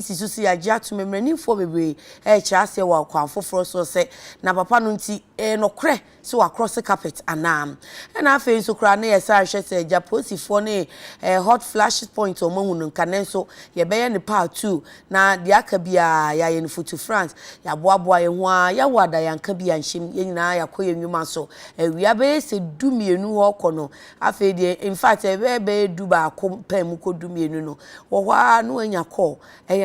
Sisusi agya to memrani fo bebre kya se wa kwanfo foro so se na papa no nti no kre so wa cross carpet anam na afi so kra na yesa ahwe se agya posifo ne hot flash point o mahunu nka nenso ye beye ne part 2 na de aka bia ya ye ne futu France ya boaboa ye ho a ya wada yanka bia nhim ye nyina ya koye nwuma so wia be se dumienu ho kono afi de in fact be du ba ko pam ko dumienu no wo hwa no anya call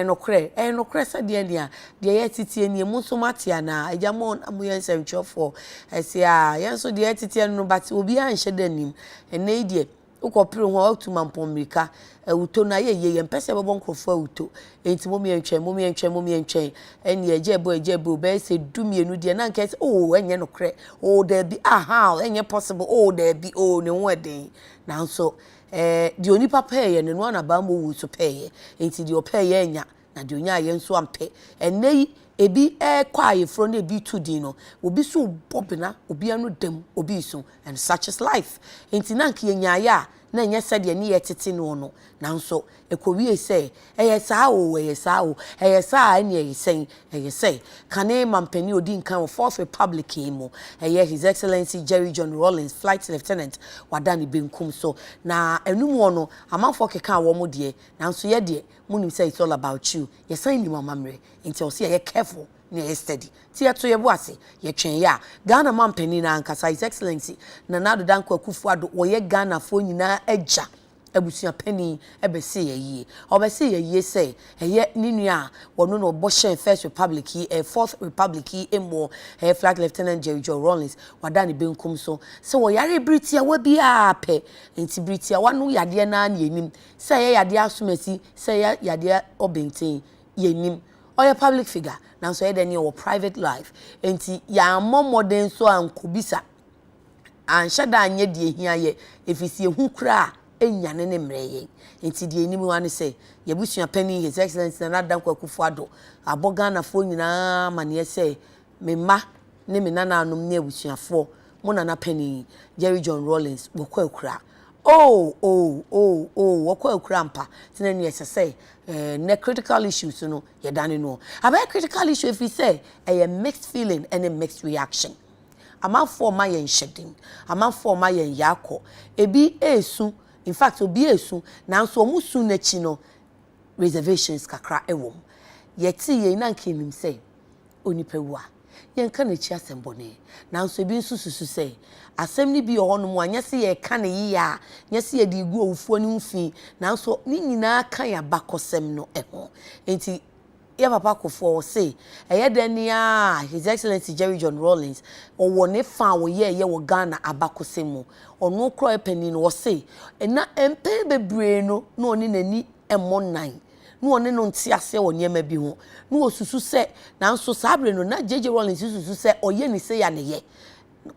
no kre sa de dia de ye titie ni mu so matia na ejamon amuyen semchofo esia yenso de ye titie no but obi an hye danim ene die ukopire ho otuma mpomrika uto na ye mpese bebo nkrofo uto enti momi entwen eni ejebo be se dumienu de na nke oh enye no kre oh there be aha enye possible oh there be oh ne ho eden na nso di oni papa ye ne no na ba mo wu so peye enti di opeye enya na di onya ye nso ampe enei ebi kwa yefro na ebi tu din no obi so bobina obi anu dem obi so and such is life enti na nke enya ya na enye sede ne ye tete no no na nso ekowie say eye saa o eye saa ne eye say kane mampani odi nkan of Fourth Republic imo eye His Excellency Jerry John Rawlings Flight Lieutenant wadani benkum so na enum no amanfo keka wo mo de na nso ye de munim say it's all about you ye san ni mamamre nti o say ye careful ne steady ti ato ye boase ye twen ya Ghana mampani na ankasa His Excellency na nado danko akufuado wo ye Ghana fo nyina agya abusua pani ebese ye obese ye say eye ninua wono no boshen First Republic Fourth Republic emo Flag Lieutenant Jerry John Rawlings wadani benkum so wo yare Britia wa bia pe enti Britia wa no yade na na yenim say ye yade asomasi say yade obenten yenim oya public figure na so ye de ne wo private life enti ya modern so ankobisa anhyada anye de hia ye efisi ehu kra enyane ne mreye enti de enim wane say yebusua pani His Excellency na danko akufuado abogana fo nyina mane say memma ne me nana anom ne abusuafo mo nana pani Jerry John Rawlings bokwa akura wokwa akura mpa tena ne say ne critical issues no yedane no about critical issue if we say a mixed feeling and a mixed reaction amanfo ma yen shedding amanfo ma yen yakọ ebi esu in fact obi esu nanso omusu nachi no reservations kakra ewom yeti ye na nkenim say onipawu a yen ka na chi asembone nanso ebi nsususu say asem ni bi ohonu mu anya se ye ka na yi a nya se ye di gu owufuo ni mfi nanso ni nyina kan ya bakosem no eho enti ya papa kofo say eyedania His Excellency Jerry John Rawlings owo ne fa wo ye wo Ghana abakosemu ono kro epani no say na empe bebre no na oni nani emmonan na oni no ntiase wo niema bi ho na osusu say na nso sabre no na JJ Rawlings susu say oye ni say ya ne ye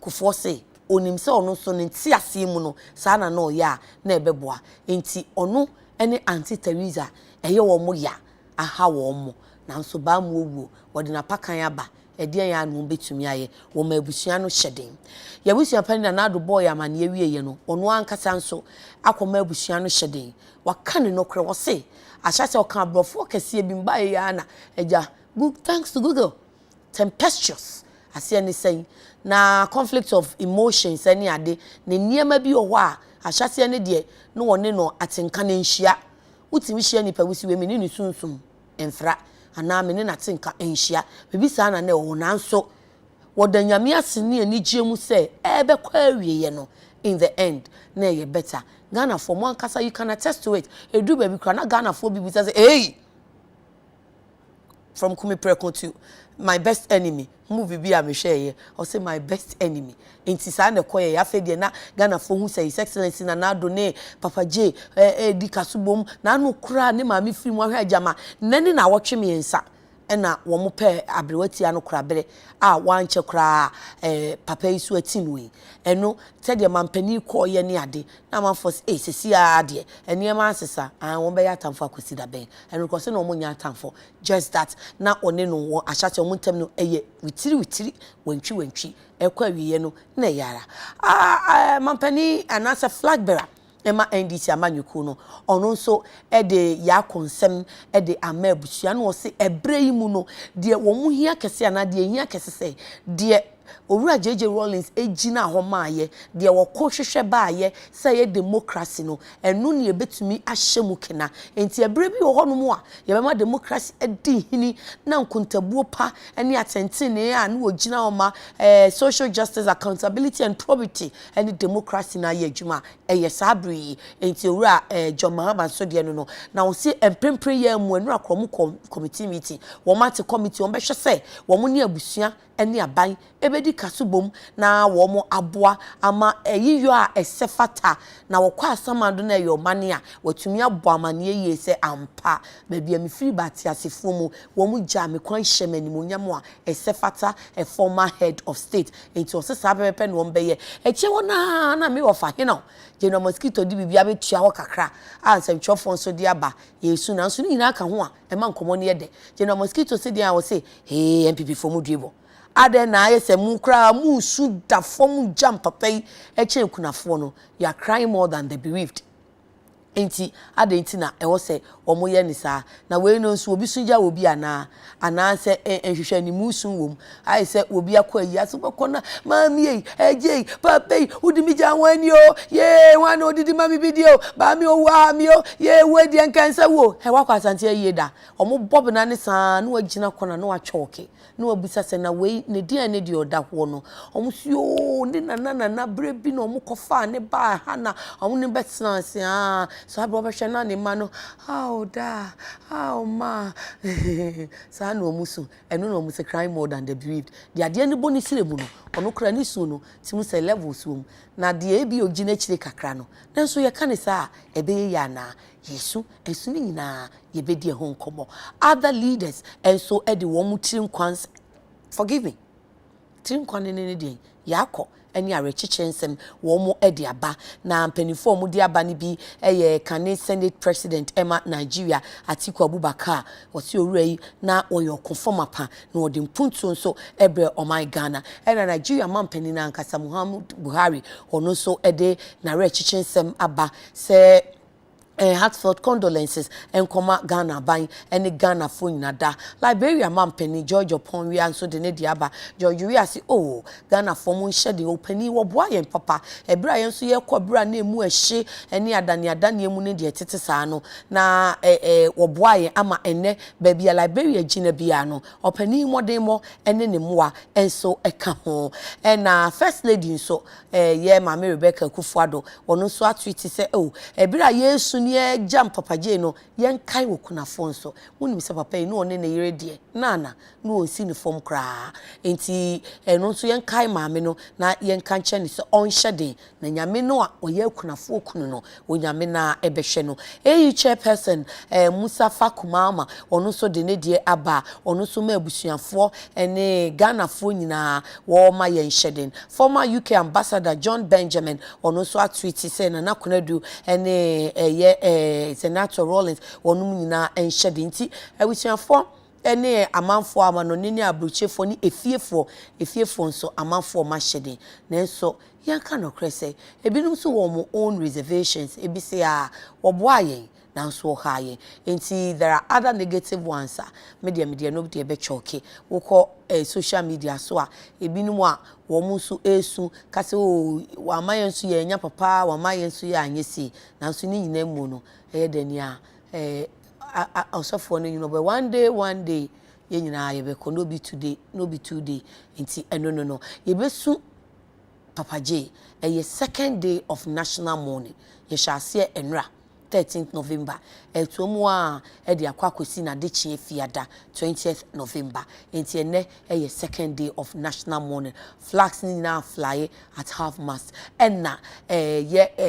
kofo say onim say ono so ne ntiase mu no sa na no ya na ebeboa enti ono ene Auntie Teresa eye wo mo ya aha wo mo nanso ba mu owo wode na pakan aba ede ya anu betumi aye wo ma abusua no hyeden ya busua pani na nado boy amane awieye no ono ankasa nso akoma abusua no hyeden waka ne no kre wo se ahyase oka brofo kase bi mba ya na eja book thanks to Google tempestuous ase ne say na conflict of emotions ani ade ne niema bi oho a ahyase ne de no wone no atenka ne nhia utimi hia nipa wusi we meni ni sunsum enfra ana meni na tenka enhia bibi sa na wo nanso wodanyame asene ani giemu say ebe kwa awieye no in the end na ye better Ghana for one kasa you can attest to it edu baby kra na Ghana for bibi say hey from Kumi Preko to my best enemy movie bi a me hweye or say my best enemy enti sa na koye ya fe de na Ghana for hu say His Excellency na nado ne Papa J di kasubom na no kura ne ma me firi mu ahwe agama nani na wotwe me nsa ena wo mo pe abrewati ano kura bere a wanche kura papa isu atinwe eno tede mampani ko ye ne ade na manfo sesi ade ene ma asesa won be ya tamfo akosi da ben eno ko se no mo nya tamfo just that na one no ahyate mo ntam no eye witiri wantwi ekwa wiye no na yara mampani anasa flag bearer ema NDC amanyuku no ono nso de ya konsem de ama abusua no se ebre yi mu no de wo mu hia kese ana de hia kese se de Owura JJ Rawlings ejina ho maaye de woko hwehwe baaye say ye democracy no enu ne ebetumi ahyemu kena enti ebre bi wo hono a ye bema democracy edi hini na nkontabuo pa ene atentene a na wogina ho ma social justice, accountability and probity ene democracy na ye adwuma eye sabri enti Owura John Mahama so de no na wo se emprempre ye mu enu akromu committee meeting wo mate committee wo be hwe say wo mu ne abusua ene aban ebedi kasubom na wo mo aboa ama eyiyo a esefata na wo kwa asamado na yo mane a watumi aboa amane ye se ampa ba bia me free bati asefo mu wo mu gya me kwan hyemani monyam a esefata a former head of state enti osesa pepe no mbeye eche wona na me wofa hena General Mosquito di bibia betua wo kakra ansem twofo nso di aba yesu na nso ni nyina aka ho a ema nkomo ne yede General Mosquito se dia wo se hey MPP fo mu duebo ade na ayese mu kra mu su da fom jam papai eche kunafo no you are crying more than the bereaved enti ade enti na ewo se omo ye ni sa na we no nso obi sunja obi ana se ehwehwe ni musun wom ai se obi akwa yi aso bokona mami ei ejei papai udimi ja wani o ye wan odidi mami video ba mi o wa mi o ye we di enkansa wo he wakwa asante ye da omo bob na ne sa na wagina kona na wa choke na wabusa se na we ne dia ne di oda ho no omo sio ni na brebi na omo kofa ne ba ha na omo ne betena se so abro be hwe na ne ma no da ma sa no musu eno no musu cry more than the bereaved the ade ne boni sire mu no ono kra ni su no timu se level su na de ebi ogina chire kakra no nanso ye kan sa ebe ya na yesu esu ni nyina ye be die ho nkomo other leaders and so e de wo mu tirim kwans forgive me tirim kwan ne de yakọ eni arechichensem wo mo edi aba na mpanifo mo di aba ni bi eye Kane Senate President Emma Nigeria Atiku Abubakar wosi owura yi na oyo conform apa na odi mpuntu nso ebre omai Ghana ena Nigeria mampani na nkasa Muhammadu Buhari ono so ede na arechichensem aba se heartfelt condolences and koma Ghana buying any Ghana phone nada Liberia mampeni George upon we and so de ne diaba George we asi oh Ghana phone shedi openi wo boa yen papa ebra yen so ye kobra na emu ehye ene adane emu ne de tete saa no na wo boa yen ama enne ba bia Liberia gina bia no openi modern mo ene ne moa enso eka ho na first lady so ye Mama Rebecca Kufuado wono so atwiti se oh ebra yesu ye jam papa je no yen kai wo kunafo nso wonim se papa no one na yire de nana no onsi ne fom kra enti eno nso yen kai maame no na yen kan che ne se onhyede na nyame no a oye kunafo kunu no onyame na ebehwe no chairperson Musa Fakumama ono so de ne de aba ono so ma abusuafo ene Ghanafo nyina wo ma yen hyeden former UK ambassador John Benjamin ono so atwiti se na nakonadu ene Senator Rawlings wonum nyina enhyede nti abusuafo ene amanfo amanoni ne abrochefo ni efiefo nso amanfo ma hyede nanso yanka no krese ebinum so wo mo own reservations ebi se a wo boa yen nanso haaye enti there are other negative ones media no de be choke wo social media so a ebinum a wo mu so esu kase o wa mayen so ye nya papa wa mayen so ye anyesi nanso ni nyina mu no dani a osofo no you know but one day ye nyina ye be ko no be today enti no ye besu papa J second day of national mourning ye shall see enra 13th November etuomu a de akwakosi na de chie fiada 20th November enti ene second day of national mourning flags ni na fly at half mast enna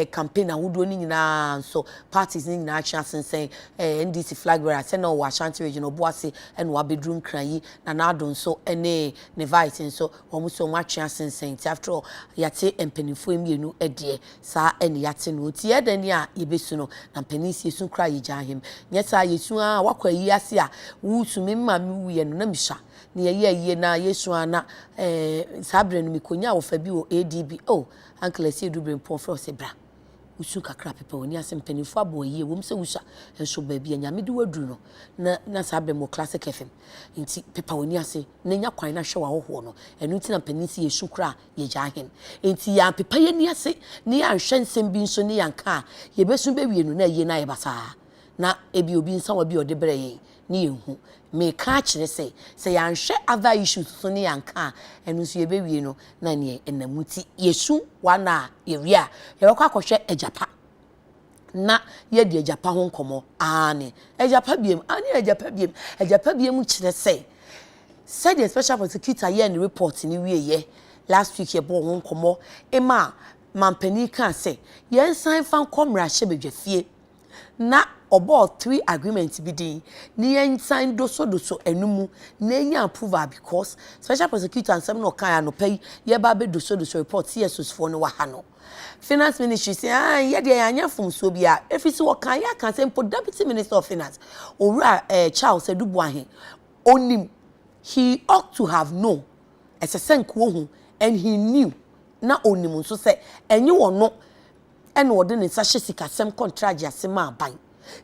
campaign ahudo ni nyina so parties ni nyina chance say NDC flag bearer say no wa Ashanti region oboase ene wa bedroom kran na na adon so ene ne vice so omo so ma chance say after all yate empenifo emienu de sa ene yate no ti edani a yebesu no na penisi yesu kra yijahim nyesa yesu a wakwa yi ase a wusumi ma mi wuye no na misha na ye na yesu ana sabre no mikonya wo fa bi o ADB oh uncle esi edubre mpon fro se bra usu kakra pepa oni ase mpanifo aboye wom se wusa enso ba bia nyame de waduru no na sabe mo classic FM nti pepa oni ase na nya kwan na hwe wa hoho no enu nti na panisi yesu kra ye jahen nti ya pepa ye ni ase ni ya hwe nsem bi nso ni yanka ye besu be wie no na ye na ye basa na ebi obi nsa wa bi ode bere ye ni yehu me ka kire se ya nhwe other issues so ni yanka enu nso ye be wie no na ne enamuti yesu wana area ye bakwa akohwe ejapa na ye de ejapa ho nkomo ane ejapa biem ejapa biem kire se said the special prosecutor here in the report ni wie last week ye bo ho nkomo ema mampani kan se ye nsan fan komra hye bedwafie na obo 3 agreement bi din ni nsan doso enumu na enya approval because special prosecutor ansem no kan anopai ye ba be doso report CSOs for no wa ha no finance ministry say ye de anya fom so bia efisi wo kan ya kan say deputy minister of finance owura Charles Edubuahin onim he ought to have known as a senko hu and he knew na onim so say enye wono ene wode ne sa hye sikasem contract asema aban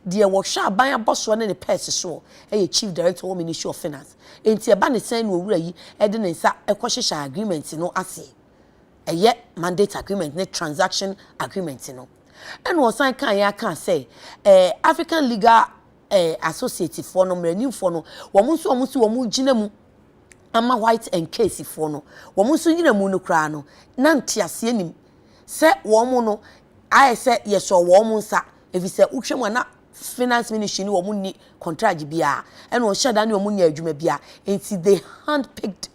de wo hwa aban aboso ne purse so chief director of ministry of finance enti eba ne sen no owura yi de ne sa ekohye agreement no ase mandate agreement ne transaction agreement no ene wo san kan ya kan say African Legal Associate for no mrani for no wo mu gina mu ama white and case for no wo mu so gina mu no kra no na ntiase nim se wo mu no I say yes or wo mu nsa efi se utwe na finance ministry ni wo mu ni contract bia ene wo shada ni wo mu nya adwuma bia enti they hand picked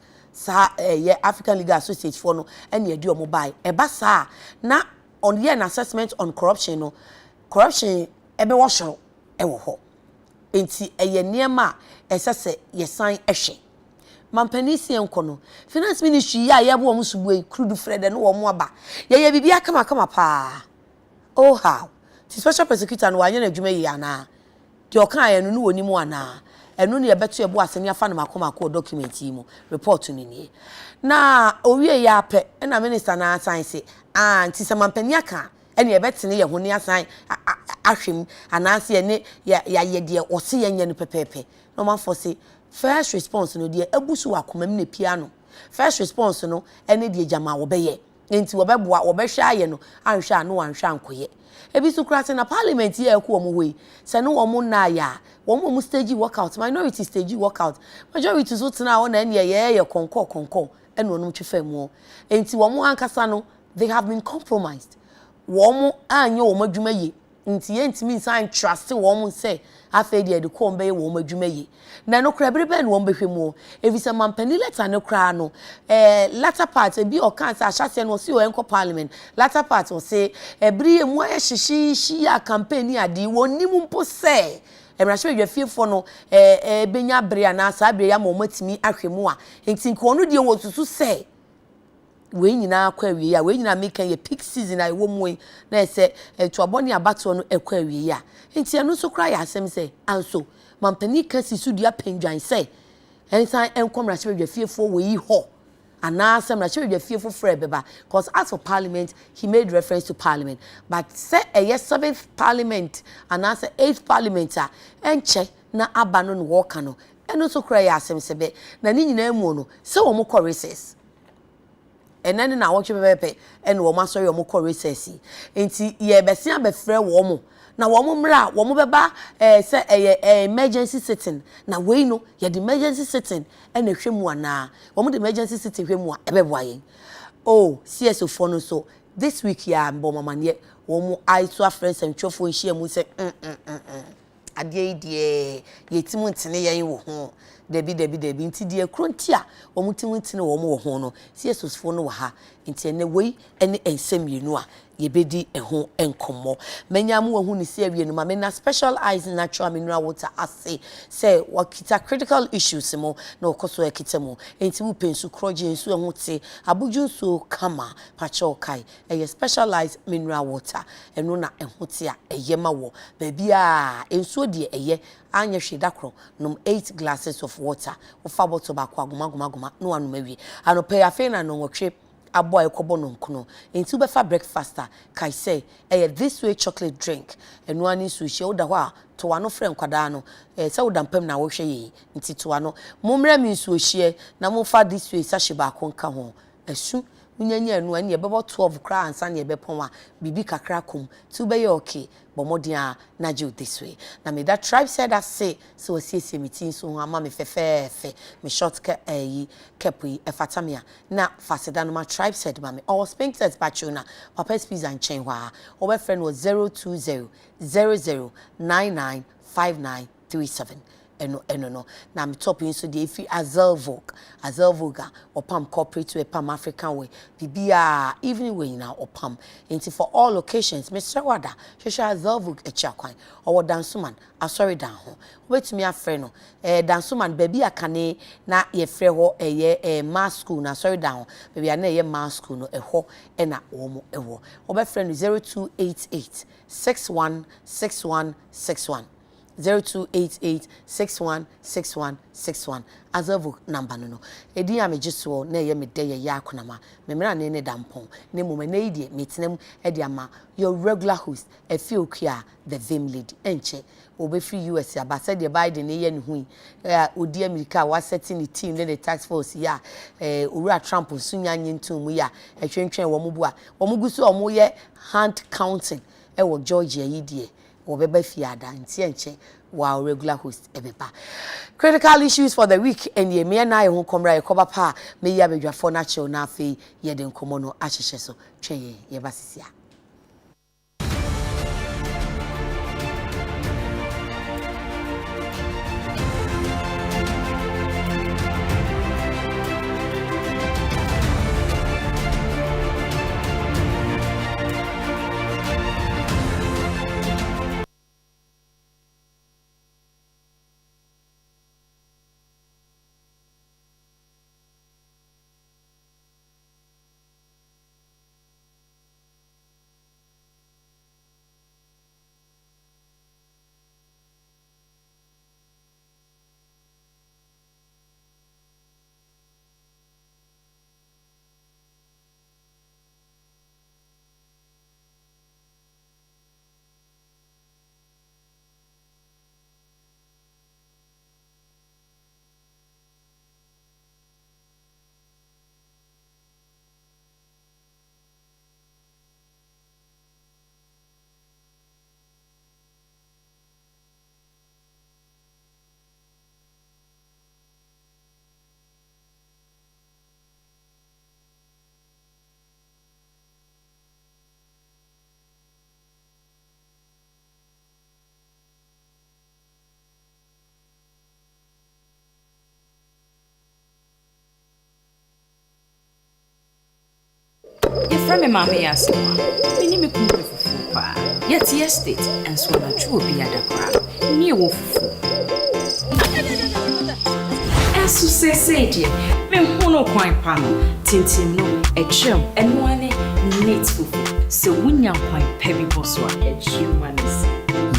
African Legal Associate for no ene ye di o mo buy eba sa na on an assessment on corruption no corruption ebe wo hwero ewo ho enti eye niema esese yesan ehwe mampanisi enkono finance ministry ya yebo wo musubu crude frede no wo mo aba ye bibia kama pa oh how the special prosecutor no wanye na adwuma yi ana de okan aye no woni mu ana enu ne yebeto ebo aseni afa na makoma document yi mu report ni ni na owie ya pe na minister na assign say anti se mampani aka ene yebetene ye ho ne assign ahwem anase ene ya ye de ose ye nya no pepepe no man for say first response no de abusu akoma me piano first response no ene de jama wo beye enti wo beboa wo behwe aye no anhwe ano anhwe ankoye ebi su krase na parliament ye ekwo mo hoi se no wo mo na ya wo mo stage workout minority stage workout majority so tena wo na ene ye konko ene onum twefa mu enti wo mo ankasa no they have been compromised wo mo anyo wo madwuma ye nti ye ntimi nsan trust wo mo se afa de ko mbe wo madwuma ye na no kra berebe na wo behwe mu evisa mampani letter no kra no latter part bi o kan sa ahase no si o enko parliament latter part o se ebri emu ayehyeshi ya campaign ade wo nimu mpo se emrahwe dwafie no benya bere na sa bere ya ma o matimi ahwemu a enti nko no de wo susu se we nyina akwa awie ya we nyina make ye peak season ai wo mu na se to abone abato no ekwa awie ya enti eno so kra ya asem se anso mampani kasi su dia pendwan se ensan enkomra hwe dwafiefo we yi ho ana asem na hwe dwafiefo frɛ beba because as for parliament he made reference to parliament but say a 7th parliament ana say 8th parliament a enche na abano no wo ka no eno so kra ya asem se be na ni nyina mu no se wo mo choruses enene na wo twepepepe ene wo masori wo ko recess enti ye besia be frɛ wo mo na wo mo mra wo mo beba se emergency sitting na we no ye the emergency sitting ene hwemu ana wo mo the emergency sitting hwemu a ebeboa yen oh CSO for no so this week ya mbo mamane wo mo aiso friends and twofo nhia mu se ade die yetimu ntene yen wo ho debi nti die krontia wo mutimu ntene wo mo wo ho no CSOs no wa ha nti ene wei ene ensemienu a yebedi eho enkomo menyamu wahu ni se awie no ma na special eyes natural mineral water ase say wakita critical issues mo na okoso ekita mo enti mu pensu kroje ensu eho te abuju nsu kama pacho kai special eyes mineral water eno na eho te a eyema wo ba bia ensu de eye anya hweda kro nom 8 glasses of water wo fa bottle ba kwa goma no anu mawie anope afi na no wotwe abo ekobo no nkono enti ube fa breakfast kai say this way chocolate drink eno ani sushi oda ho a to wano friend kwada no se woda mpam na wo hwe yi nti to wano momra mi sushi na mo fa this way sashi ba ko nka ho esu unyanya enu ani ebebo 12 kra ansa na ebepon a bibi kakra kom ti ube ye okay but modia na je this way na me that tribe said that say so asiesie meeting so ama me fefe me short kepu efatamia na faseda no ma tribe said ma me all spink said patchuna papa's pizza and chain wa our friend was 02000995937 no na me top in so dey fi azelvoga opam corporate to pam African way bibia evening way na opam into for all locations Mr. Wada shesha azelvog echiakwan or dansuman asori dan ho wetumi afre no dansuman baby akane na ye frɛ ho mass school na asori dan ho baby na ye mass school no ɛhɔ ɛna omo ɛwɔ obɛfrɛ no 0288 616161 0288616161 azavu number no edi ya mejiso na ye mede ye ya Konamah memra ne dampon ne mum na idie metenam edi ama your regular host Efiokia the Vim lady enche obefri US abasa de Biden ne ye ne hu odi America wa setting the team the task force ya owura Trump sunya nyentum ya etwentwen wo mu bu a wo mu gusu o mu ye hand counting wo Georgia yidie obeba fiada nti enche wa regular host ebeba critical issues for the week and ye me na ye ho komra ye koba pa me ya bedwafo na che na afi ye de nkomo no ahyehye so twen ye basisia. From a mammy as minimum fufu pa. Yet estate and swallow true be at the crowd. Near wolf. As you say, dear, men hono quite panel, tintin no, a chum, and one neat fufu. So when young quite pebby bosswa, a humanist.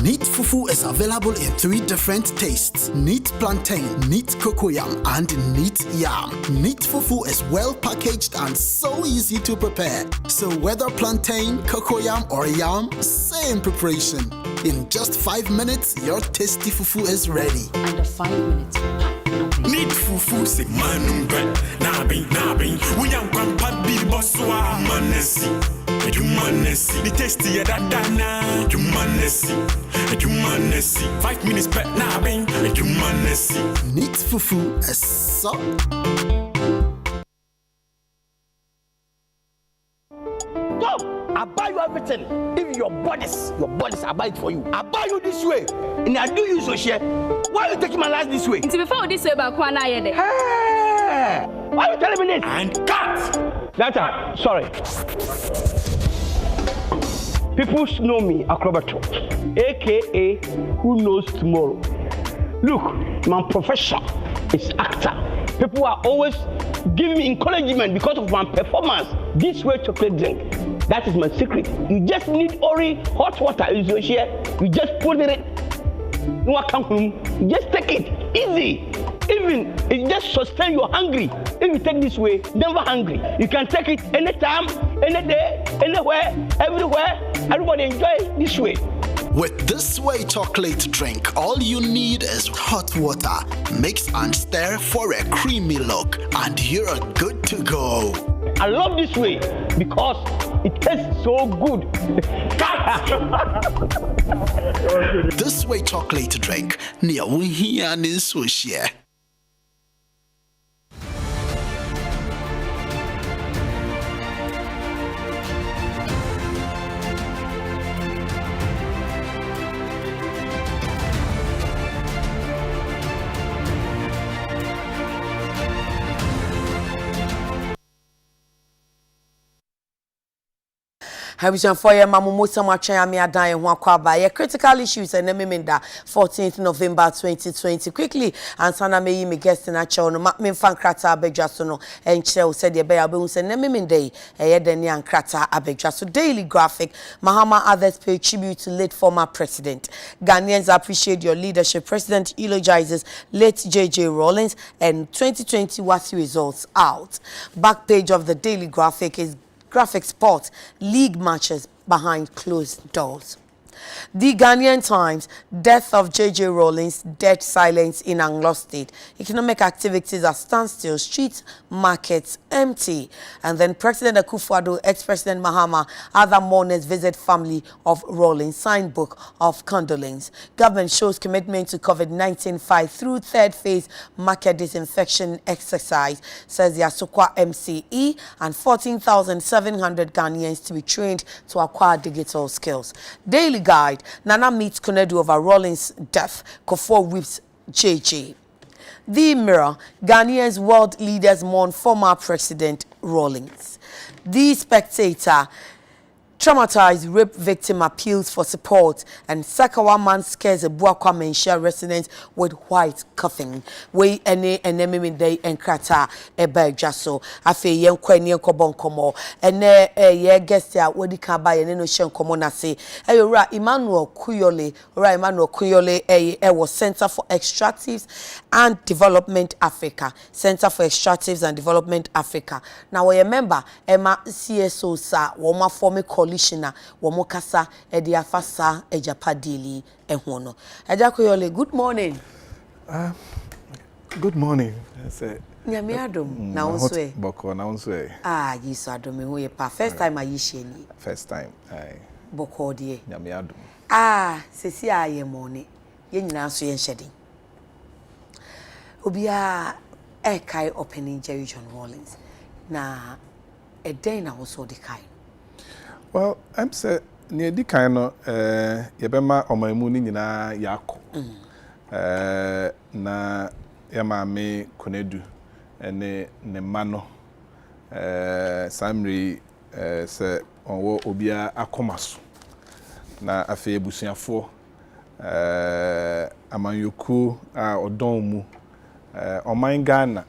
Neat fufu is available in 3 different tastes: neat plantain, neat cocoyam, and neat yam. Neat fufu is well packaged and so easy to prepare. So whether plantain, cocoyam, or yam, same preparation. In just 5 minutes, your tasty fufu is ready. Under 5 minutes. Neat fufu se manum bread, nabi, we young grandpa be bosswa, manesi. The tasty dana, humanesi. 5 minutes pet nabbing, humanesi. Neat fufu is so. I buy you everything. Even your bodies, I buy it for you. I buy you this way, and I do you so share. Why are you taking my life this way? Until before this way, but Kwana yede. Hey, why are you telling me this? And cut. Data, sorry. People know me, Acrobato, aka who knows tomorrow. Look, my profession is actor. People are always giving me encouragement because of my performance. This way chocolate drink, that is my secret. You just need Ori hot water. You just put it in. You just take it easy. Even it just sustain you hungry. If you take this way, never hungry. You can take it anytime, any day, anywhere, everywhere. Everybody enjoy this way. With this way chocolate drink, all you need is hot water. Mix and stir for a creamy look, and you're good to go. I love this way because it tastes so good. This way chocolate drink, near Wihian in Sushi. Habishan for your mamumosa machaya mi adan ho akwaba ye critical issues and memenda 14th November 2020 quickly ansana meyi me guest na chew no me fan krata abedwaso no enche said ye be abehu se na memenda ye dani ankrata abedwaso daily graphic Mahama others pay tribute to late former president. Ghanaians appreciate your leadership. President eulogizes late JJ Rawlings and 2020 WASI results out. Back page of the daily graphic is graphic sport league matches behind closed doors. The Ghanaian Times, death of JJ Rawlings, dead silence in Anglo State. Economic activities are standstill, streets, markets empty. And then President Akufo-Addo, ex-President Mahama, other mourners visit family of Rawlings, signed book of condolence. Government shows commitment to COVID-19 fight through third phase market disinfection exercise, says the Asokwa MCE, and 14,700 Ghanaians to be trained to acquire digital skills. Daily Guide, Nana meets Konedu over Rawlings' death. Kofo whips JJ. The Mirror, Ghanaians world leaders mourn former President Rawlings. The Spectator, traumatized rape victim appeals for support, and Sakawa man scares a Buakwa Menshia resident with white coughing. We ene enemy day and krata ebe jaso. Afe yen kwenye kobon komo. Ene ye guest ya wedi kaba ye no shen komo na se. Eyo ra Emmanuel Kuyole was Center for Extractives and Development Africa. Center for Extractives and Development Africa. Now we remember Emma CSO sa woma form coalition womokasa edi afasa ejapadili ehwono. Ejakuyole, good morning. Good morning. Nyame adom na wonswe. Boko na wonswe. Yiso adom me hoye pa. First time ayishe ni. First time. Aye. Boko die. Nyame adom. Sesi aye mone. Ye nyina so ye nhede. Obia kai opening Jerry John Rawlings. Na a day na also the kai. Well, I'm say near the kind of yebema omamu ni nyina yako. Na yama me Konedu ene ne mano samri se onwo obia akomaso na afi ebusuafo amanyoku a odon mu oman Ghana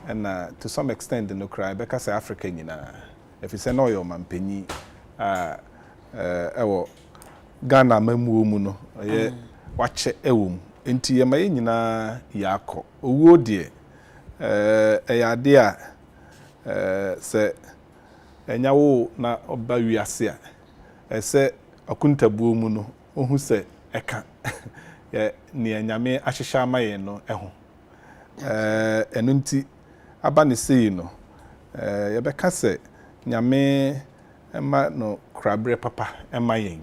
and to some extent no cry because Africa nyina if you say no your mampanyi ewo Ghana mamu mu no ye wache ewom enti ye maye nyina yakọ owo die eyade a se enyawo na oba wiase a ese akuntabuo mu no ohu se eka ye ne anyame ahyehya amaye no eho eno nti aba ne sei no ye beka se nyame ema no krabre papa ema yen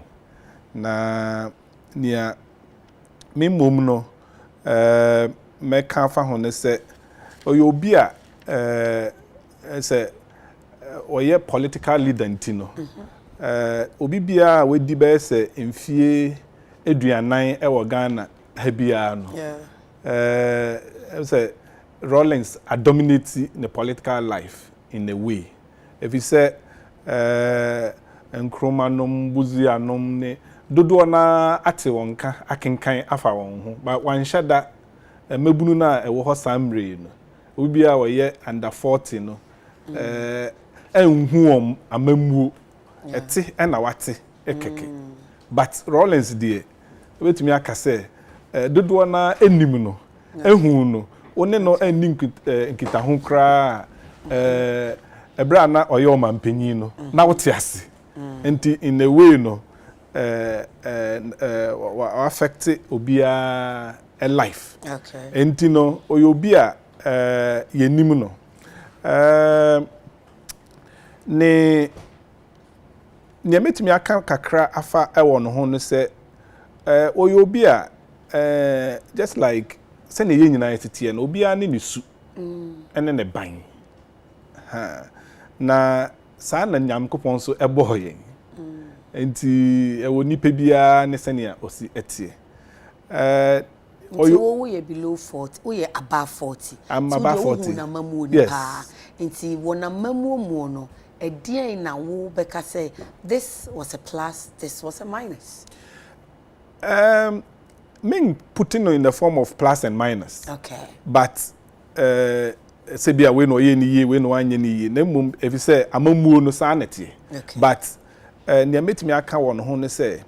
na nia me mom no meka fa ho ne se oyo obi a se oye political leader ntino obi bia wedi be se mfie eduanan e wo Ghana ha bia no se Rawlings are dominating the political life in a way. If you say enkromanom buzianom ne dodo na ate wonka akenkan afa won ho but wan shada mebunu na ewo ho samre no obi a woye under 40 no enhu amamuo ete na wate ekeke but Rawlings die obetumi aka say dodo na enim no ehun no one no eni nkita ho kra ebra na oyo mampanyin no na wote ase enti in a way no affect obia a life enti no oyo bia yenim no ne metimi aka kakra afa ewo no ho no se oyo bia just like say na ye nyina yetete no obia ne ne su ene ne ban na saa na nyamkopon so ebo yen enti ewo nipa bia ne sene osi etie oyo we below 40 we above 40 I'm above 40 na mamu ni pa enti wona mamu mu no edien na wo beka say this was a plus, this was a minus. Mean putting in the form of plus and minus. Okay. But say be we no ye ni ye we no anye ni ye na mum if you say amamuo no sanity. Okay. But near metimi aka won ho ne say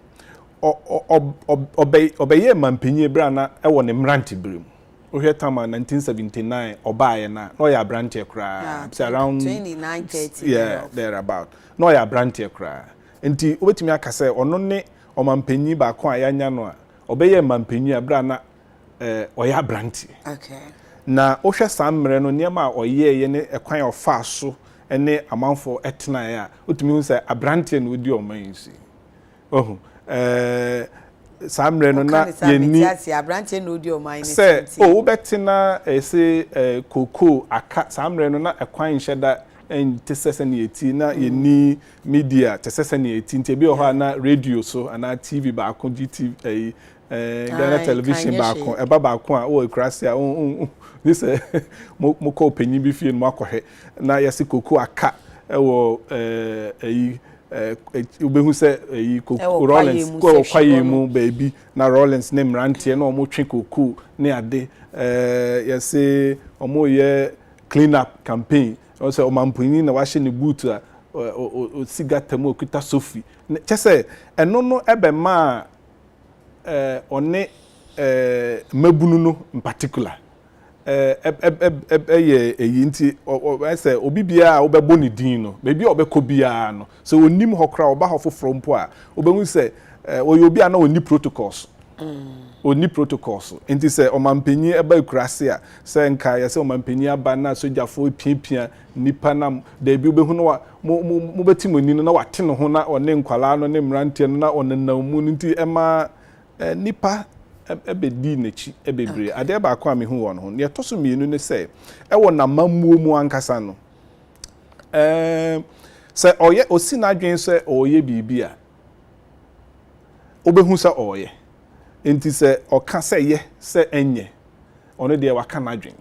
obeye mampanyi bra na e won ne mranti brem. Ohwe tama 1979 obaye na no ya branch kra around 29 30 yeah there about no ya branch kra enti obetimi aka say ono ne omampanyi ba ko ayanya no a obeye mampanyi abra na oya branch okay na ohwe sammere no niema oye ye ne ekwan ofa so ene amanfo etena ya otumi hu say abranch no odi omansi ohu samre no na yeni abranche no di o mine say o betina say koko aka samre no na ekwan hyeda entesese na yeti na yeni media tesese na yeti nti bi o na radio so ana TV ba ko GTV Ghana television ba ko eba ba ko a o ekrase a this mo ko panyi bi fie no akɔhɛ na yesi koko aka ewo ubehu se Rollins ko kwaye mu baby na Rollins ne mrantie na omo twe koku ne ade yese omo ye clean up campaign o se omampuni na wa hye ne boot a o sigata mu okuta sofi chese eno no ebe ma one mabunu no in particular ye nti say obibia a obebo ne din no bebi obekọ bia no so onim hokra oba hofofro mpo a obehu say oyo bia na oni protocols oni protocols nti say omampanyi eba ikurase a say nka ye say omampanyi aba na sojafo piapia nipa na da bi obehu no mo betimoni no na wate no ho na one nkwala no ne mrantie no na onenam nti ema nipa ebedi nechi ebebre ade ba kwa me hu won ho ne to so mienu ne se e wo na mamuo mu ankasa no se oye osi na adwen se oye bibia obehu se oye enti se oka se ye se enye ono de waka na adwen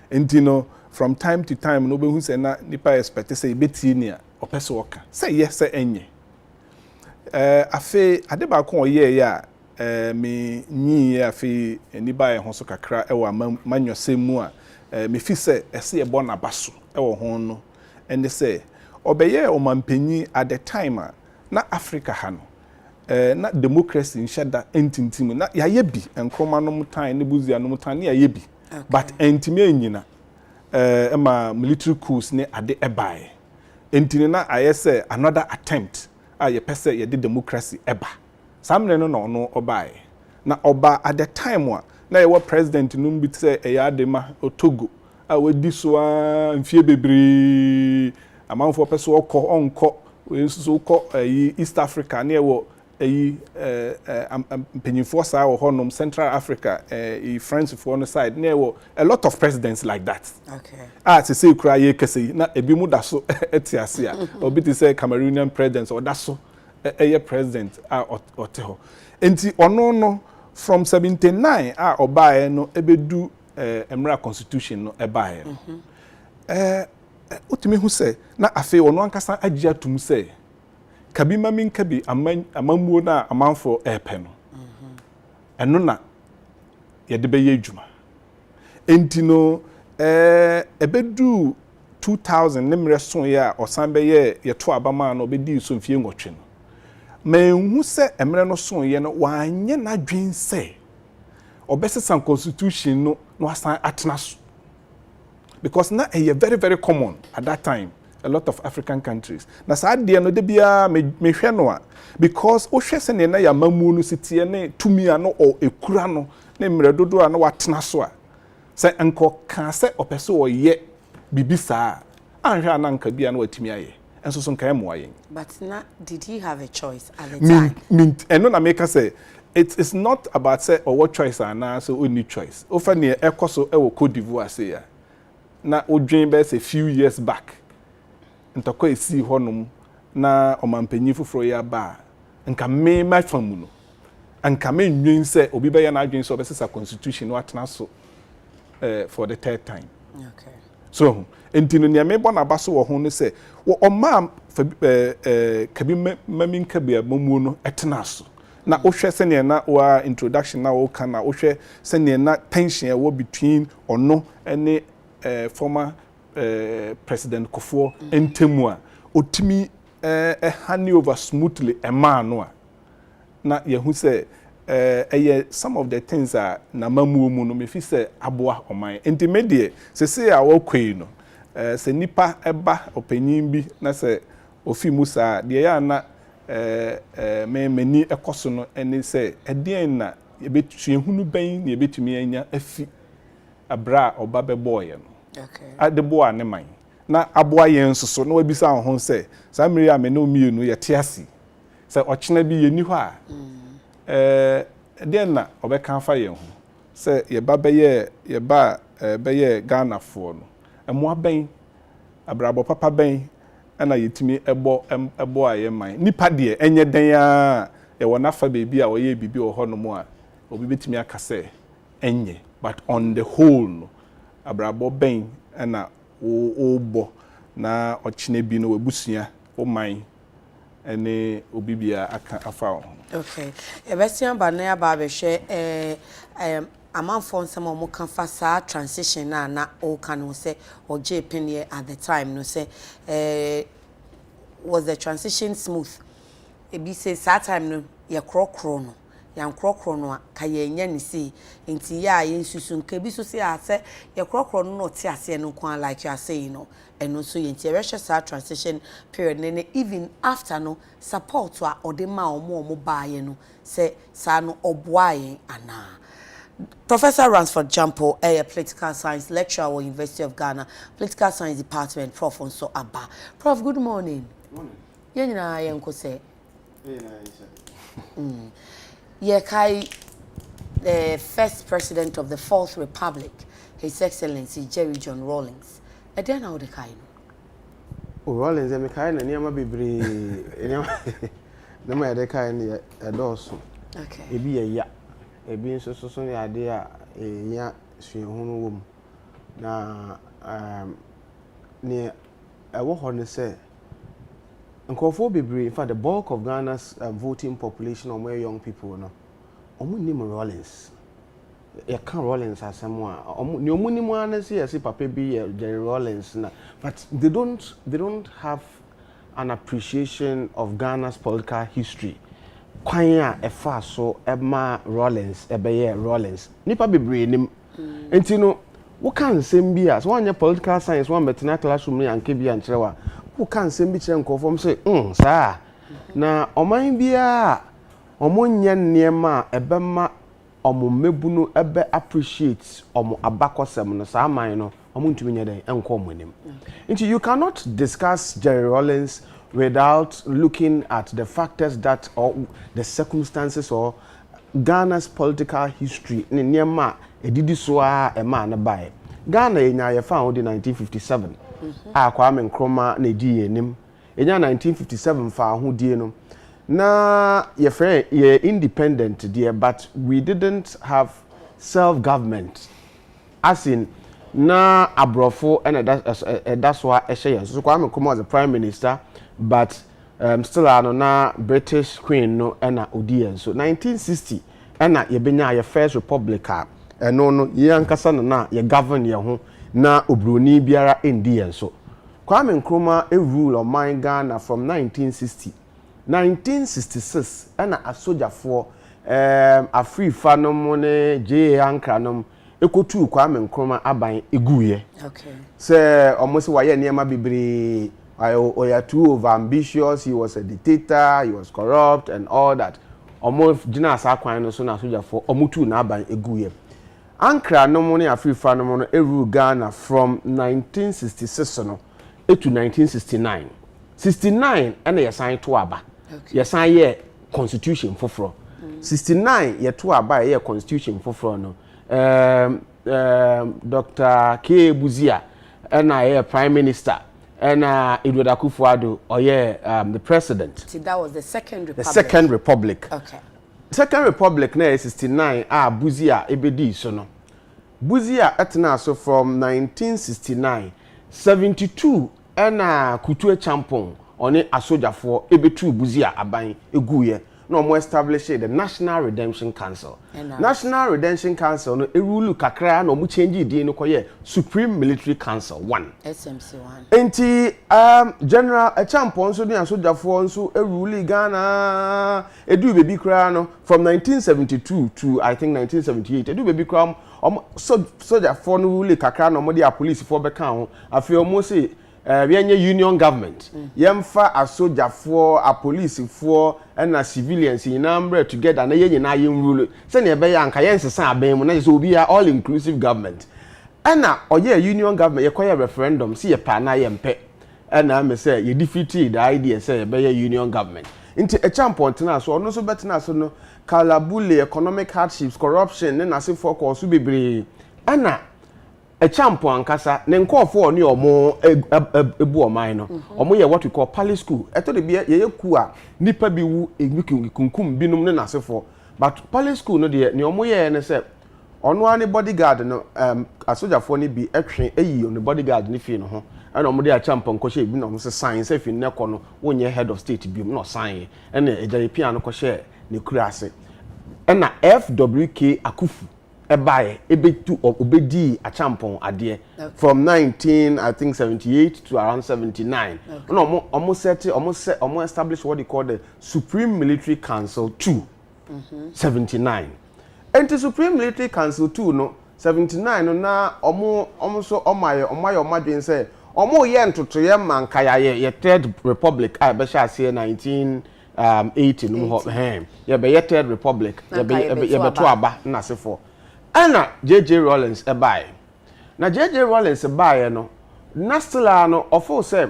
enti no from time to time no obehu se na nipa expect se betie ni a opese oka se ye se enye afi ade ba kwa oye ya me nyi ya fi ni ba ho so kakra e wa manwose mu a me fi se ese ye bona baso e wo ho no ende se obeye omampanyi at the time na Africa ha no na democracy nshada entintim na ya ye bi enkroma no mutan ne buzia no mutan ne ya ye bi but entime enyina ma military coups ne ade ebae entine na ayese another attempt a ye pese ye de democracy eba samne no obae na oba at the time na ye president no bi say eyadema otogo a wadi so mfie bebre amanfo pese onko we so ko East Africa na ye wo penyinfo saa wo honom Central Africa France for on side na ye wo a lot of presidents like that okay to say kra ye kese na ebi mu da so etiase a obi ti say Cameroonian president or da so president oteho enti ono no from 79 obae no ebedu emra constitution no ebae utimi hu se na afi ono ankasa agya tum se kabi mamin kabi amamuo na amanfo epe no eno na ye de beye adwuma enti no ebedu 2000 nemre so ya osan beye ye to abama na obedi so mfie nwotwe no menhu se emre no so ye no wanye na dwen se obesesa constitution no no asan atena because na very very common at that time a lot of African countries na saa de no de bia me hwɛ no a because o hwɛ se ne na ya mamu no sitie ne tumi ano o ekura no ne mmerɛ dodo a na watena so a sɛ enko ka sɛ opɛso o yɛ bibi saa anhwɛ ananka bia na watimi aye enso so nkae mo aye. But na did he have a choice at the time? Eno na make say it's not about say or what choice and so only choice. Ofa ne ekoso e wo Cote d'Ivoire say ya na odwen be say few years back ntako esi honom na omampanyi foforo ya ba nka me my famu no nka me nwin say obi be ya na adwen so obesesa constitution no atena so for the third time. Okay. So entino ne me bona baso wo ho no say wo oma kabi mamin kabia mamu no etena so na ohwe se ne na wa introduction na wo kana ohwe se ne na tension e wo between ono ene former President Kufuor entemu a otimi hand over smoothly a man no na yehu say some of the things are na mamu mu no me fi say aboa oman intermediate se a wo kwei no se nipa eba opanyin bi na se ofi musa de ya na me mani ekoso no ene se edien na yebetue hunu ban na yebetumi anya afi abra oba beboy no. Okay. Ade boa ne man na aboa yen soso na wabisa ho se sa mmiri a me no mienu ye teasi se ochena bi yeni ho a den na obeka fa yen ho se ye ba beye Ghana fo no emo aben abrabo papa ben na yetimi ebo aye man nipa de enye den a ye wona fa bebi a oye bibi o ho no mo a obi betimi aka se enye but on the whole no abrabo ben na o na ochine bi no wabusua o man ene obibia aka afa o. Okay. Ebesian ba na ya ba be hwe amanfo nsem o mo kan fa sa transition na o kan o say o JPN at the time no say was the transition smooth. E bi say that time no ye krokro no yan krokro no ka ye nya ni see enti ya ye nsusu nka bi so say ase ye krokro no ti ase no kwan like you are saying no eno so ye nti reshe sa transition period ne even after no support to odema omo baaye no say sa no oboaye ana. Professor Ransford Jampo, a political science lecturer at University of Ghana, political science department, Prof. Onso Abba. Prof, good morning. Morning. Yenina yenko say. Yeah, the first president of the Fourth Republic, His Excellency Jerry John Rawlings. E den na o de kai no. Oh, Rawlings me kai na niam bebre. Na ma de kai na e doso. Okay. Ebi ya. Ebi so ne ade a nya suehunu wom. Na ne ewo ho ne say nkofo bebre, in fact the bulk of Ghana's voting population or more young people no omo nim Rawlings. You can't Rawlings as someone. You money one say papa be Jerry Rawlings na, but they don't have an appreciation of Ghana's political history. Kwanya e fa so Emma Rawlings ebeye Rawlings. Nipa bebre nim. Enti no wo kan nsem bi as one political science one betena classroom ni anke bi ankyerwa. Wo kan nsem bi kire nkofom say saa. Na oman bia omonye niema ebema omo mebunu ebe appreciate omo abakosem no saa man no omo ntumi nye den enko omonim. Nti you cannot discuss Jerry Rawlings without looking at the factors that or the circumstances or Ghana's political history ne niema edidi so a ema na bae. Ghana enya ye found in 1957. Kwame Nkrumah na di enim. Enya 1957 fa ho die no. Na ye independent there, but we didn't have self-government. As in, na abrofo and that's why I say so. Kwame Nkrumah was the prime minister, but still na British Queen no na odi so 1960 na ye benya ye first republic no ye ankasa na ye govern ye ho na obroni biara endi so. Kwame Nkrumah rule on my Ghana from 1960. 1966 and a soldier for a free fanom ne J. Ankranom ekotu Kwame Nkrumah aban eguye Okay. say almost waye niema bebre oya too over ambitious, he was a dictator, he was corrupt and all that. Almost jina asa kwan no so na soja for omutu na aban eguye. Ankra no mo ne Afrifa no mo no eru Ghana from 1966 no to 1969. 69 and ye sign to aba. Ye sign ye constitution foforo. 69 ye to aba ye constitution foforo no. Dr. K. Buzia and I prime minister and Edward Akufo-Addo the president. See, that was the Second Republic. The Second Republic. Okay. Second Republic na 69 Buzia ebedi so no. Buzia etna so from 1969 72 and Kutu Champon one asojafo ebetu Buzia aban eguye. No more establish the National Redemption Council. National Redemption Council no erulu kakra no mu change di no koye Supreme Military Council 1. SMC 1. Enti General Champon so ni asojafo nso erulu Ghana edu bebi kra no from 1972 to I think 1978 edu bebi kra sojafo no rule kakra no mo dia police for beka ho afi omo say we union government yemfa asojafo a police for and a civilians in number together na yenya yem rule say na be ya anka yensesa aben mu na so obi all inclusive government na oye union government yekoye referendum see ye pa na yempe na me say ye defeated the idea say be union government into a champion na so no so betina so no kalabule economic hardships corruption na se for cause bebre na a champion kasa ne nkofo ni omo ebu oman no omo ye what we call palace school eto de bia ye ku a nipa bi wu kunkum binum ne nasefo but palace school no de ne omo ye ne se ono ani bodyguard no asojafo ni bi etwe eyi on bodyguard ni fi no ho ana omo de a champion ko she bi no se science fi ne ko no wonye head of state bi no sign ene ejare pia no ko she ne kura ase ena FWK Akufu ebaye ebetu obedi a champon ade from 1978 to around 79 no almost establish what they call the Supreme Military Council 2 79 and the Supreme Military Council 2 no 79 no na so omadwen say ye ntotoye manka ye Third Republic I be sha say 1980 no ye be ye Third Republic ye be to aba na sefo ana JJ Rawlings ebae na JJ Rawlings ebae no nastila no ofo say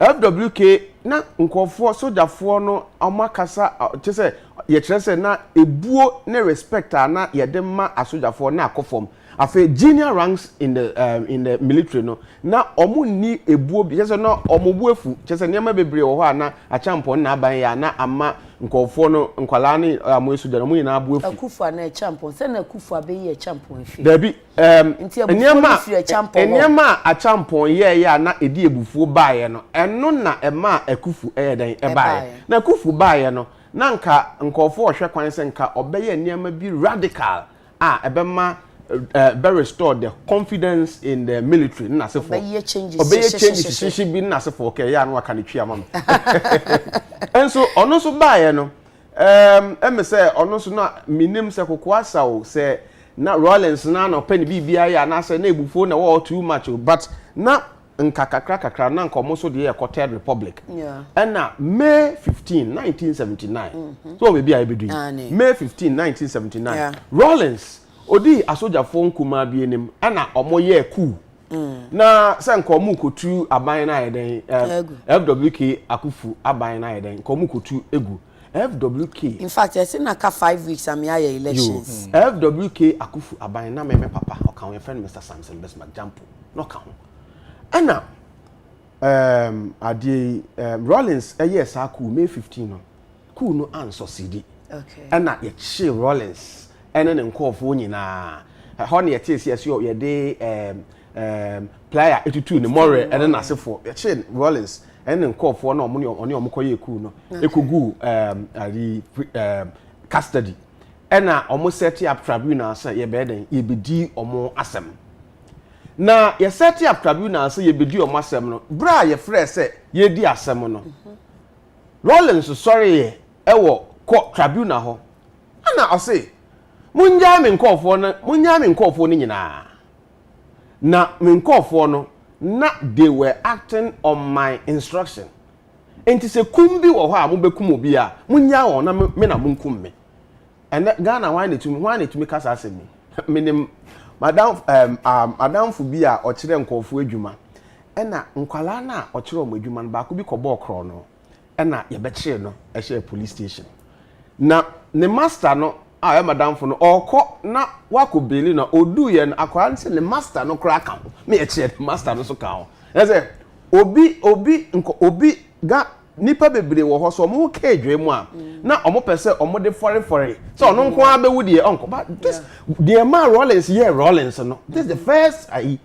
FWK na nkofo sojafo no amakasa chese ye chese na ebuo ne respect na ye de ma asojafo na akofom afa junior ranks in the military no na omu ni ebuo bi chese no omubu efu chese niam bebre wo ho na achampon na aban ya na ama nkofo no nkwala ni amoesu de no mu nyina abu efu akufa na champon se na akufa be ye champon efi dabi niam achampon ye ya na edi ebufuo baaye no eno na ema akufu den ebaaye na akufu baaye no na nka nkofo ohwe kwan se nka obeye niam bi radical ebema be restore the confidence in the military na se for obeye changes bi na se for okay ya no aka ne twia mam enso ono so baaye no em say ono so na minim se kokoasa o se na Rawlings na no pen bibia ya na se na ebufo na wo too much but na nka kakra na nkomo so de Third Republic and na May 15 1979 so we bia ebedu May 15 1979 Rawlings odi asojafo nkuma bi enim ana omo ye ku na se nkomo kotu aban na yeden FWK Akufu aban na yeden nkomo kotu egu FWK in fact I say na ka 5 weeks am ya elections FWK Akufu aban na me papa o kan we friend Mr. Samson Besma Jampo no ka ho ana ade Rawlings yes aku May 15 no ku no answer CD okay ana ye chi Rawlings ene ne nkofo nyina ho ne yete esi ye de player 82 ne more ene na sefo ye chi Rawlings ene nkofo na omokoye ku no ekogu ari custody ena omo set up tribunal say ye be den ye bedi omo asem na ye set up tribunal say ye bedi omo asem no bra ye frɛ say ye di asem no Rawlings sorry ewo tribunal ho ana o say Munya me nkofo no, munya me nkofo no nyina. Na me nkofo no, na they were acting on my instruction. Enti se kumbi wo ho a mo bekum obi a, munya wo na me na munkum me. And Ghana why ne tumi kasa asemi. Menim madam madam fu bi a o kire nkofo adwuma. Ena nkwala na o kire o adwuma no ba ko bi kɔbɔ kro no. Ena ye be kire no e share police station. Na ne master no a madam fu no okɔ na wako beli na odu ye no akwara nse ne master no kra ka me e kire ne master no so ka ho. E say obi ga nipa bebre wo ho so mo ka edwe mu a na omo pese omo de fore so no nko abewudi e onko but this the man Rollins here Rollins no this is the first ade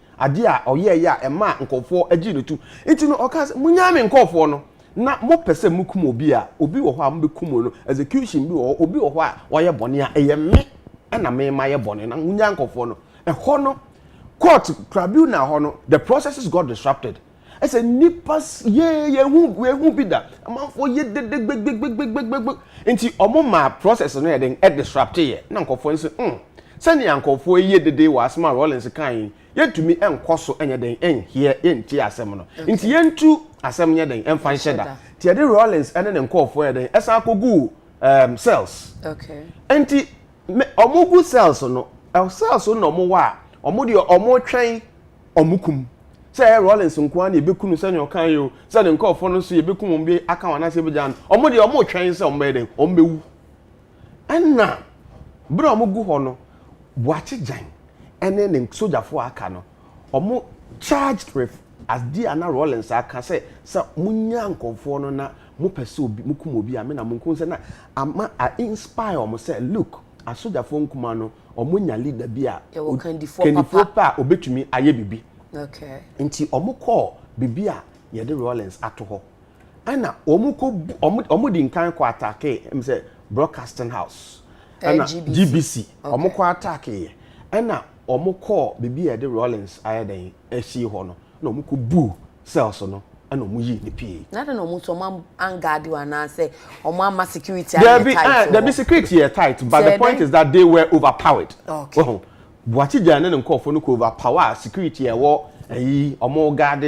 a oye ya e ma nkofo agi no tu enti no oka munya me nkofo no na mo pese mukum obi a obi wo ho a mo bekum no execution bi wo obi wo ho a woye bone a eye me na me ma ye bone na munya nkofo no e ho no court tribunal ho no the processes got disrupted. I said, nippers, who be that? A man for ye big. Into my process and heading at the strap here. Uncle for instance, send the uncle for ye the day was my Rollins a kind. Yet to me and cost anything in here in Tia Seminole. Into yen two assembly and fine cheddar. Tia the Rollins and then call for the Esako cells. Okay. Anti omogu cells or no, our cells or no more, or more train or mukum. Say Rollins nkwa na ebekunu se ne okan yo se ne nkofo no so ebekunu mbe aka wana se bejan omo de omo twen se omo eden ombewu enna bro omo gu ho no boache jan ene ne sojafo aka no omo charged with as dia na Rollins aka se munya nkofo no na mo pese obi mukum obi a me na munkun se na ama I inspire omo say look asojafo nkuma no omo nya leader bi a kandifo pa obetumi aye bibi. Okay. Nti omuko bibia ye de Rollins ato ho. Ana omuko di nkan ko attack em say broadcasting house. Ana GBC. Omuko attack ye. Ana omuko bibia de Rollins ayeden ehie ho no. Na omuko bu cells no. Ana omuyi ne pie. Na de no muto mam angadi wana say oma security there be security tight but the point is that they were overpowered. Okay. Buachi jane ne nkofo no ko overpower security e wo ayi omo guard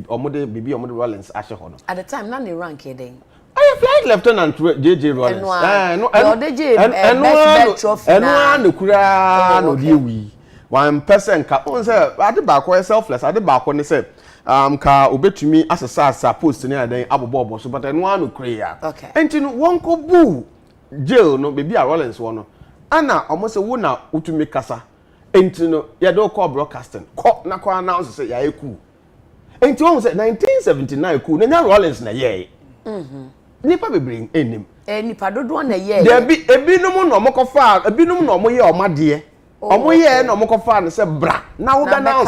omo de bibi omo de Rollins ahye ho no at the time na ne rank e den I flight lieutenant JJ Rollins best trophy na no kura no die wi one person ka on say ade ba ko selfless ade ba ko ne say ka obetumi asesa post ne adan abobo so but eno no kura ya enti no won ko bu jail no bibi a Rollins wo no ana almost a wona utumi kasa enti no ya do call broadcasting ko na ko announce say ya eku enti won say 1979 ku na Rollins na ye nipa bebre enim nipa dodo na ye there be ebinum no mokofa ebinum no mo ye omade omo ye no mokofa na say bra na wo ga na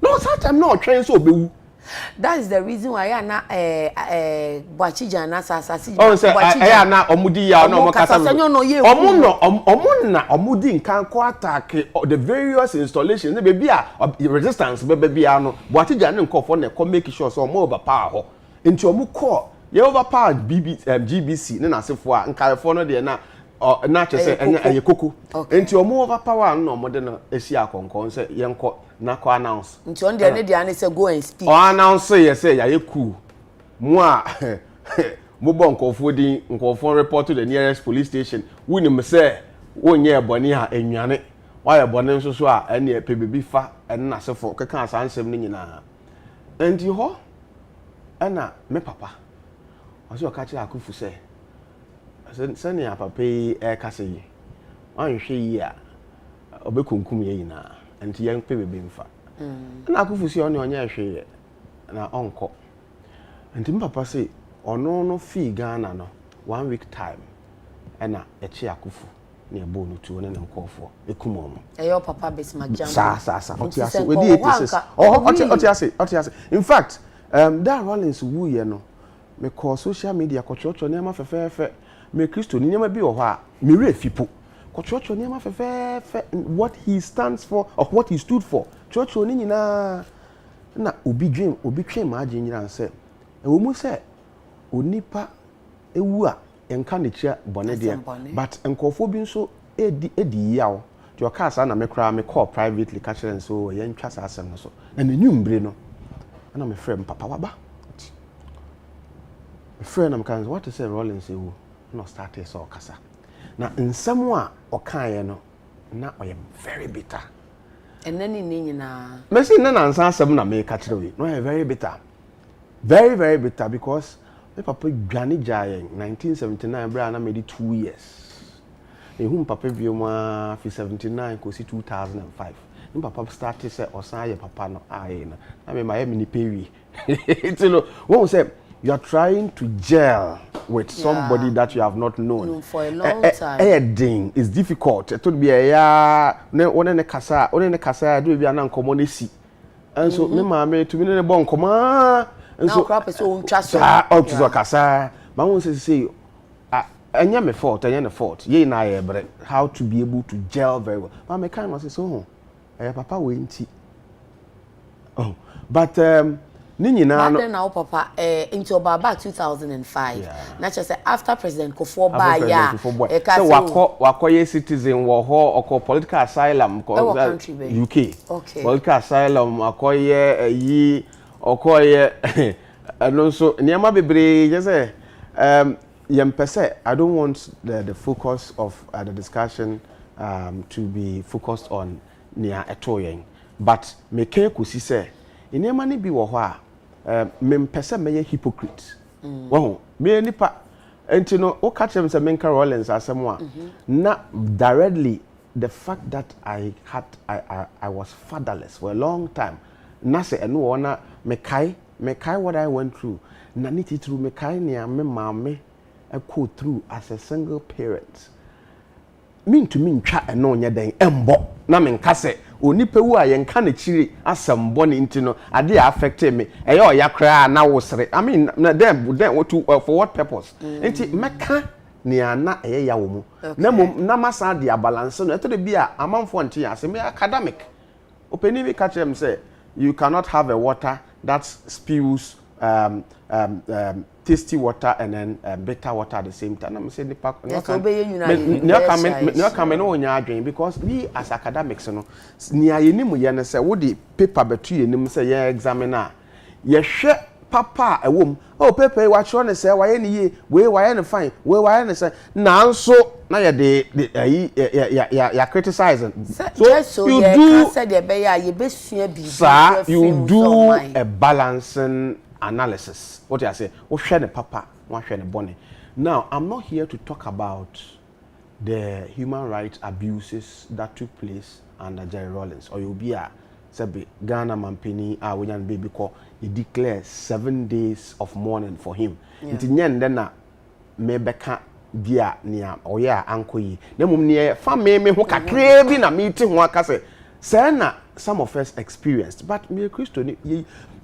no sometimes no train so obewu. That is the reason why na Bwachija na sasasi Bwachija na omudi ya no mokasa na omudi nkan ko attack the various installations na be a resistance be ya no Bwachija ne nkofo na ko make sure so mo overpower ho nti omu call ye overpower GBC ne na asefo a nkaefo no de na chese enya ayekoko nti omu overpower no mo de no esi akonkon se yenko na ko announce nti on de ne dia ne say go and speak o announce ye say yayeku mu a mo bon nkofo report to the nearest police station wuni me say wonye ebone ha enwane wa ebone nso so a ene epebebi fa ene na sefo keka asansem ne nyina nti ho ana me papa oso o ka kire akufu say sani ya papa e kase yi anhwe yi a obekunkum ye nyina nti yen pe bebe mfa na akufusi ono onye hwe na onko nti papa say ono no fi Ghana no 1 week time na echi akufu na ebo no tu ne nkofo ekumo mo eyo papa besma jam sa otiase we di etesis otiase in fact that Rollins wu ye no me call social media ko chocho ne ma fefefe me Kristo ni nyama bi wo ha me re fipo ko chocho ni ma fefefe what he stands for or what he stood for chocho ni nyina na obi twen ma age nyina nse ewo mu se onipa ewu a enka ne chia bone de but enkofo bi nso edi yaw ti o ka sa na me kra me call privately catch them so ye ntwa sa asem no so na nenwumbre no na me frɛ papa waba me frɛ na me kan what to say Rollins say wo no start so kasa na nsɛm a ɔkaeɛ no na ɔyɛ very bitter and then ni nyina me say na nansa asɛm na me catch we no ɔyɛ very bitter very bitter because my papa dwane gyae 1979 bra na me di 2 years ehum papa bioma fi 79 kosi 2005 ni papa started say osan ye papa no aye na me my mini pewi you know when we say you are trying to gel with somebody that you have not known for a long time ding is difficult to be ya one ne kasa do bia na nkomo na si and so me mama to me ne bon koma and so crap is on trust so kasa ma won say anya me fault anya the fault ye na ye bre how to be able to gel very well ma me kan was so papa we nti oh but ni nyina no now papa into baba 2005 na che say after president Kofo ba ya e ka wakọ citizen wo ho oko political asylum ko UK okay political asylum akoye yi okoye no so niama bebre je say yempese I don't want the focus of the discussion to be focused on nia etoyen but me ke kusi say niama ni bi wo ho a mempese meye hypocrite wo me nipa enti no o catch them say menka Rollins asem a na directly the fact that I was fatherless for a long time na say eno wona me kai what I went through na niti through me kai nia me mama go through as a single parent mean to me ntwa eno nya den embo na me nka se onipa wu a yenka na chiri asambo ne ntino ade affect me eya oya kra na wosre I mean then what to for what purpose enti meka ni ana eya ya wo mu na mom na masa de balance no eto de bia amanfo nti ase me academic openi me catch them say you cannot have a water that spews tasty water and then bitter water at the same time. I'm saying no come no nya adwen because we as academics no nia yenimu ye ne say wo di paper betu yenim say ye examiner ye hwe papa ewom oh paper wa chro ne say waye ne ye we waye ne fine we waye ne say nanso na ye de ya criticizing so you do say the be ya ye besua bi you do a balancing analysis. What I say, what share the papa, what share the bonnet. Now, I'm not here to talk about the human rights abuses that took place under Jerry Rollins. Or you'll be a Ghana Mampini, William Baby call, he declared 7 days of mourning for him. It's then Mebeka dia near or ya uncle ye. Then near family me who can crave in a meeting one case. Sana some of us experienced, but me a Christian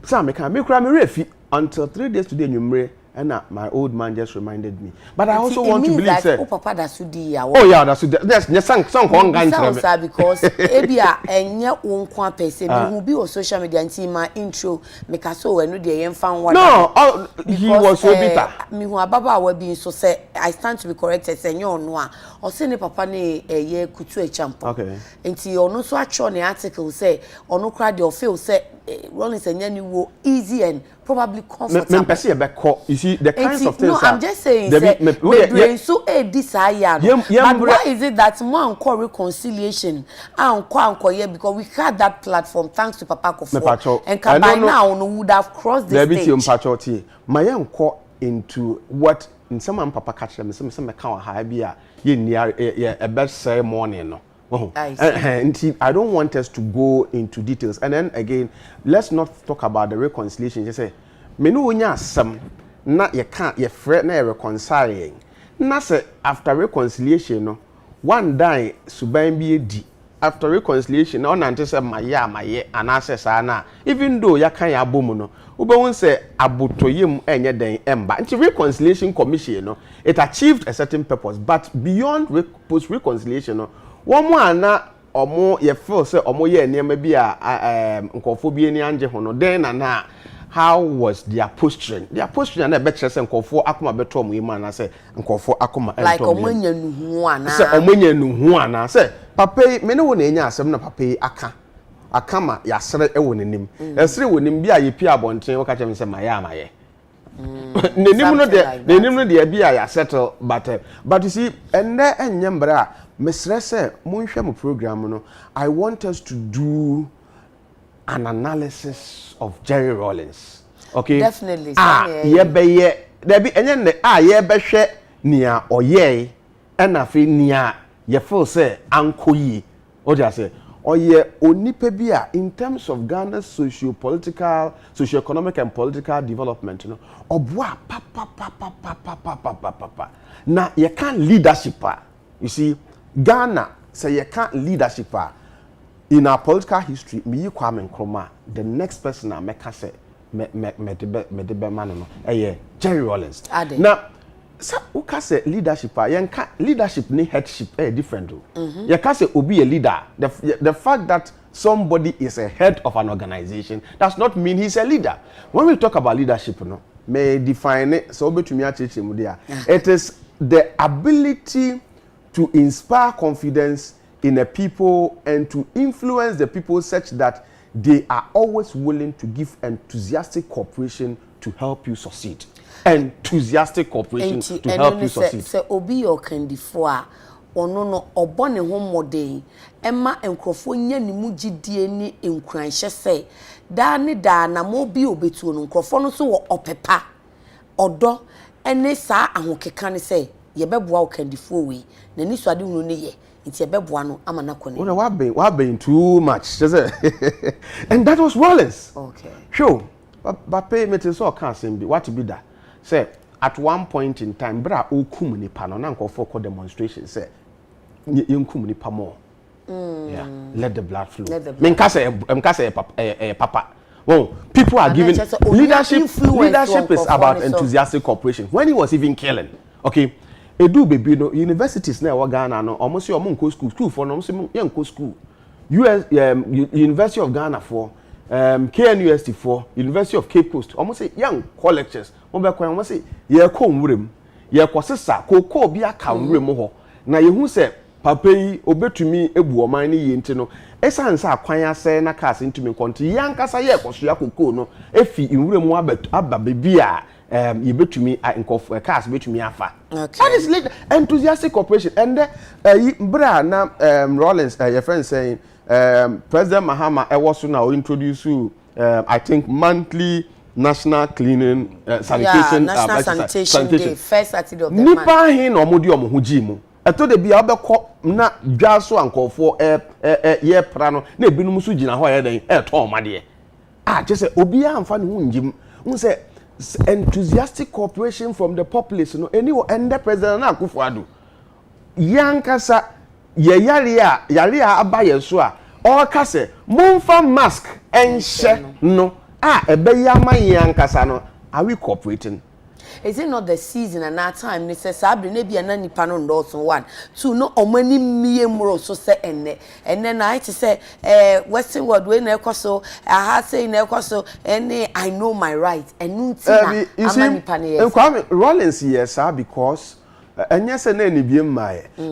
some can me cry me refi until 3 days today numre and my old man just reminded me. But I also want to believe say papa da sudi ya oh yeah that's yes song ko ngan tire because ebia enye wonkwa pese me hu bi o social media nti ma intro me ka so we no de yen fan wada no he was so bitter me hu ababa wa bi so say I stand to be corrected say nyo no a o se ne papa ne ye kutu echampo okay nti ono so atcho ne article say ono kra de o feel say Rollins enya ni wo easy and probably comfortable. You see the kinds of things. No, I'm just saying. So desire. But why is it that one call reconciliation and because we had that platform thanks to Papa Kofo and by now we would have crossed the stage. My uncle into what in some Papa catch them some account high be a best ceremony no. I don't want us to go into details. And then again, let's not talk about the reconciliation. Just say, me no nya some na you can't you fret na reconciling. Na say after reconciliation no, one die suban bi edi. After reconciliation, no nante say maye anase sa na. Even though ya kan ya bomu no, ubewon say abotoyem enye den emba. Nti reconciliation commission no, it achieved a certain purpose, but beyond post reconciliation no, one more na omo ye feel say omo ye nneema bi a nkofo bi ani anje ho no den na how was their posturing? Their posturing na better say nkofo akoma beto mu yima na say nkofo akoma like omanya nuhu ana say omanya nuhu ana say papa me ne wo na enya asem na papa akama yasere ewo nenim esere wo nim bia ye pia abonten wo ka chem say maya amaye nenim no de bia ya settle but you see enne enye mbra mesre say monhwe mu program no I want us to do an analysis of Jerry Rawlings. Okay? Definitely. Ye be enye ye behwe nia oye na fe nia ye feel say ankoyi. O just say oye onipa bi a in terms of Ghana's socio-economic and political development, you know, oboa pa. Na ye can't leadership. You see, Ghana say you can't leadership. In our political history, me Kwame Nkrumah, the next person I make say me man Jerry Rawlings. Now, so who can say leadership? Leadership ni headship different. You can say obi a leader. The fact that somebody is a head of an organization does not mean he's a leader. When we talk about leadership, no, may define it. So to me, it is the ability to inspire confidence in a people and to influence the people such that they are always willing to give enthusiastic cooperation to help you succeed. Enthusiastic cooperation to help you succeed. Se obi yo kandifo a ono no obone ho modern emma enkrofo nya ni mugidie ni enkranhye se da ne da na mo bi obetu no nkrofo no so wo opepa odo ene sa ahokeka ne se ye beboa o kandifo we na ni so ade hunu ne ye nti e beboa no ama na kone. Well, what been too much, and that was Rawlings. Okay. Sure. But pay me to so can't be what to be that. Say at one point in time, bra okum ni pano na nkofo ko demonstration say yenkum ni pa more. Yeah, let the blood flow. Mkase papa. Well, people are giving leadership. Leadership is about enthusiastic cooperation. When he was even killing, okay. Edu baby no universities na wa Ghana no almost your monko school for no almost your school. University of Ghana for KNUST for University of Cape Coast almost say young colleges. Mo be kwan almost say ye ko nwurem ye kwosesa koko bi aka nwurem ho na ye hu say papa yi obetumi ebu oman ni ye nti no esansa akwan ase na cars ntumi konti yankasa ye kwosua koko no efi nwurem aba baby a you betumi cars betumi afa. Okay. That is like enthusiastic cooperation. And bra na Rawlings your friend saying President Mahama was now introduce you I think monthly national cleaning sanitation national sanitation day first Saturday of the month. Nipa hin omodi omohuji mu. Eto de bia obekọ na dwaso ankofo ye pra no na ebinum so gina ho ye den to omade. Just say obi amfa ne hu njim. Hu say enthusiastic cooperation from the populace no anyone and the president na Akufo-Addo yankasa ye yare a abaye so a all ka say monfa mask enhye no ebeya man yankasa no are we cooperating? Is it not the season and that time? They say Sabri nebi and nani panon also 1, 2 no omani miemro so say and then I to say Western world when I so I had say so and I know my right and Rawlings yes sir because and yes and any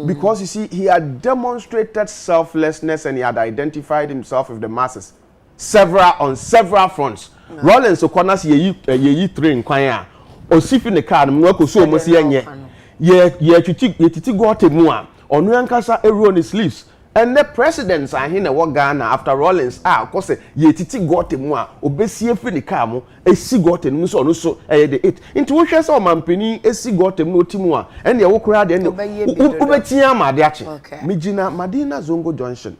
because you see he had demonstrated selflessness and he had identified himself with the masses on several fronts. Rawlings so corners ye train kwanya osifi ne car no ko so mo se yenye ye titi got mu a onu yankasa eruo ne sleeves and the presidents are here na wo Ghana after Rawlings ko se ye titi got mu a obesie fi ne car mo esi got mu so onu so the 8 into wo hwe se o mampani esi got mu otimu a ene ye wo kura de ene obetia amade ache migina Madina Zongo Junction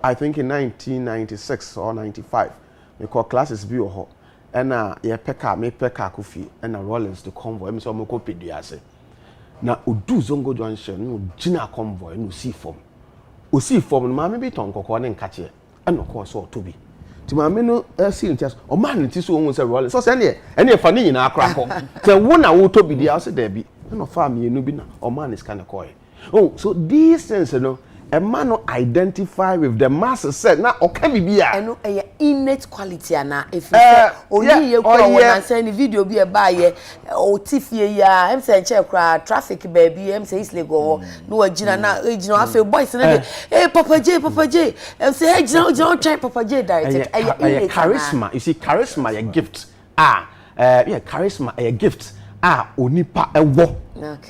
I think in 1996 or 95 we call classes bi ho and ye peka me peka kofi and Rawlings the convoy me so mo ko pediase na odu Zongo Junction no gina convoy no see form no ma me bi ton kokko ne nkache and ko so to bi ti ma me no see in just o man ti so won say Rawlings so say ene fa ne nyina akra ko say wo na wo to bi dia say da bi no fa me no bi na o man is kind of coy. Oh, so these things you know a man no identify with the masses said na okay bibia eno innate quality ana if oni ye kura wona say ni video bi e ba ye o tifie ya em say nche kura traffic baby em say isle go no agina na agina afi boys na dey Papa J em say hey gina try Papa J direct charisma you see charisma a gift charisma a gift onipa ewo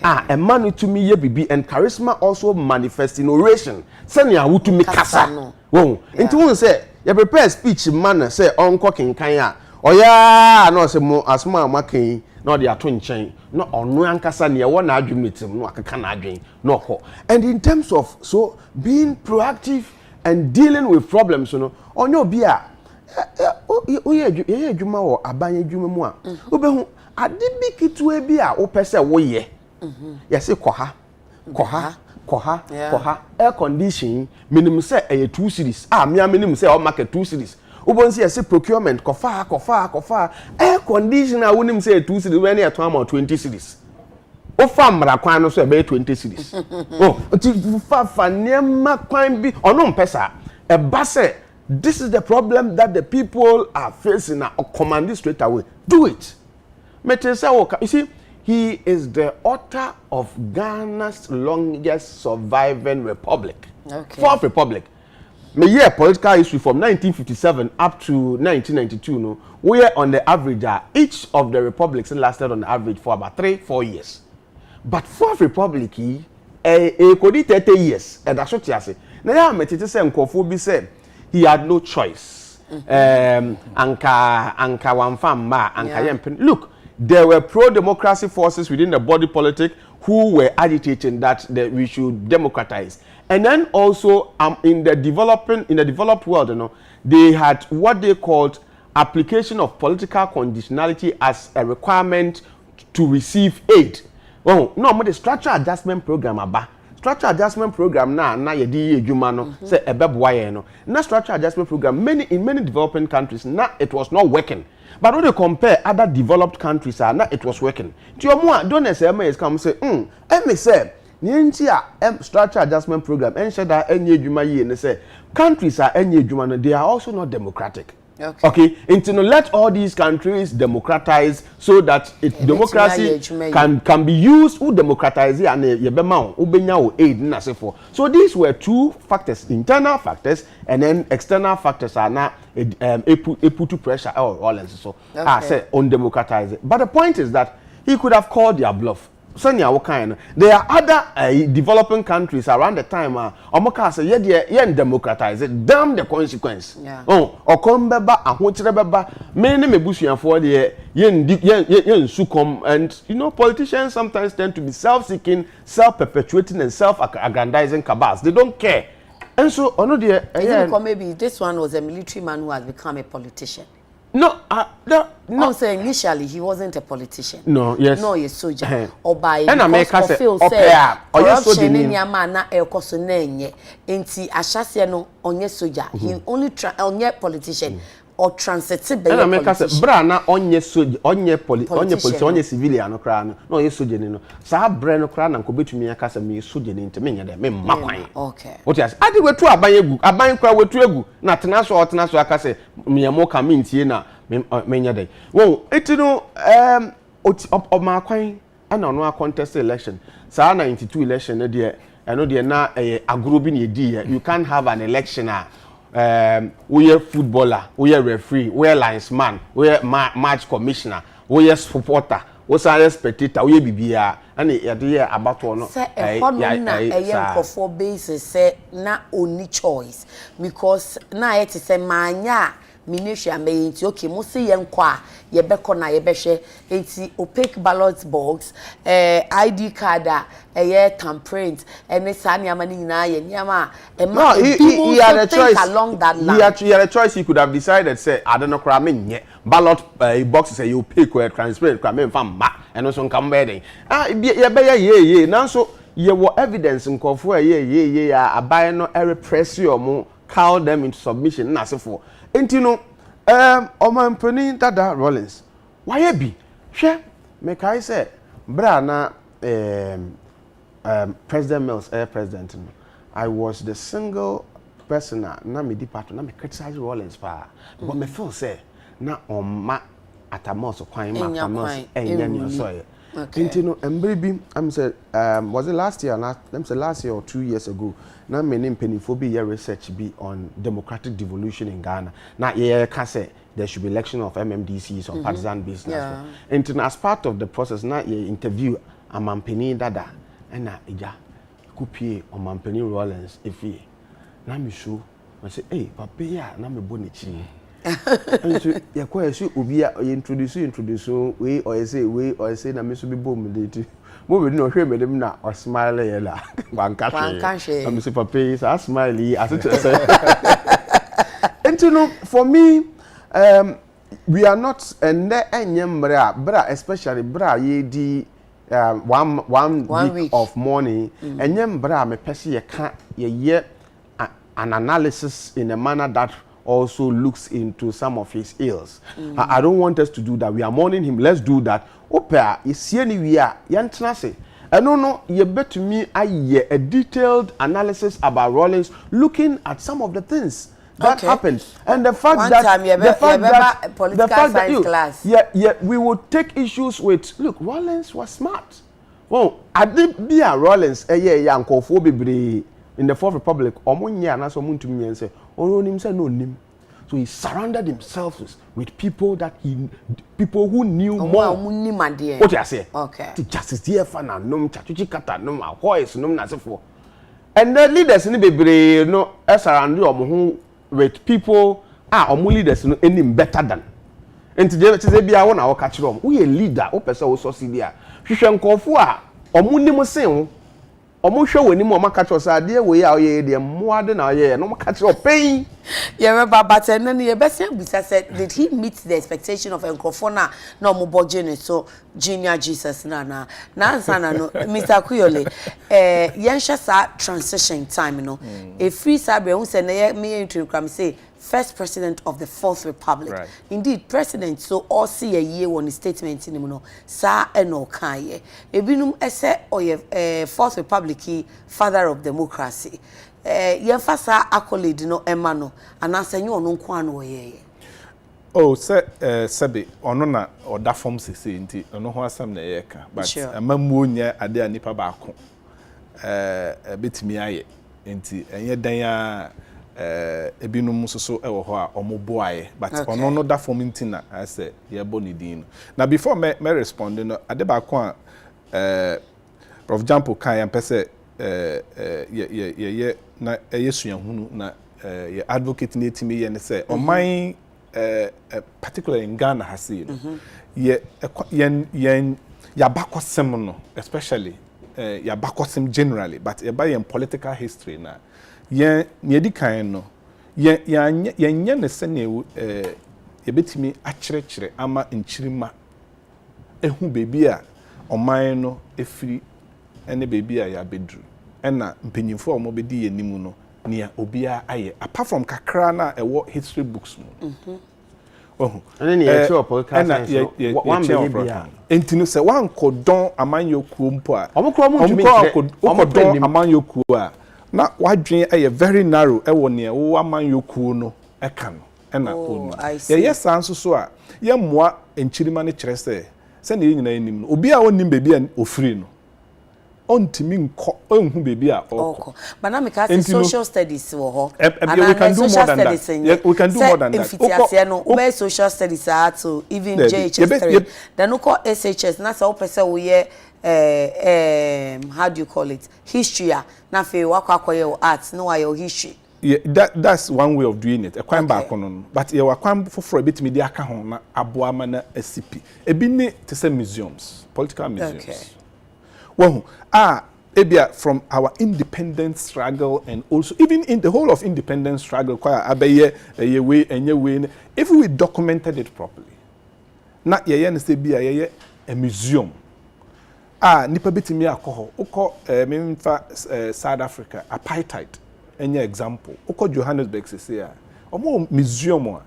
a man to me ye bibi and charisma also manifests in oration senia wutumi kasa wo nti won say you prepare speech man say onko kenkan a oya na say mo asma amakan na de ato nchen na onu ankasa ne wo na adwumitim no akaka na adwen no ko and in terms of so being proactive and dealing with problems you know onyo bi a ye adwuma wo abanye adwuma mu a obehu ade bi kitwe bi a wo pese wo ye yes koha air condition minimum say a 2 series minimum say o market 2 series ubon say yes procurement kofa air condition a wonim say 2 series when e to am 20 series o fa mra kwan no so be 20 series ti fa nema kwan bi ono mpesa e ba say this is the problem that the people are facing now command it straight away do it you see he is the author of Ghana's longest surviving republic. Okay. Fourth republic. Me year political history from 1957 up to 1992 no where on the average each of the republics lasted on the average for about 3-4 years. But fourth republic could 30 years and that's what you say. Now ya metete say nkofo bi say he had no choice. Anka wamfamba anka yempen. Look, there were pro-democracy forces within the body politic who were agitating that we should democratize. And then also in the developed world, you know, they had what they called application of political conditionality as a requirement to receive aid. Oh, no, but the structural adjustment program aba. Structural adjustment program na yedi edwuma no say ebeboa no. Na structural adjustment program in many developing countries it was not working. But when you compare other developed countries, it was working. To your more, don't say, come say, me say, Nintia structural adjustment program, and said that any juma and they say, countries are any juma, they are also not democratic. Okay. And let all these countries democratize so that democracy can be used to democratize and aid na for. So these were two factors, internal factors and then external factors are now put to pressure all and so say undemocratize it. But the point is that he could have called their bluff. There are other developing countries around the time omoka say ye democratize it, damn the consequence. Okombeba ahochirebeba many mebusuanfo de yen succumb, and you know politicians sometimes tend to be self-seeking, self-perpetuating and self-aggrandizing cabals. They don't care. And so maybe this one was a military man who has become a politician. No. I'm saying initially he wasn't a politician. No, yes. No, he's soldier. Or by and America say, corruption in Yamana elkoso nenye. Enti ashase no onye soldier. He only onye politician. Or transitive by America say, bra na onye soldier, onye politician, onye civilian no kra no ye soldier no. Sa bra no kra na nkobetumi aka say me soldier ni nteme nya de me makwan. Okay. What yes? Ade wetu aban egu, aban kra wetu egu na tena so aka say me mo ka me ntie na me nya de. Wo etino makwan ana no contest election. Sa 92 election na de eno de na agro bi na edi. You can't have an election we are footballer, we are referee, we are linesman, we are match commissioner, we are supporter, we are spectator, we are BBA, and the about one. Say a young for basis say na only choice because na it is a mania. Minisha me nti okay mo se yen kwa ye beko na ye behwe enti opaque ballot box ID card ye tamprint ene sa niama ni nyina ye niama he had a choice along that line. He had a choice. He could have decided say I don't know kra me nye ballot box say you opaque or transparent kra me fam ma eno so nkam be den ye be ye nanso ye wo evidence nkofo ye abai no repress you call them into submission na sefo entino omanpani Dada Rollins why be hwe make I say bra na President Mills president no I was the single person na me department na me criticize Rollins pa but me feel say na on atamos kwan ma atamos enya ni so ye nti no embre bi am say was it last year last year or 2 years ago na me ne mpenifo bi ye research bi on democratic devolution in Ghana na ye ka say there should be election of MMDCs or partisan business and as part of the process na ye interview amampeni dada na eja kupie amampeni Rollins efie na me show I say hey papa ya na me bonichi and so ya kwa so obi a introduce we or say na me so be bom dey mo be no hwe me dem na o smile ye la wanka she am say papa is a smile as it say and you know for me we are not and enyem bra especially bra ye di one week of morning enyem bra me pese ye ka ye an analysis in a manner that also looks into some of his ills. I don't want us to do that. We are mourning him. Let's do that. Opa, is anywhere. Yantrase. I don't know. You bet to me a detailed analysis about Rollins, looking at some of the things that happened, and the fact one that time the fact that we would take issues with. Look, Rollins was smart. Well, I did be a Rollins. In the Fourth Republic, omunya na so muntu mi say, "Oh no, say no nim." So he surrounded himself with people who knew more. What you say? Okay. To justice here fana num chachuchi kata num ahoys num na sefo. And the leaders ni bebre no surround omo with people omo leaders no any better than. Enti je say bia wo na wo ka kire omo. Wo ye leader, wo pese wo so si dia. Hwehwe nkofo a omo nim sen wo. Omo hwe wani mo maka cho sa de we ya ye de mo ade na ye no maka cho pain ye remember but then ye best bisa said did he meet the expectation of Nkrofona na omo budget so junior Jesus na ansana no Mr. Kuyole yensha sa transition time no e free sabre hu se na ye me introduce say first president of the Fourth Republic. Right. Indeed, president so all see a year one statement in no sa eno kan ye. Ebinum ese oye Fourth Republic father of democracy. Yemfa sa accolade no emano anasanyi ono nko ano ye. Oh, sebe ono na oda form sese nti ono ho asam na ye ka but amamu nya ade anipa ba ko betimi aye nti enye dan a ebinum so ewo ho a omoboaye but ono no da form ntina ase ye bonidin na before me respond no ade ba ko a Prof Jampo kan ya pese ye na yesuahunu na ye advocate na etimi ye ne se oman particularly in Ghana has ye ya bakosem no especially ya bakosem generally but ye by political history na ye di kan no ye nya ne se ne ye betimi akyerɛkyerɛ ama nkyirima ehu bebi a oman no efiri ene bebi a ya bedru ena mpanyimfo a mo bedi ye nimu no nia obia aye apart from kakra na ewo history books mu ene ne ye tell political science one baby entinu se wan kodon amanyokuo mpo a omukro mu ntumi kodon amanyokuo a na wadwen aye very narrow ewo ne wo amanyokuo no eka no ena onu ye sanso so a ye moa enchirima ne kyerɛ se ne nyina enim no obi a onim bebi a ofiri no ontimi nko onhu bebi a oko but na make us social studies wo ho and we can do more than that. Yeah, we can do more than that. No we social studies to even JHS3 then no call SHS na say o person we how do you call it history na fe wakwakoye arts no why your history. Yeah, that's one way of doing it. A crime back on, but you are crime for a bit media account na aboama na SCP. Ebi ne to say museums, political museums. Okay. Well, ebia from our independent struggle and also even in the whole of independent struggle, quite a way and your way. If we documented it properly, not ye say be a museum. Nipa bitimi akoho. Uko South Africa apartheid. Any example? Uko Johannesburg say omo museum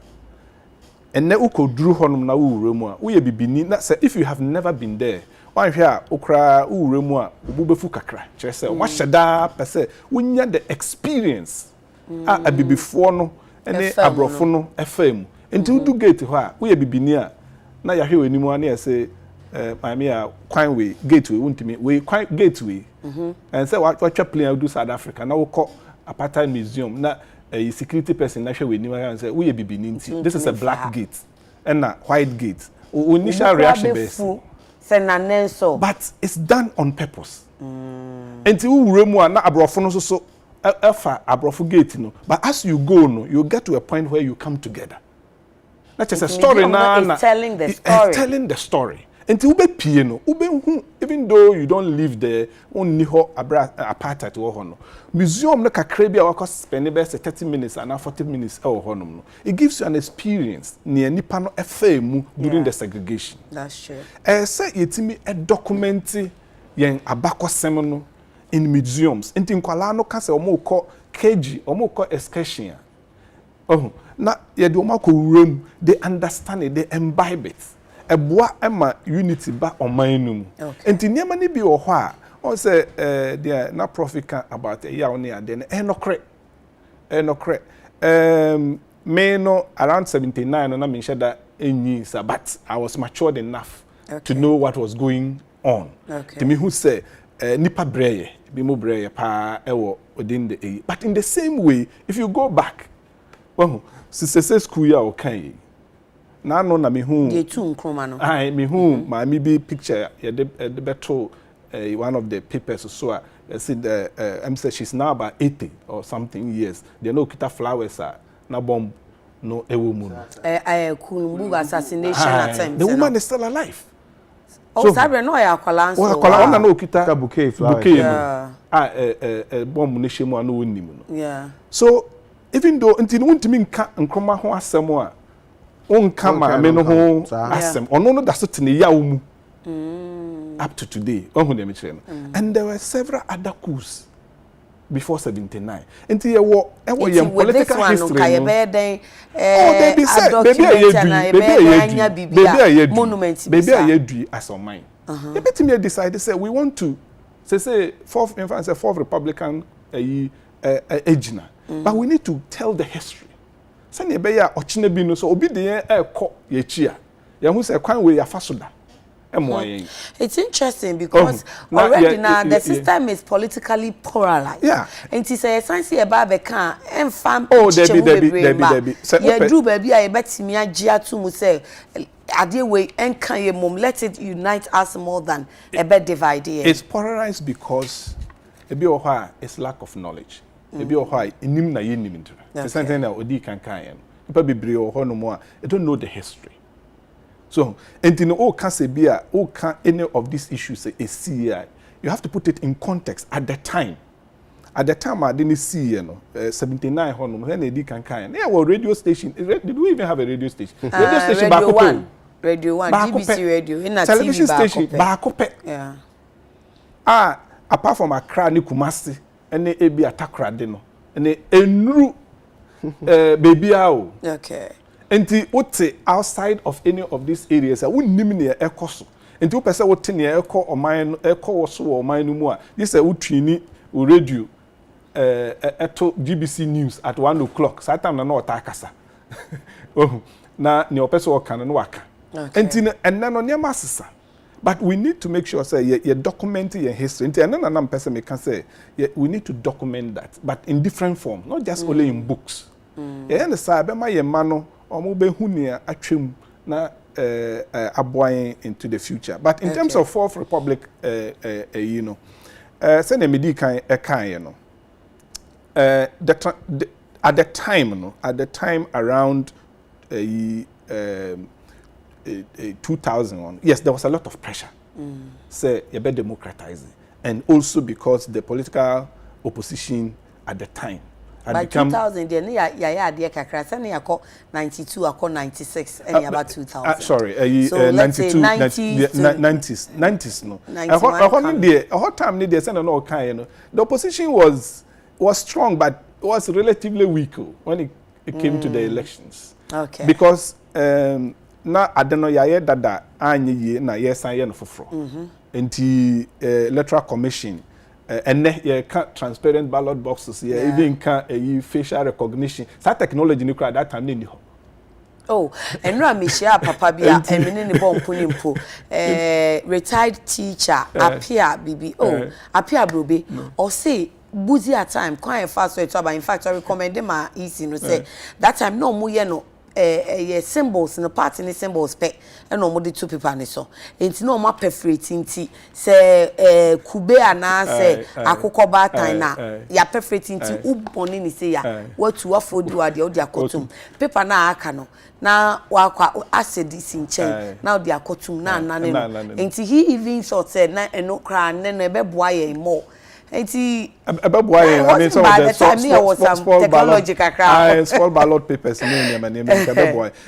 and ne uko drew honum na wu remu a we bibini na say if you have never been there one hwɛ okra uwure mu a obubefu kakra kyerɛ sɛ wa hyɛda pɛ sɛ wonya the experience a abibifo no ene abrofo no efam enti wodu gate hɔ a woyɛ bibini a na yahwe wanimu ana yɛsɛ maame a kwan we gateway wontimi we kwan gateway and say watwa plane do South Africa na wokɔ apartheid museum na a security person na hwe wanimu and say we bibini nti this is a black gate and a white gate initial reaction base but it's done on purpose enti wure mu a na abrofo no so efa abrofo gate no but as you go no you get to a point where you come together that is a story na telling the story until ube pie no ube hu even though you don't live there only ho apartheid wo ho no museum no kakra bia wa spend be 30 minutes and 40 minutes e wo ho no it gives you an experience near nipa no efemu during the segregation. That's true. Say yetimi e document yen abakosem no in museums enti nkwala no ka se omukọ KG omukọ excursion oh na ye de omako wuram they understand it, they imbibe it eboa ema unity ba omanum enti niam ni bi wo ho a on say there na profika about a year on here then enokre me no around 79 na me share enyi sa but I was matured enough to know what was going on to me who say nipa breye bi mo breye pa ewo within the but in the same way if you go back well sisese school ya o kan na no na me hu dey tu nkroma no ai me hu ma me be picture ya de beto one of the papers so I said I'm say she's now about 80 or something years they no kita flowers na bomb no ewo mu Kulumbu assassination attempt the woman is still alive. Oh, sabe no ya akwala nso. Akwala ona no kita bouquet flower. Bomb ne shemu ana woni mu no. Yeah. So even though until wontimi nka nkroma ho asem a onka ma me no ho asem ono no da so tene ya wo mu. Up to today ohu dem kire no. And there were several other coups before 79 until ewo political history no baby ayedui as on mine e betimi decide say we want to say fourth republican agina but we need to tell the history say na be ya ochine bi no so obi de ekọ ye chia ye hu say kwan we ya fasoda. It's interesting because already now the system is politically polarized. Yeah. And it's a science about the can and fam. Oh, Debbie. Yeah, do baby. I bet me a jia to mu say. Ade way and can ye mom let it unite us more than a bit divide. It's polarized because ebi oha is lack of knowledge. Ebi oha inim na ye nim ntra. It's something that odi kan kan. People bebre oho no mo they don't know the history. So, and in all can say any of these issues a CI, you have to put it in context at the time. At the time I didn't see 79 when they can yeah, well, radio station. Did we even have a radio station? Radio station Radio 1, GBC radio in a television TV station Bakope. Yeah. Apart from Accra ni Kumasi and the ebi atakra de no. And the enru baby ao. Okay. Enti wote outside of any of these areas wonnim ne ekoso enti wo pese wote ne eko oman eko wo so oman no mu a this wotwini wo radio eto GBC news at 1 o'clock that time na otakasa oh na ne opese wo kan no waka enti enne no nyama asesa but we need to make sure say you document your history enti enne na pese me can say we need to document that but in different form not just only in books and say be ma ye ma no omo be hunia atwem na aboyan into the future but in terms of fourth republic you know say na medi kan you know at the time around 2001 yes there was a lot of pressure say you be democratizing and also because the political opposition at the time by 2000 then ya de kakra say na yakọ 92 akọ 96 and about 2000 sorry so 92 90s no a time need dey say no kan no the opposition was strong but was relatively weak when it came to the elections because na adeno ya dada anye ye na yesan ye no foforo enti electoral commission and you can't transparent ballot boxes even can't facial recognition that technology you that time ni ho. Oh, and no me share papa bia e me ne bompo nimpo retired teacher apia bibi apia brobe or say busy at time quite fast so about in fact I recommend my easy no say that time no mu ye no symbols in the party ni symbols pe and no more the two people ni so enti no ma perfect nti say kube ana say akoko batan na ya perfect nti uboni ni say ya watu afodi ade odi akotum paper na aka no na wakwa acid sinchen na odi akotum na anane no enti he even thought said na eno kra ne no be boa ye more. Enti I mean some of the small ballot papers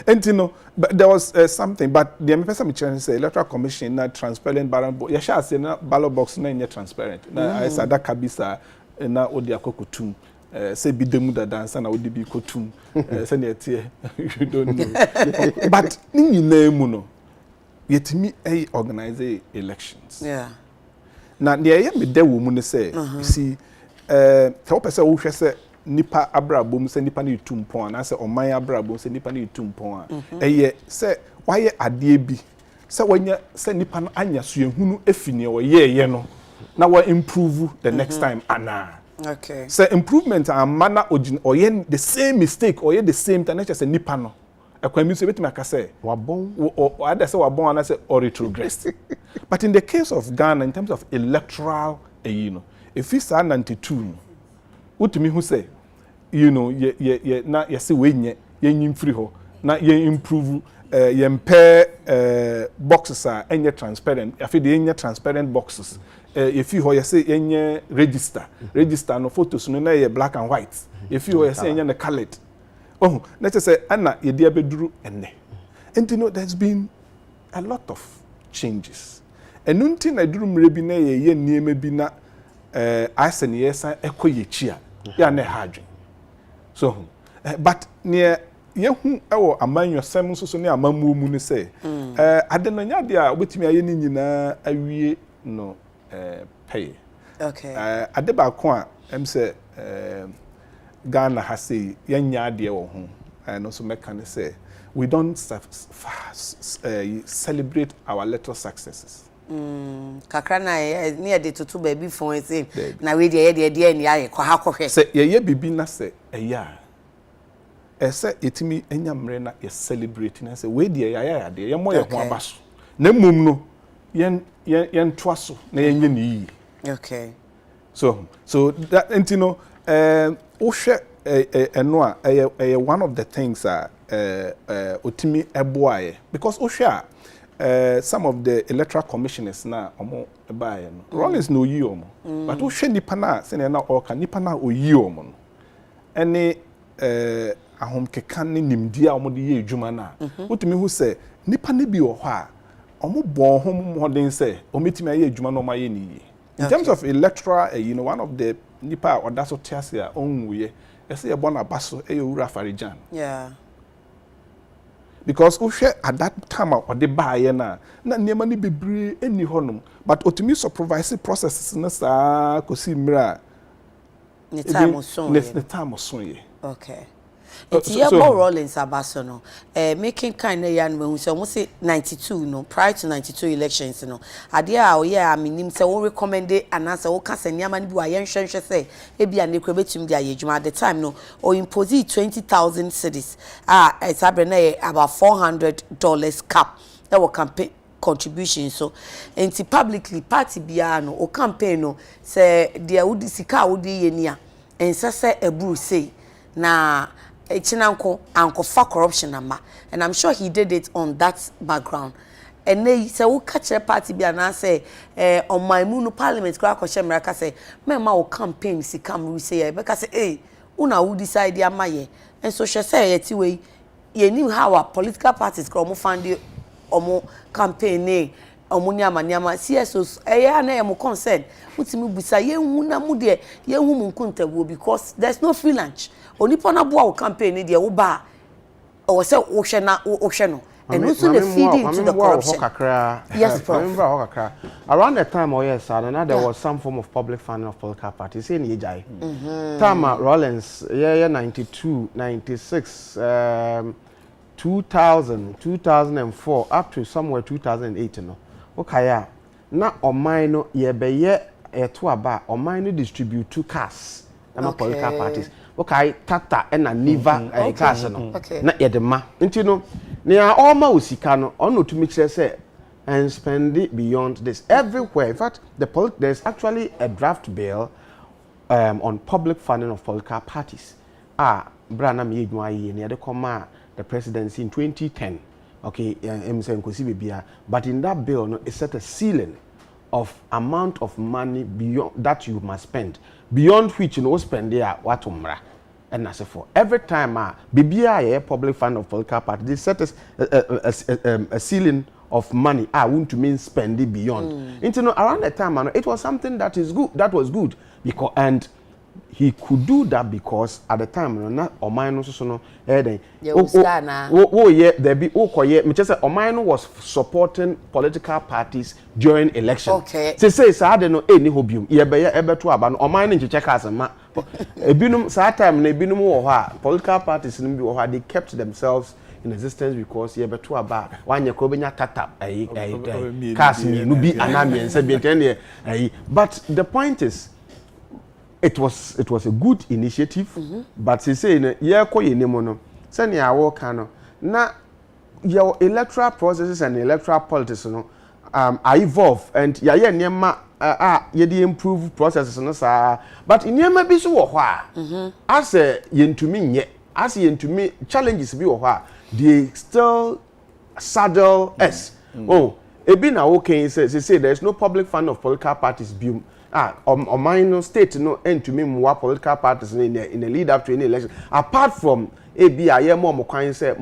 enti no but there was something but the person me trying to say electoral commission na transparent ballot ya sha say na ballot box na nye transparent na I said that kabisa na odi akokotum say bi demu da dance na odi bi kotum say na tie you don't know but ni nyina emu no yetimi organize elections na ne ye me da wo mu ne say you see ka opese wo hwe say nipa abrabom say nipa na itumpon na say oman abrabom say nipa na itumpon eye say waye ade bi say wanya say nipa na anya so ehunu efini wo ye no na wa improve the next time ana okay say improvement and manner or ye the same mistake or ye the same time say nipa no ekwami so betima ka say wabon or other say wabon and say or retrogress but in the case of Ghana in terms of electoral if it's 92 utimi who say ye na ye say we nye nyim free ho na ye improve ye mpe boxes are any transparent afi de any transparent boxes if you ho ye say any register no photos no na ye black and white if you ho ye say any na colored oh let's say ana ye dia beduru enne and you know there's been a lot of changes enunti na duru mre bi na ye niema bi na asen yesa ekoyechi a ya na hadwen so but near yehu ewo amanyosem so ne amamu mu ne say adenanya de a obetimi aye ni nyina awie no pay okay ade ba ko a em say Ghana has say yenya ade wo ho no so meka ne say we don't celebrate our little successes kakra na near the tutu baby phone say na we dey ni aye kwa ha kohwe say ye bibi na say eya say etimi enyamre na ye celebrate na say we dey ya de ye mo ye ho abaso na mum no yen toaso na yenye ni okay so that entino ohwe eno a one of the things otimi eboaye because ohwe some of the electoral commissioners na omo ebaye no Rollins no yi omo but ohwe nipa na se na oka nipa na oyi omo no ene ahom keka ne nimdi a omo de ye adwuma na otimi hu se nipa ne bi wo ho a omo bo ho modern se ometimi aye adwuma no ma ye ni in terms of electoral one of the nipa or that's what tiasia onwuye ese ye bona baso e ura farijan because uhwe at that time or the buy na niema ni bebre eni honum but otimi supervise processes na sa kosi mra the time oson ye okay it's more Rollins abaso no making kind of yan when so almost say 92 no prior to 92 elections no ade a o ye aminim say we recommend and answer o ka seniama ni bi wa yen hwenhwe say e bia ne kra betum dia yedwuma at the time no o impose 20,000 cedis it's about $400 cap that will campaign contribution so enti publicly party bia no o campaign no say dia wudi sika wudi ye nia ensa say eburu say na echinanko ankofa corruption ama and I'm sure he did it on that background and they say we catch a party bi na say on my moon parliament kwa kwahye mraka say mema wo campaign si come we say be ka say una wo decide amaye and so she say yeti we ye knew how our political parties ko mo fund omo campaign omo nyama CSOs na ye mo concern utimi busa ye hu na mu de ye hu mu nkuntawo because there's no free lunch onipa na boa wo campaign de wo ba o se wo hwe na wo hwe no and also the feeding into the corruption. Yes, Prof. Around the time, there was some form of public funding of political parties in Ejai. Time Rollins, 92, 96, 2000, 2004, up to somewhere 2008. Okay, now on mine, to about on mine distribute 2 cars and political parties. Okay, Tata and a Niva cars. Not yet the ma. You know, near almost Sikano, or no to mix say and spend it beyond this everywhere. In fact, there's actually a draft bill on public funding of political parties. Branham Yedwai near the Konamah the presidency in 2010. Okay, but in that bill, no, it set a ceiling of amount of money beyond that you must spend, beyond which you know spend there what umra. And as for every time BBI public fund of political party, they set a ceiling of money. I want to mean spend it beyond. You know, around that time, it was something that is good. That was good because and he could do that because at the time, not or mine so no. There be Omino was supporting political parties during election. Okay. Say I don't know any hobium. Ebe to aban Omino to check as a ma. Ebinum sa time na ebinum wo ha political parties no bi wo ha they kept themselves in existence because ye beto aba wanye ko benya tata cars no bi anamien se bi ten but the point is it was a good initiative but say na ye ko ye nemo no se ne awo kan no na your electoral processes and electoral politics no evolve and ye niema ye dey improve processes no sa but niema bi so wo ho as yentumi nye as yentumi challenges bi wo ho they still saddle us ebi na wo can say there is no public fund of political parties biom minor state no entumi more political parties in the lead up to any election apart from aye more kwan say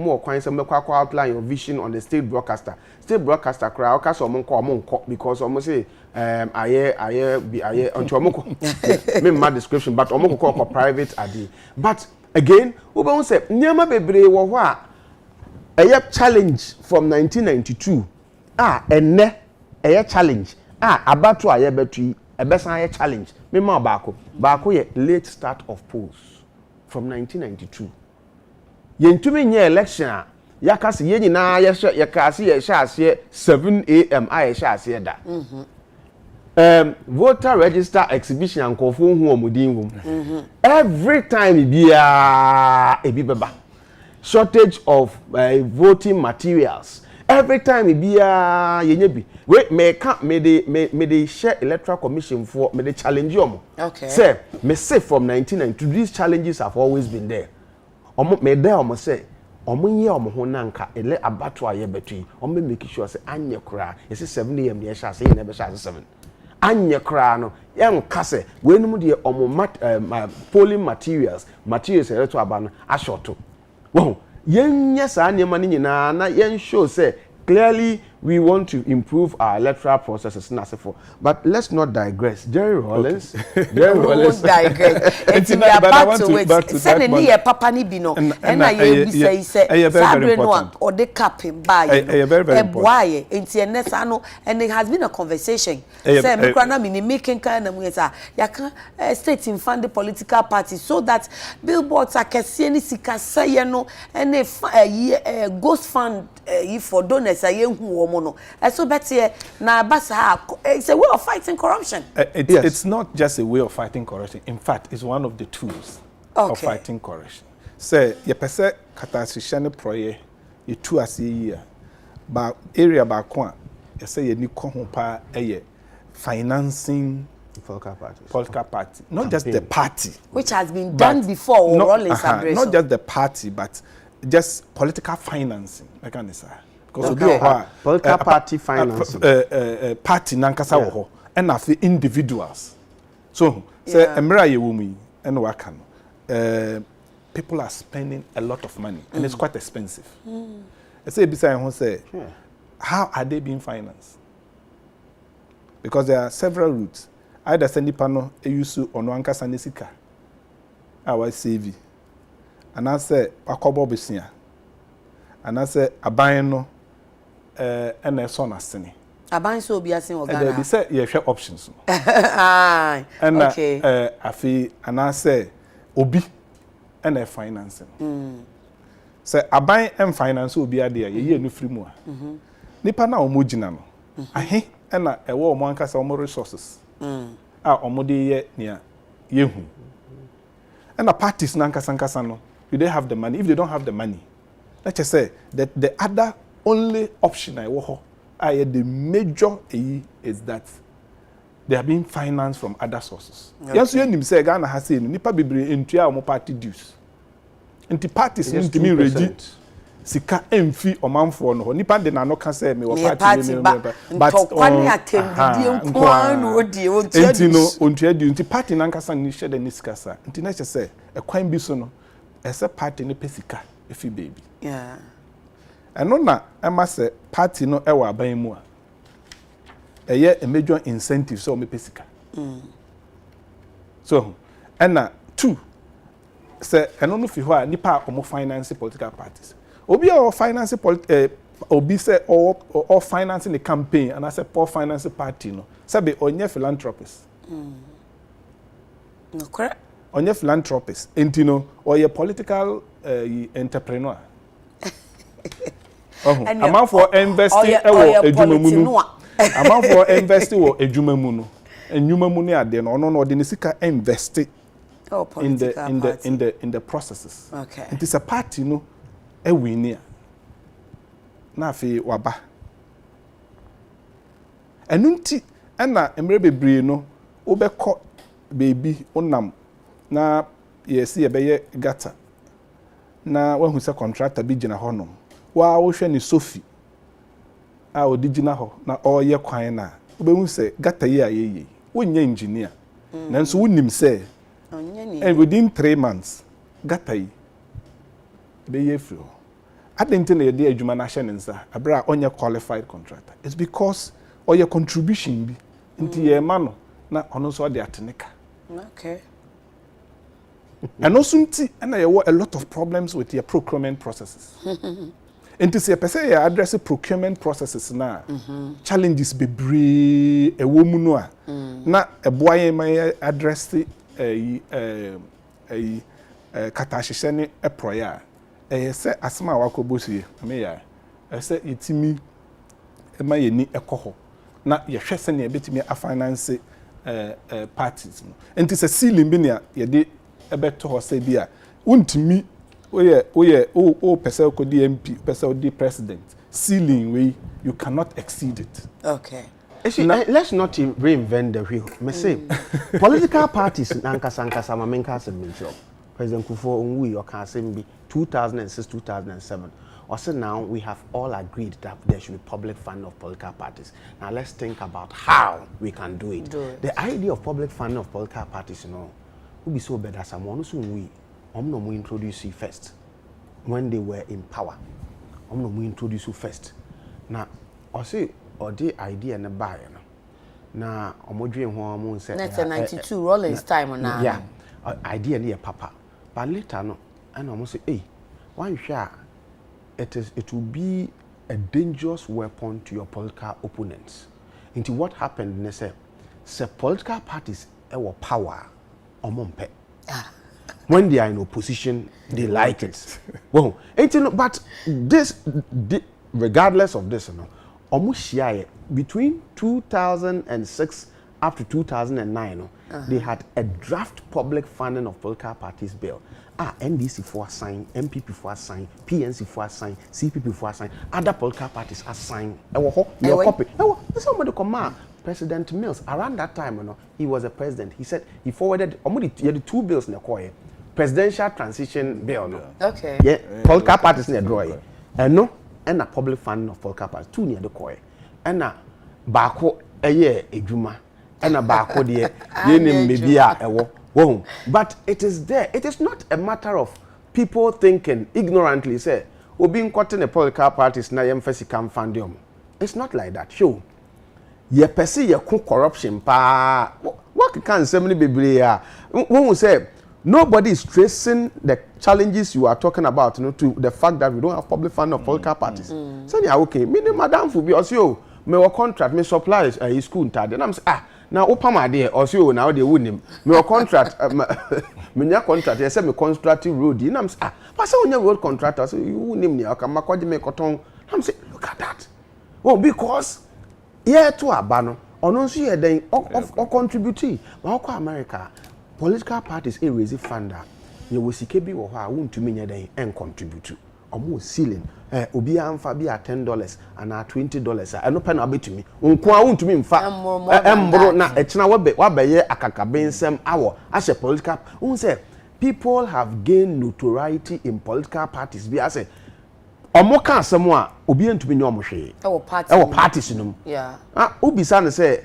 make outline your vision on the state broadcaster crowd cast omonko because almost say aye unto omonko me my description but omonko ko private adi but again we won't say nyama bebre wo ho a challenge from 1992 enne a challenge abato aye betu a challenge me ma baako ye late start of polls from 1992 yentumi nye election yakase ye nyina yakase ye hye 7 am ye hye da voter register exhibition ankofo hu omudin wom every time ebi beba shortage of voting materials every time yenye bi me dey share electoral commission for me dey challenge you say me say from 1992 these challenges have always been there me there say ye ho nanka ele abato aye betui make sure say anye kura ese 7 am ye sha say ne be sha 7 anye kura no yen kase we num de polling materials electoral aba no ashoto wo yen sa anyema ni nyina na yen show say clearly we want to improve our electoral processes but let's not digress. Jerry Rollins digress. It's back to it. Send a papa ni bino. And I say Sabre no or the cap by why and it has been a conversation. Say me kwana me making kind of way yaka state in fund the political parties so that billboards are kese ni sika say no and a ghost fund for donors aye hu omo no so better na basa it's a way of fighting corruption. It's not just a way of fighting corruption. In fact, it's one of the tools of fighting corruption. Say ye pese katasishane proye ye tu ase year ba area ba kwa ye say ye ni ko ho pa financing political party not campaign. Just the party which has been done before or Rollins not just the party but just political financing like an say because political party financing party nankasa wo ho and afi individuals so say emra ye wo mu and waka no people are spending a lot of money and it's quite expensive. I say beside who say how are they being financed? Because there are several routes. Either send pano use ono ankasa nesika our CV and I say akobo besia and I say aban no ene so na sene aban so obi asen there ogana be say ye hwe options no okay afi anase obi ene financing say aban em finance obi ade ye no free mu a nipa na omogina no ahe ena ewo omo ankasa omo resources a omo de ye nia yehu ena parties na ankasa no you they have the money. If they don't have the money, let's just say that the other only option I wo the major is that they are being financed from other sources. Yes, you nim say Ghana has say nipa bebre entua omo party dues. Nti parties ntimi ready sika emfi omanfo no nipa de na no ka say me wo party but kwani atembidie nko no odi ontua dues. Nti no ontua dues nti party na nkasa ni hye de ni sika sa. Nti na say e kwan bi so no ese party ne pesika efi baby. Yeah. Eno na ema se party no e wa aban mu a eye a major incentive so me pesika. So ena 2 se eno no fi ho a nipa omo finance political parties. Obi o finance obi se or financing the campaign and I say poor finance party no. Sabe onye philanthropist. No correct. Onye philanthropist entino or your political entrepreneur. Amount for investing ewo ejuma mu no. Amount for investing wo ejuma mu no. Enuma mu ne ade no no de ne sika invest in the processes. Okay. It is a party no e win na afi waba. Enunti na emre bebre no obekọ baby onam na yesi ebeye gata na wahu se contractor bi gina honom wa wo hwe ni Sophie a odigina ho na oye kwan na obehu se gata yi ayeye wonye engineer nanso wonim se and within 3 months gata yi be ye free adenti na yede adwuma na hye nensa abra onye qualified contractor it's because oye contribution bi nti ye ma no na ono so de atenika. Okay. And also, and there were a lot of problems with your procurement processes. And to say, per se, address procurement processes now. Challenges be brave a woman na a boy may address a catasheni a prayer. I say, asma wako bosi, meya. I say, it's me, a may ni a coho. Na your sheseni a bit me a finance parties. And it's a ceiling binia, ye did. Ebeto ho say bia untimi o person ko DMP person di president ceiling we you cannot exceed it. Okay. Let's not reinvent the wheel. Me say political parties nankasa ma menka se mention President Kufuor Onwui or can say be 2006 2007 or say now we have all agreed that there should be public funding of political parties. Now let's think about how we can do it. The idea of public funding of political parties, you know, would be so better someone we introduce you first when they were in power. We introduce you first. Now I say or the idea na buy na omodwe ho am say 1992 Rollins time na. Yeah. Idea near papa. But later no and almost say hey one share it will be a dangerous weapon to your political opponents. Into what happened they say political parties were power omompe. When they are in opposition, they like it. Well, but this, regardless of this, almost between 2006 up to 2009, they had a draft public funding of political parties bill. NDC for sign, MPP for sign, PNC for sign, CPP for sign, other political parties are signed. Your copy. Somebody come. President Mills, around that time, he was a president. He said he forwarded the 2 bills in the coin. Presidential transition bill. No? Okay. Yeah, political parties in the drawer. And no, and a public funding of political parties, 2 near the coin. And a bako a year, a juma, and a bako dear, maybe a but it is there. It is not a matter of people thinking ignorantly, say, we're being caught in a political parties, na emphasis come fandium. It's not like that. Sure. Ye pese ye corruption pa what can so many bebre when we say nobody is tracing the challenges you are talking about, you know, to the fact that we don't have public funding of political parties. So yeah, okay, me the madam for be also me wa contract me supplies school ntade. And I'm say now opa ma dey also now they wouldn't me wa contract me nya contract say me constructing road. And I'm say but say on your road contractor so you wouldn't me aka makwaje me koton. I'm say look at that. Well, because here to abano ono nso ye den of contribute ma ko America political parties raise funder ye wo sike bi wo ho a wontumi nya den en contribute omo ceiling obi amfa bi $10 and $20 a eno pe na betumi nko a wontumi mfa embro na echina wabeye akakabensem awo as political won say people have gained notoriety in political parties bi as omo ka asem a obi ntumi nya omo hwe parties no yeah obisa ne say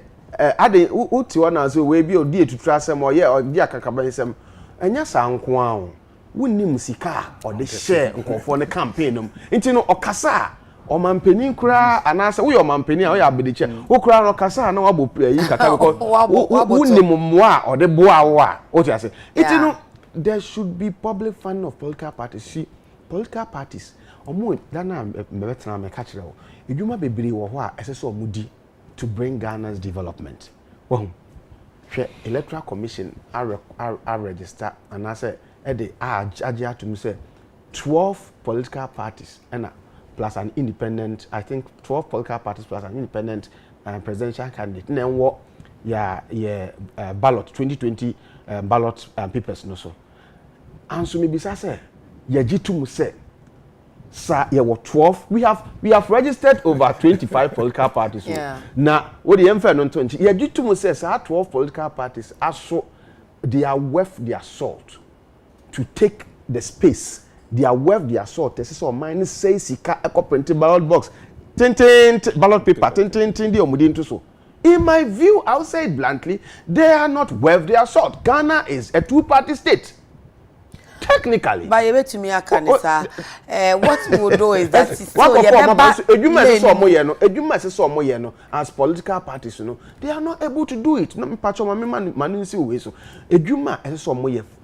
ade uti wana so we bi odi etutu asem o ye odi akakabensem enya sanko a wonni musika o de share nkofo ne campaign no nti no okasa o mampeni kura anasa wo yo mampeni a wo ya abediche wo kura no okasa na wabo yi kaka ko wonni mmoa o de boa wo a o ti ase nti no there should be public funding of political parties. See, political parties omo dana mbetena me ka kire wo edwuma bebre wo ho a esese omudi to bring Ghana's development. Well, electoral commission are register and I say Ajia to me say 12 political parties and plus an independent, I think 12 political parties plus an independent presidential candidate. And then what ballot 2020 ballot papers no so. And so maybe say yajitu say sir, yeah, what 12? We have registered over 25 political parties. Yeah. Now, what the MFN on 20? Yeah, due to say 12 political parties are so they are worth their salt to take the space. They are worth their salt. This is all mine say sika printed ballot box, ballot paper, the omudi into so. In my view, I'll say it bluntly, they are not worth their salt. Ghana is a two-party state. Technically, by way to me, I can say, what we will do is that as political parties, you know, they are not able to do it. No,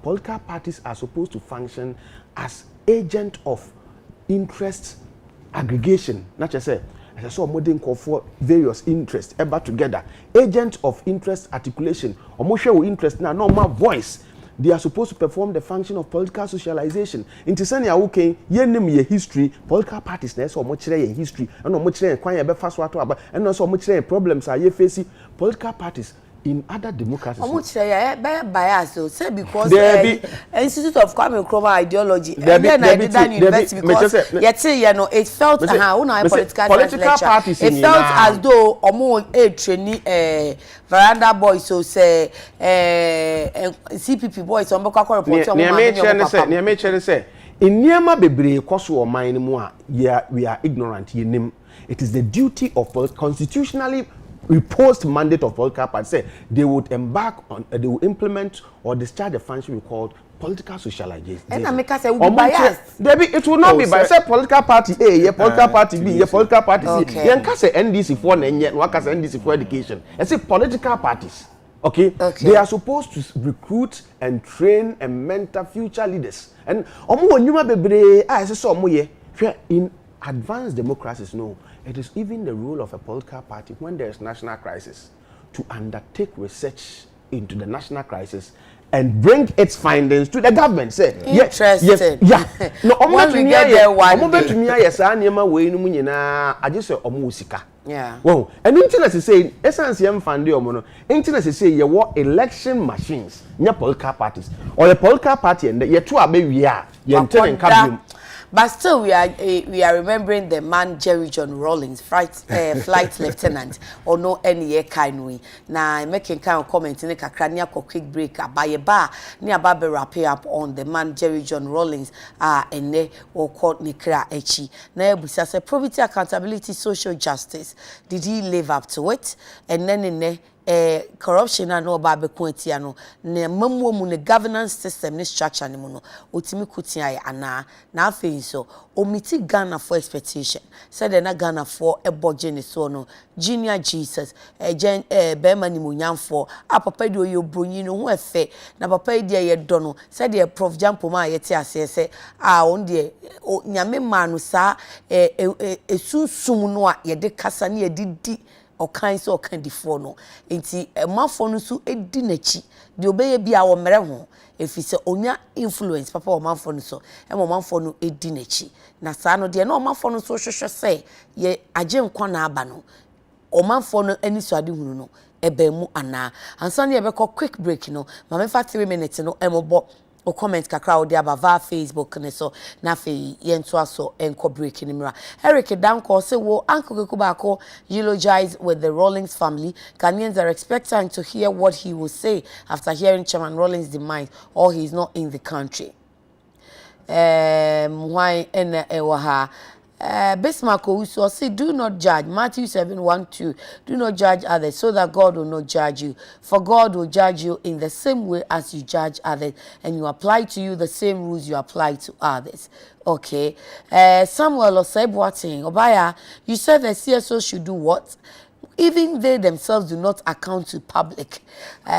political parties are supposed to function as agent of interest aggregation. Not just say, as I saw modern call for various interests ever together. Agent of interest articulation, or more interest now, no more voice. They are supposed to perform the function of political socialization. In Tisania, okay, ye name ye history, political parties, there's so much in history, and no much in quite a fast water, and also much problems are ye facing political parties in other democracies. How much bias, so say because the Institute of Kwame Nkrumah ideology, and then I did that university because yet you know it felt political parties. It felt as though almost a trainee veranda boys so say CPP boys on Boko report on my say in Niama bebre kwaso o man mu a we are ignorant yenim. It is the duty of constitutionally reposed mandate of political parties say they would embark on they will implement or discharge the function we call political socialization. And I make say we biased. It will not be biased. Say political party A, yeah, political party B, yeah, political party C. Then can say NDC for nenye, no can say NDC for education. And say political parties. Okay? They are supposed to recruit and train and mentor future leaders. And omo nyuma bebre say so omo ye in advanced democracies no. It is even the role of a political party when there is national crisis to undertake research into the national crisis and bring its findings to the government. Say, interesting. Yeah. No, yeah. Well, and internet is saying essence yam fund the internet is saying you election machines, near political parties, or a political party and you two are baby but still, we are remembering the man Jerry John Rawlings, flight lieutenant, or no any kind way. Now, making kind of comment in a crania quick break by a bar near Barbara wrap up on the man Jerry John Rawlings, and ne or called Nikra Echi. Now, we say poverty, accountability, social justice. Did he live up to it? And then in corruption and no ba be kwantia no ne mamuo mu ne governance system ne structure ne mu no otimi kutia ya ana na afei so omiti Ghana for expectation said na Ghana for eboje ne so no junior Jesus be mani munyamfo apapa de oyobronyi no ho efe na papa de ye do no said the prof jampo ma yete asese on de nyame ma no sa esunsum no a ye de kasa ne ye didi okan so okan difo no enti mafo no so edi nachi de obeye bia wo mere ho efise onya influence papa o mafo no so mafo no edi nachi na sa no de na o mafo no so hwehwe se ye agye nkwa na aba no o mafo no ani so ade hunu no ebemu ana ansa ne ye be quick break no ma me fa 3 minutes no emobo o comment kakra o de abava Facebook ne so na fe yento aso enko break ni mra Eric Danko say wo uncle Kekubako eulogize with the Rawlings family. Ghanaians are expecting to hear what he will say after hearing Chairman Rawlings' demise or he is not in the country. Why en ewaha Bismarck also say, do not judge. Matthew 7:1-2. Do not judge others so that God will not judge you. For God will judge you in the same way as you judge others, and you apply to you the same rules you apply to others. Okay. Samuel Oseibuating, Obaya, you said the CSO should do what? Even they themselves do not account to public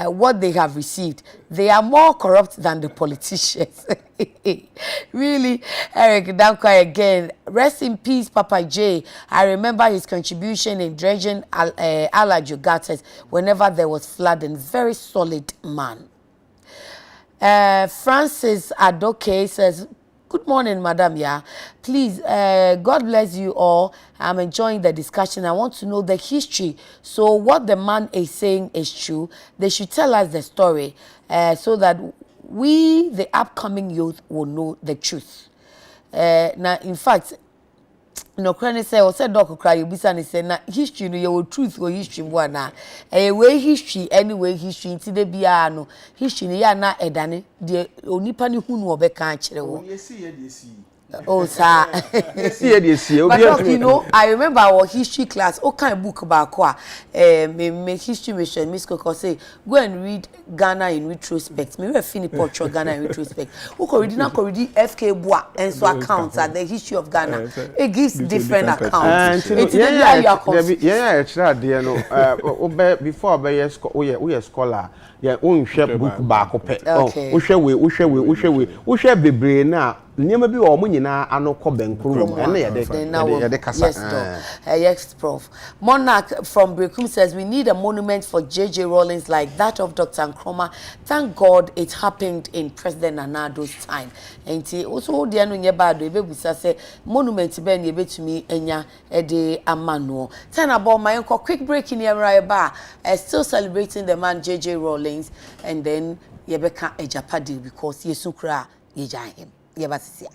what they have received. They are more corrupt than the politicians. Really, Eric Dankwa again. Rest in peace, Papa J. I remember his contribution in dredging Alajuw gutters whenever there was flooding. Very solid man. Francis Adoke says, good morning, Madam. Yeah, please, God bless you all. I'm enjoying the discussion. I want to know the history. So what the man is saying is true. They should tell us the story so that we, the upcoming youth, will know the truth. Now, in fact, no crane say or said doc cry you bisa ne say na history no your truth or history mbo na way history anyway history nti de bia no history ne ya na edane de onipa ne hunu obeka a kire wo oh sir but doc, you know, I remember our history class o kind book ba ko a me history mission Miss Koko say go and read Ghana in retrospect me we fini portrait Ghana in retrospect who ko read na ko read FK Boa and so accounts at the history of Ghana it gives different accounts before we scholar yeah unhwe book ba ko pe uhwe bebre na nyema bi o mo nyina anokọ benkuru ene ye de kasa yes prof Monarch from Brekum says we need a monument for JJ Rawlings like that of Dr. Konamah. Thank God it happened in President Nanado's time. Enti also de anu nye ba do ebebusa say monument be na ebetumi enya ede amano. Turn about my quick break in here ba still celebrating the man JJ Rawlings and then yebeka ejapadi because yesu kra yejan him. Yebasisia.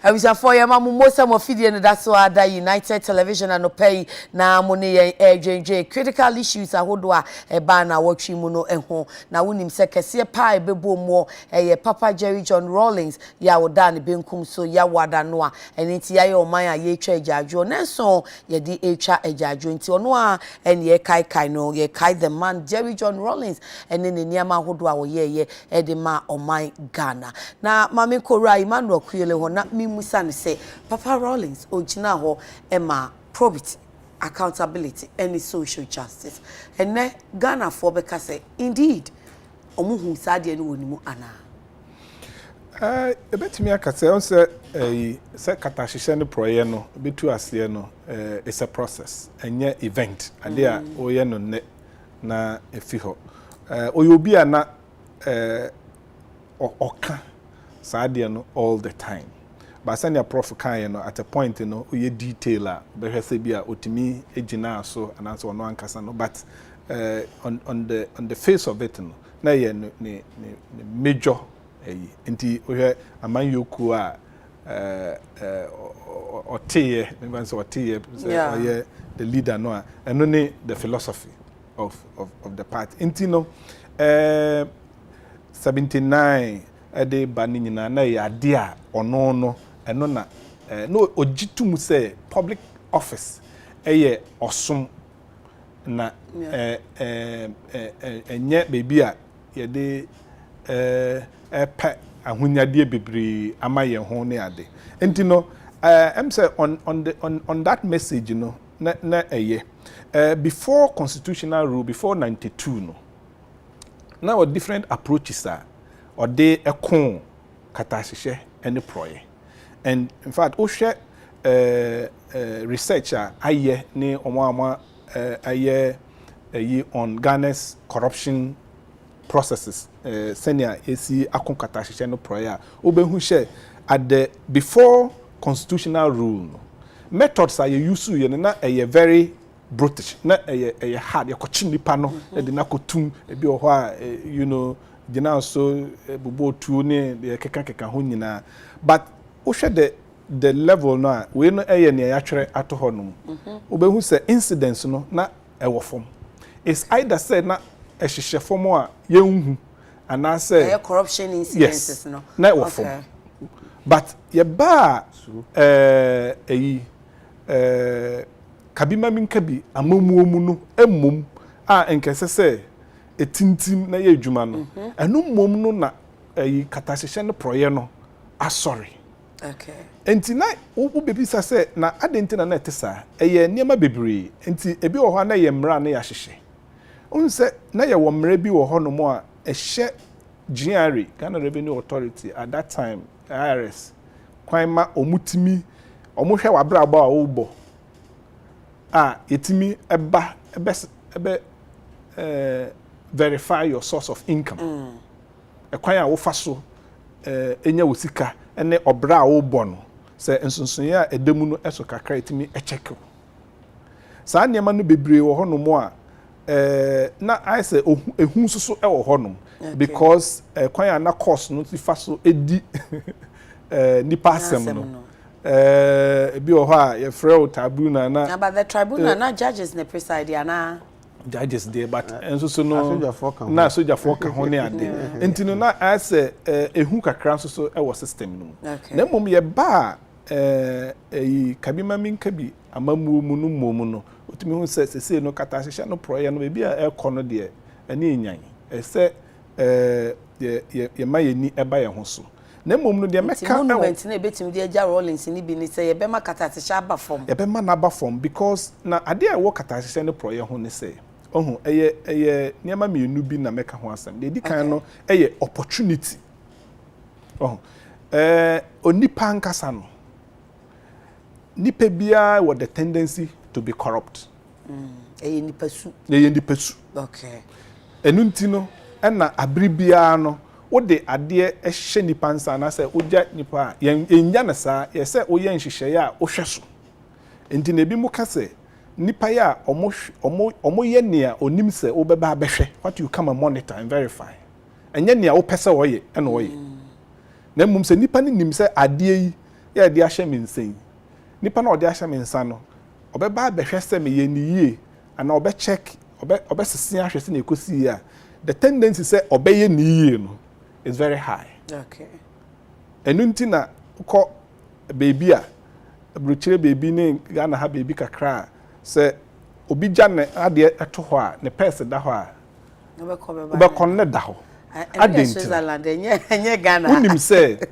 abisa for ya mamu mosa mo fidie no that's why that United Television and pay na mo ne JJ critical issues ahodo a ba na watwi mu no eho na wonim se kese pa ebebo mo Papa Jerry John Rawlings ya woda ne benkum so ya wada no a enti ya ye oman a ye twa ejajo nenso ye di etwa ejajo enti ono a ene ye kai no ye kai the man Jerry John Rawlings ene ne niama ahodo a wo ye de ma oman Ghana na mame kora Emmanuel Kuyele ho na mimusa ne se Papa Rawlings ogina ho ema probity accountability and social justice ene Ghana for beka say indeed omuhu sade ne wonimu ana ebetimi akase on say say katahihye ne proye no betu ase no it's a process enye event ade a oye no ne na efi ho oyobi ana oka sade no all the time but send your prof kan no at a point no oye detailer be hwese bia otimi ejina so ananso no ankasa no but on the face of it no na ye ne major nti ohwe aman yoku a oteye maybe so oteye oye the leader no eno ne the philosophy of the party nti no 79 ade bani nyina na ya ade a ono no eno na no ogitum say public office eye osom na enye baby a ye de epe ahunyade bebre amaye ho ne ade enti no em say on that message no na eye before constitutional rule before 92 no now different approaches are or they ekon katahihye any proye and in fact o share researcher aye ne omo aye on Ghana's corruption processes senior AC akon katahihye no proye obehu share at the before constitutional rule no methods are use you na very brutish na hard yakochi nipa no de na kotum ebi o ho a you know gina so bubo tuo ne de keka ho nyina but o hwe the level no we no ne ya twere ato ho no obehu se incidents no na ewo fom is either say na ehihye fom a yenhu ana say corruption incidences no na ewo fom but ye ba kabima minkabi amamuomu no emmom a enkese se etintim na ye adwuma no eno mmom no na katahihye no proye no asori okay enti na wo bebisa se na adenti na etesa eye niema bebre enti ebi wo ho na ye mra na ya hihye unse na ye wo mra bi wo ho no mo a ehye GRA Ghana Revenue Authority at that time IRS kwan ma omutimi omuhwe wabrabo a wo yetimi ebe verify your source of income ekwan a wo fa so enya wosika ene obra a wo bo no se nsonson ya edemu no eso kakra yetimi check sa niam no bebre wo honom a na I say ehun soso e wo honom because kwan na course no ti fa so edi nipa asem no bi o ha ye frɛ tribunal na but the tribunal na judges ne preside na judges there but enso so no na soldier for ka ho ne ade enti no na ase ehu kakra nso so e wo system no na mom ye ba kabima minka bi amamuo mu no mom no otumi hu se no katahihye no proye no be a e kɔ no de ene enyan se ye mayeni e ba ye ho so na mom no de meka monument na ebetim de agya Rawlings ni bi ni say ye be ma katahihye aba form ye be ma na aba form because na ade a wo katahihye no proye ho ne say ohun eye niema mienu bi na meka ho asem de di kan no eye opportunity ohun onipa nkasa no nipa bia with the tendency to be corrupt eye nipa su okay enunti no na abribia no wo de ade ehye nipa nsa na say ogya nipa enya na sa ye say wo ye nhihye ya wo hwe so enti na bi mu ka say nipa ya omo ye nea onim se wo beba abehwe what you come and monitor and verify enya nea wo pese wo ye na wo ye na mum se nipa ni nim se ade yi yeah de ahye me nsɛn nipa na ɔde ahye me nsa no ɔbɛba abɛhwɛ sɛ me yɛ ni yie ana ɔbɛcheck ɔbɛsese ahwɛ sɛ na ekosi ya the tendency sɛ ɔbɛyɛ ni yie no is very high. Okay. Ɛnu nti na kɔ baby a brukyire baby ne Ghana ha baby kakra sɛ obi gya ne ade ɛto hɔ a ne purse da hɔ a ɔbɛkɔ ne da hɔ adenti enye Ghana unim sɛ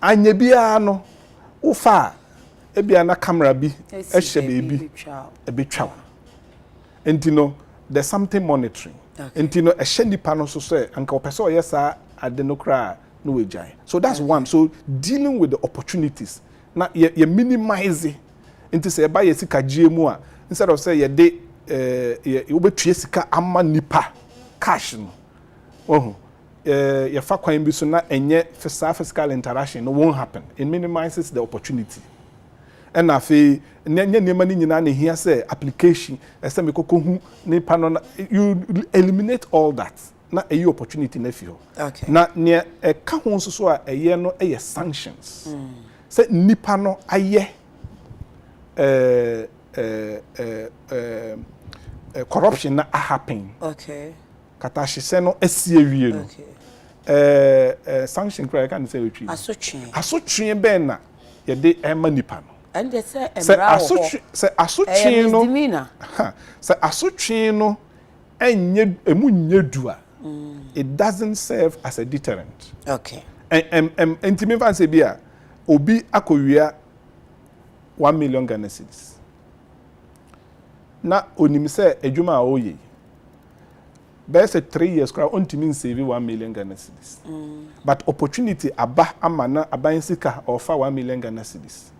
anya bia no ufa ebia na camera bi ɛhyɛ baby ebetwa enti no there's something monitoring enti no ɛhyɛ nipa no so sɛ anka opɛsɛ ɔyɛ saa ade no kra no wejai. So that's one. So dealing with the opportunities na ye minimize into say ba ye sika mu a instead of say ye de ye obetue sika ama nipa cash no ye fa kwan bi so na enye physical interaction no won't happen. It minimizes the opportunity. And afi nema ni nyina na hia say application ese me kokohu nipa no you eliminate all that. Na a opportunity nephew. Okay. Na near a kahon so a year no a sanctions. Say nipa no aye corruption na happen. Okay. Katashi se no esiewie no. Okay. Sanction cry can say we treat. Asotwe ben na ye de ema nipa no. And they say asotwe no. Say asotwe no enye emu nyedua. It doesn't serve as a deterrent. Okay. And to me, fancy beer, obi akowia 1 million Ghana cedis. Na onim say ejuma oye. There's a 3 years crowd on to mean save 1 million Ghana cedis. But opportunity aba amana abayin sika offer 1 million Ghana cedis.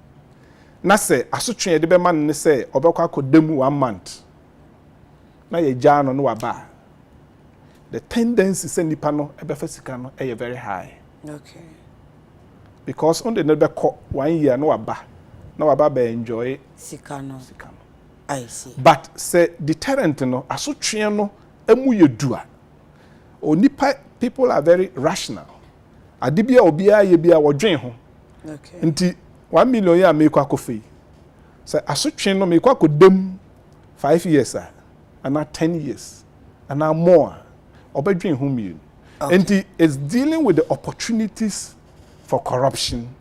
Na say asotwe de be man ne say obekwa kodemu 1 month. Na ye jano no aba. The tendency send nipa no ebefa sika no very high. Okay. Because on the never 1 year no aba. No aba be enjoy sika no. I see. But say deterrent no asotwe no emu yedua. Onipa people are very rational. Adibia obia ye bia wodwen ho. Okay. Nti 1 million ya make akofei. Say asotwe no make akodem 5 years and 10 years and more. Obedrin whom you. And it's dealing with the opportunities for corruption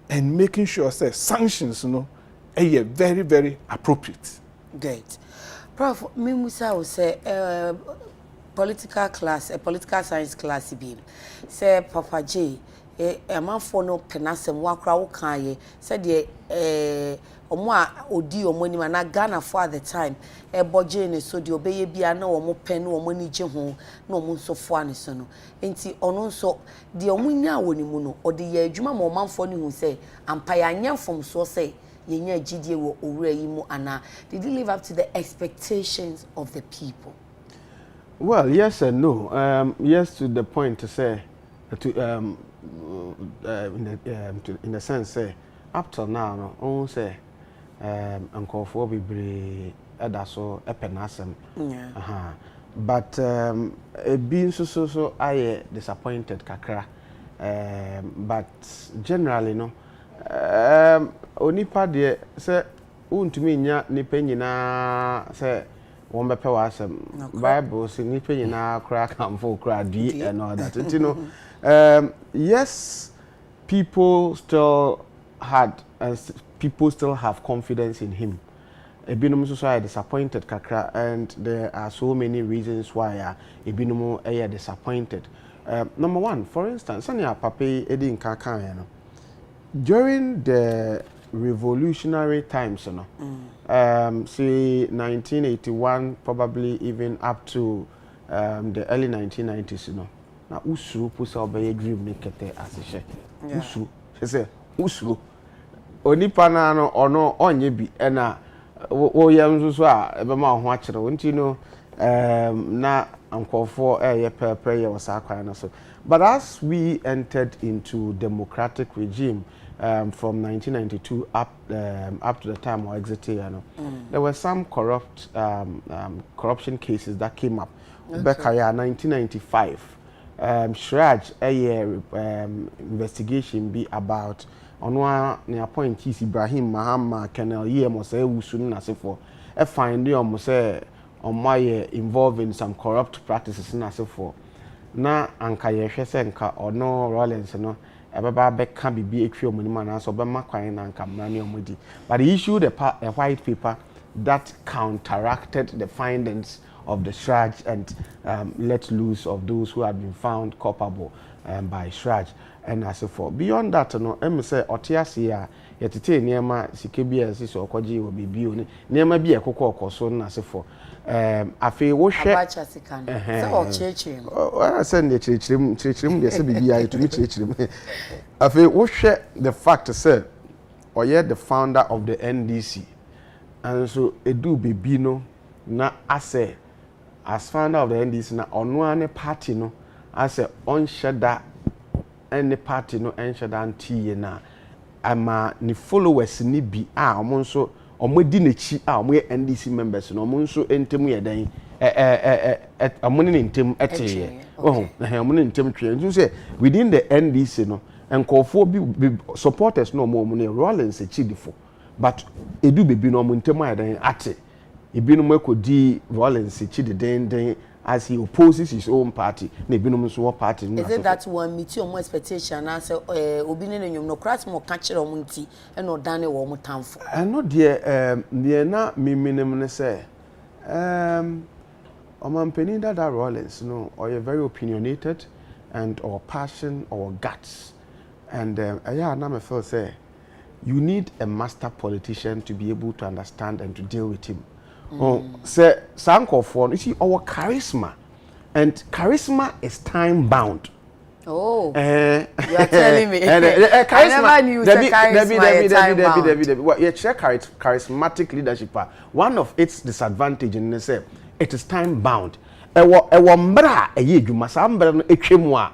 and making sure say sanctions, are very, very appropriate. Great. Prof, me Musa will say political class, a political science class be. Say Papa J, a man for no penasem wakra ukaye, said ye omwa odi omoni na Ghana for at the time e boje ne so de obeye bia na omo pen no omo ni je ho na omo nso fo ane so no enti ono nso de omunya woni mu no ode ye adwuma ma omanfo ni hu say ampa ya nyamfom so say yenya agidie wo owura yi mu ana did you live up to the expectations of the people? Well, yes and no. Yes to the point to say in the sense say up till now no on say nkofo bebre edaso epenasem but being so I disappointed kakra but generally no onipa de say untumi nya nipa nyina say won bepe wa asem bible say nipa nyina kra kamfo kra di and all that you know yes people still have confidence in him. Ebinum so are disappointed kakra, and there are so many reasons why Ebinum are disappointed. Number one, for instance, Sanya Pape Edin Kakan, during the revolutionary times, say 1981, probably even up to the early 1990s, na usuru pusa obeye dream ni kete asishe. Usuru, she say usuru. Onipa na no ono onye bi na wo yam so a ebe ma ho a kire wonti no na ankofo ye pepe ye wasa akwan na so. But as we entered into democratic regime from 1992 up to the time we exited, there were some corruption cases that came up. Back in 1995, Shraj investigation be about ono ne appointees Ibrahim Mahama Kenel Yemo say wusu na sefo e find them say omaye involved in some corrupt practices na sefo na anka ye hwe se nka ono Rollins no ebeba beka bibi etwi omunima na so bema kwan na anka mra ne omudi but he issued a white paper that counteracted the findings of the Shraj and let loose of those who had been found culpable by Shraj and as for beyond that no em say otiase a yetete niema sikebia so okoji wo bibio ni niema bi ekokọ okoso na as for afi wo hwe abacha sikan say o chechim I said ne chechim de say bibia etumi chechim afi wo hwe the fact say oye the founder of the NDC and so edu bibi no na ase as founder of the NDC na ono ane party no ase on sheda any party no ensheda anti na ama ni followers ni bi a omo nso omo di nechi a omo NDC members no omo nso entemu ye dan omo ne ntem eteye omo ne ntem twe nso say within the NDC no enkofo bi supporters no omo ne Rollins echidifo but edu bebi no omo ntem adan ate ebinum ekodi Rollins echididen as he opposes his own party na ebinum so party no. Is it that one meet your expectation and say obi ne nyom no kras mo ka kire omo nti e no dan ne wo mo tamfo no de na miminim ne say omampeni that Rollins no or you very opinionated and or passion or guts and yeah na me feel say you need a master politician to be able to understand and to deal with him. Say Sanko for you see our charisma and charisma is time bound. Oh, you are telling me. Charisma, I never knew charisma. Well, you check charismatic leadership. One of its disadvantage in say it is time bound. Mbra eye dwuma sa mbra no etwemu a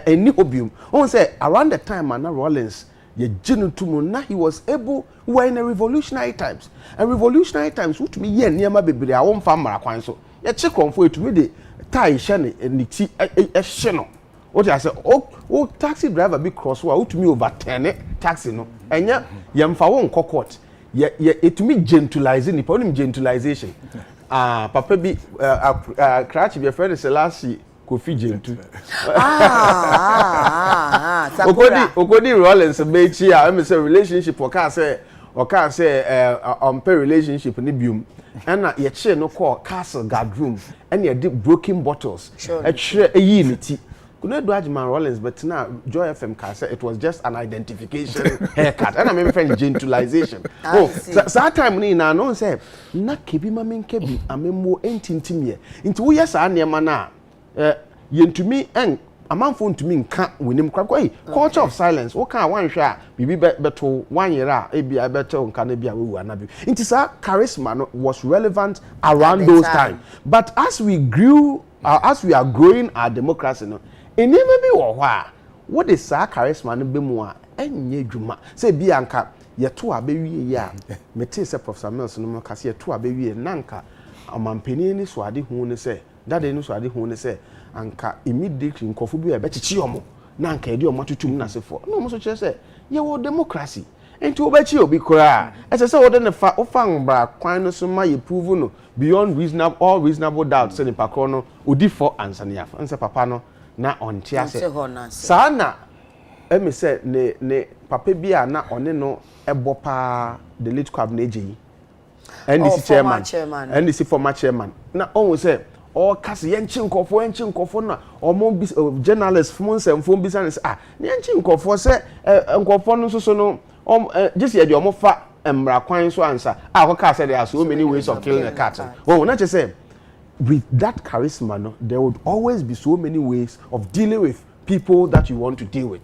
eni obium. On say around the time Anna Rollins ye genutumu na he was able we were in a revolutionary times. And revolutionary times what me ye niema bebre a won fa mara kwan so. Ye che konfo etumi de tie hye ne ti hye no. What I say oh taxi driver be cross wa utumi overturn taxi no. Enya ye mfa won court. Ye etumi gentilize ni pa onim gentilization. Papa bi crash be friend Selassie Kofi Gentu. Okodi Rollins bechi a me say relationship o ka say relationship ni biom. And ye che no call castle guard room and ye did broken bottles. E chere eyi ni ti. Kuna do Ajman Rollins but now Joy FM ka say it was just an identification haircut. And I mean friend gentilization. That time ni na no say na kebi ma men kebi amemo entintimie. Nti wo yes a niema na yentumi en amanfo ntumi nka wenim kwakwa culture of silence wo kan wan hwe a bibi beto 1 year a ebia beto nka na bia wewu anabi nti sa charisma no was relevant around those time but as we are growing our democracy no enema bi wo ho a what is sa charisma no be mu a enye dwuma say bia nka yeto abewie ya mete say Professor Mills no ka say yeto abewie nanka amampeni ni so ade hu ne say dade ni so ade hu ne say anka immediately nkofu bi e be chichi omo na anka edi omo tutum na sefo no mo so kire say ye wo democracy enti wo be chi obi kura e say wo de ne fa ngbra kwan no so ma ye prove no beyond reasonable doubt say ni pakro no odi for answer ne afa nse papa no na onti ase sa na e me say ne papa bi a na one no ebo pa the late cabinet eji NDC chairman NDC former chairman na on say or kasi yenchi nkofo na omo journalists from semfo business yenchi nkofo se nkofo no so no just ye de omo fa emra kwan so answer akoka say there are so many ways of killing a cat na che say with that charisma no there would always be so many ways of dealing with people that you want to deal with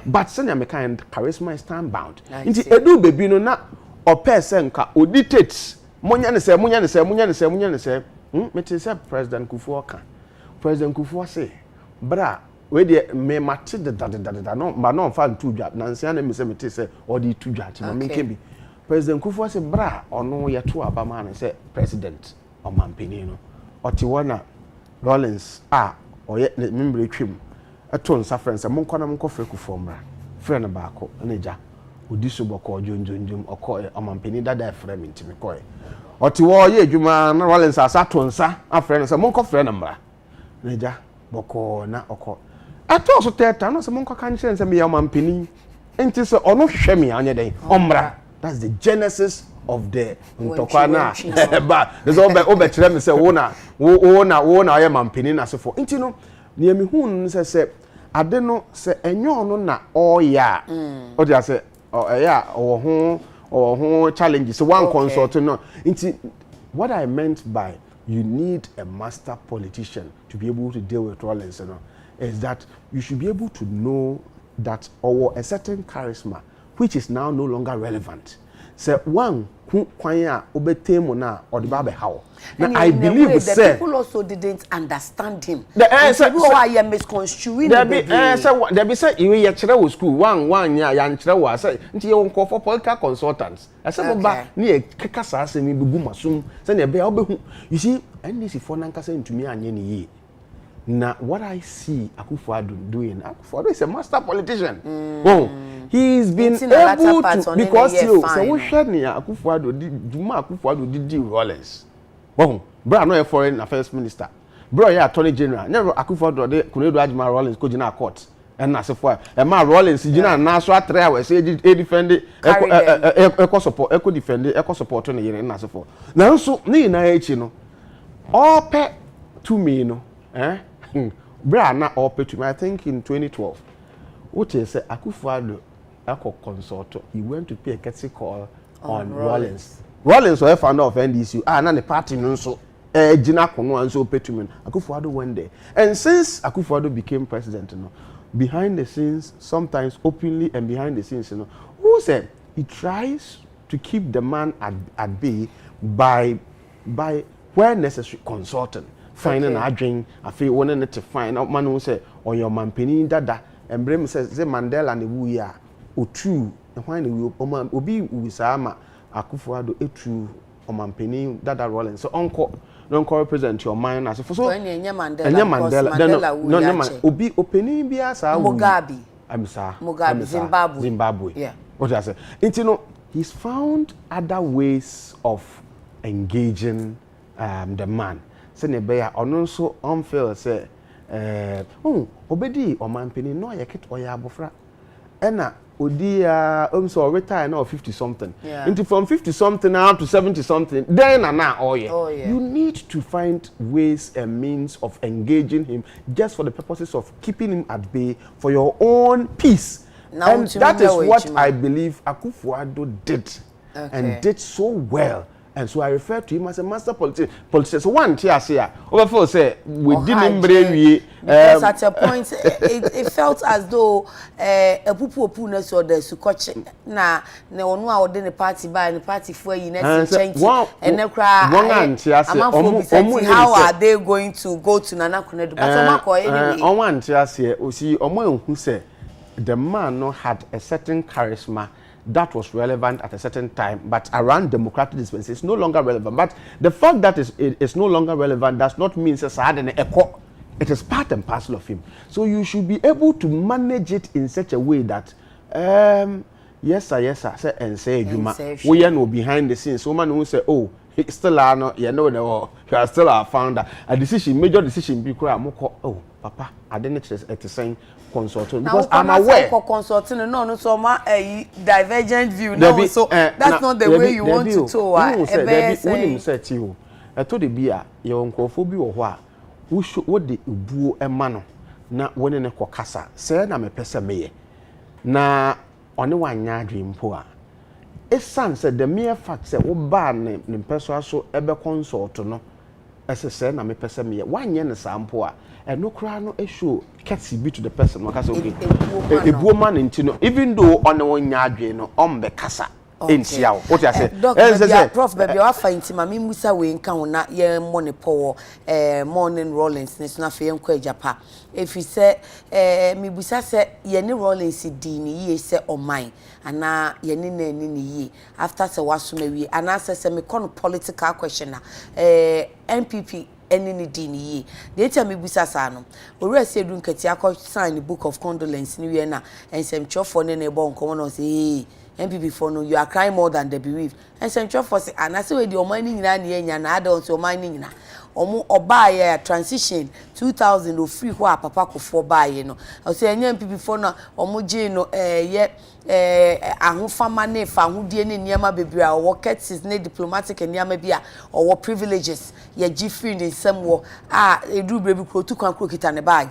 but senior kind charisma is time bound nti edu bebi no na opese nka odictate munya ne se me say President Kufuor say bra we dey me mate da no ma no fa ntu dwa na nsia na me say me say odi tu dwa ti ma me kebi President Kufuor say bra ono ye to aba ma na say president o mampeni no oti wona Rollins oye member twem eto nsa friends mo nkona mo kofre Kufuor mra friend ba ko na ja odi so bɔkɔ jonjonjom ɔkɔ ɔmampani dada efrɛ me ntimi kɔɛ ɔte wɔ yɛ adwuma na Rollins asa to nsa afrɛ no sɛ monkɔ frɛ no mmra na gya bɔkɔ na ɔkɔ ɛtɔ so tɛta no sɛ monkɔ ka nkyerɛ sɛ meyɛ ɔmampani enti sɛ ɔno hwehwɛ me anya dɛn ɔmmra. That's the genesis of the ntɔkwa na ba there's obe kyerɛ me sɛ wo na ɔyɛ mampani na sefo enti no ne me hu no sɛ ade no sɛ enyo ono na ɔyɛ a ɔde asɛ ɛyɛ a ɔwɔ ho challenges so one consult no nti what I meant by you need a master politician to be able to deal with Rollins no is that you should be able to know that a certain charisma which is now no longer relevant. So one kwan a obetem na odiba be how. Now I believe say people also didn't understand him. People are misconstruing there be say you ye kire wo school one ya kire wo say nti ye won for political consultants. I say mo ba na ye keka sa asem bi gu masum say na be obehu. You see NDC for nankasa ntumi anye ne yi. Now, what I see Akufo-Addo doing, Akufo-Addo is a master politician. Oh, he's been able to, because you, so we share near Akufo-Addo, Juma Akufo-Addo did Rollins. Oh, bro, no foreign affairs minister. Bro, yeah, Attorney General. Never Akufo-Addo, they couldn't do Ajima Rollins, go to court. And that's why. And my Rollins, Jina, Nassau, 3 hours, say, defend it, eco support, eco defend it, eco support on the year, and that's for. Now, so, you know, all pet to me, you know, Bra na opportunity. I think in 2012, what is Akufo-Addo consult. He went to pay a courtesy call on Rollins. Rollins was a founder of NDC. Na the party no so Gina Kono and so Petumen. Akufo-Addo went there, and since Akufo-Addo became president, behind the scenes, sometimes openly and behind the scenes, who said he tries to keep the man at bay by where necessary consulting. Finding a drink, I feel wanting to find out man who say, or your mampini dada, and Brim says, the Mandela and the Wuya, or true, and when you obi Wisama, Akufo-Addo, a true, or mampini dada Rollins. So, uncle, don't represent your mind as a for so, and your Mandela, no, obi opening bias, Mugabe, I'm sorry, Mugabe, Zimbabwe. Yeah, what I say, he's found other ways of engaging the man. Beya ono so unfair say obedi o mampeni no ye kit oya abofra ena odi so retire now 50 something into from 50 something now to 70 something then na you need to find ways and means of engaging him just for the purposes of keeping him at bay for your own peace. Now, and that is what I believe Akufo-Addo did and did so well. And so I refer to him as a master politician. So one here say, overflow say we didn't bring because at a point it felt as though a pupu so the sukoche na onu a ode the party by the party for you next change and how are they going to go to Nana Kunedu? But anyway, on one here say o see omo who say the man no had a certain charisma that was relevant at a certain time, but around democratic dispensation it's no longer relevant. But the fact that it's no longer relevant does not mean it is part and parcel of him. So you should be able to manage it in such a way that yes sir say and say Juma we are no behind the scenes. Woman who say, oh, he still are no, you are still our founder. A decision, major decision be oh papa, I didn't say consultant because I'm aware consulting no so ma divergent view no so that's not the way you want to to we say you to the bia your nkofo bi wo ho a wo de ebuo ema no na woni ne kokasa say na me pese meye na one wanya adwem po a esan say the mere fact say wo ba ne peso aso ebe consult no say na me pese meye wanye ne sampo a no cry no show catchy be to the person because okay a woman into even though on the one yard no on the casa entia what you say prof baby wa find ma me musa we nka ho na ye money power morning Rollins ne so na fe enko ajapa if you say me busa say ye ne Rollins di ni ye say oman ana ye ne na ni ye after say wasoma wi ana say me kon political question na NPP any dini the time me busa sa no ori say dun kati akọ sign the book of condolence ni we na ensem chofo ne na ebo nkomo no say MPP for no you are crying more than the bereaved and central for say and I say we the money nyina na enya na adult o money nyina omo obaye transition 2000 o free ho papa kofo baye no o say enya MPP for no omo je no ye ahofama ne fa hodie ne niam bebre a wo cases ne diplomatic niam bia or wo privileges ye gi free ne nsam wo edu brebi krotu kwan kro kita ne bag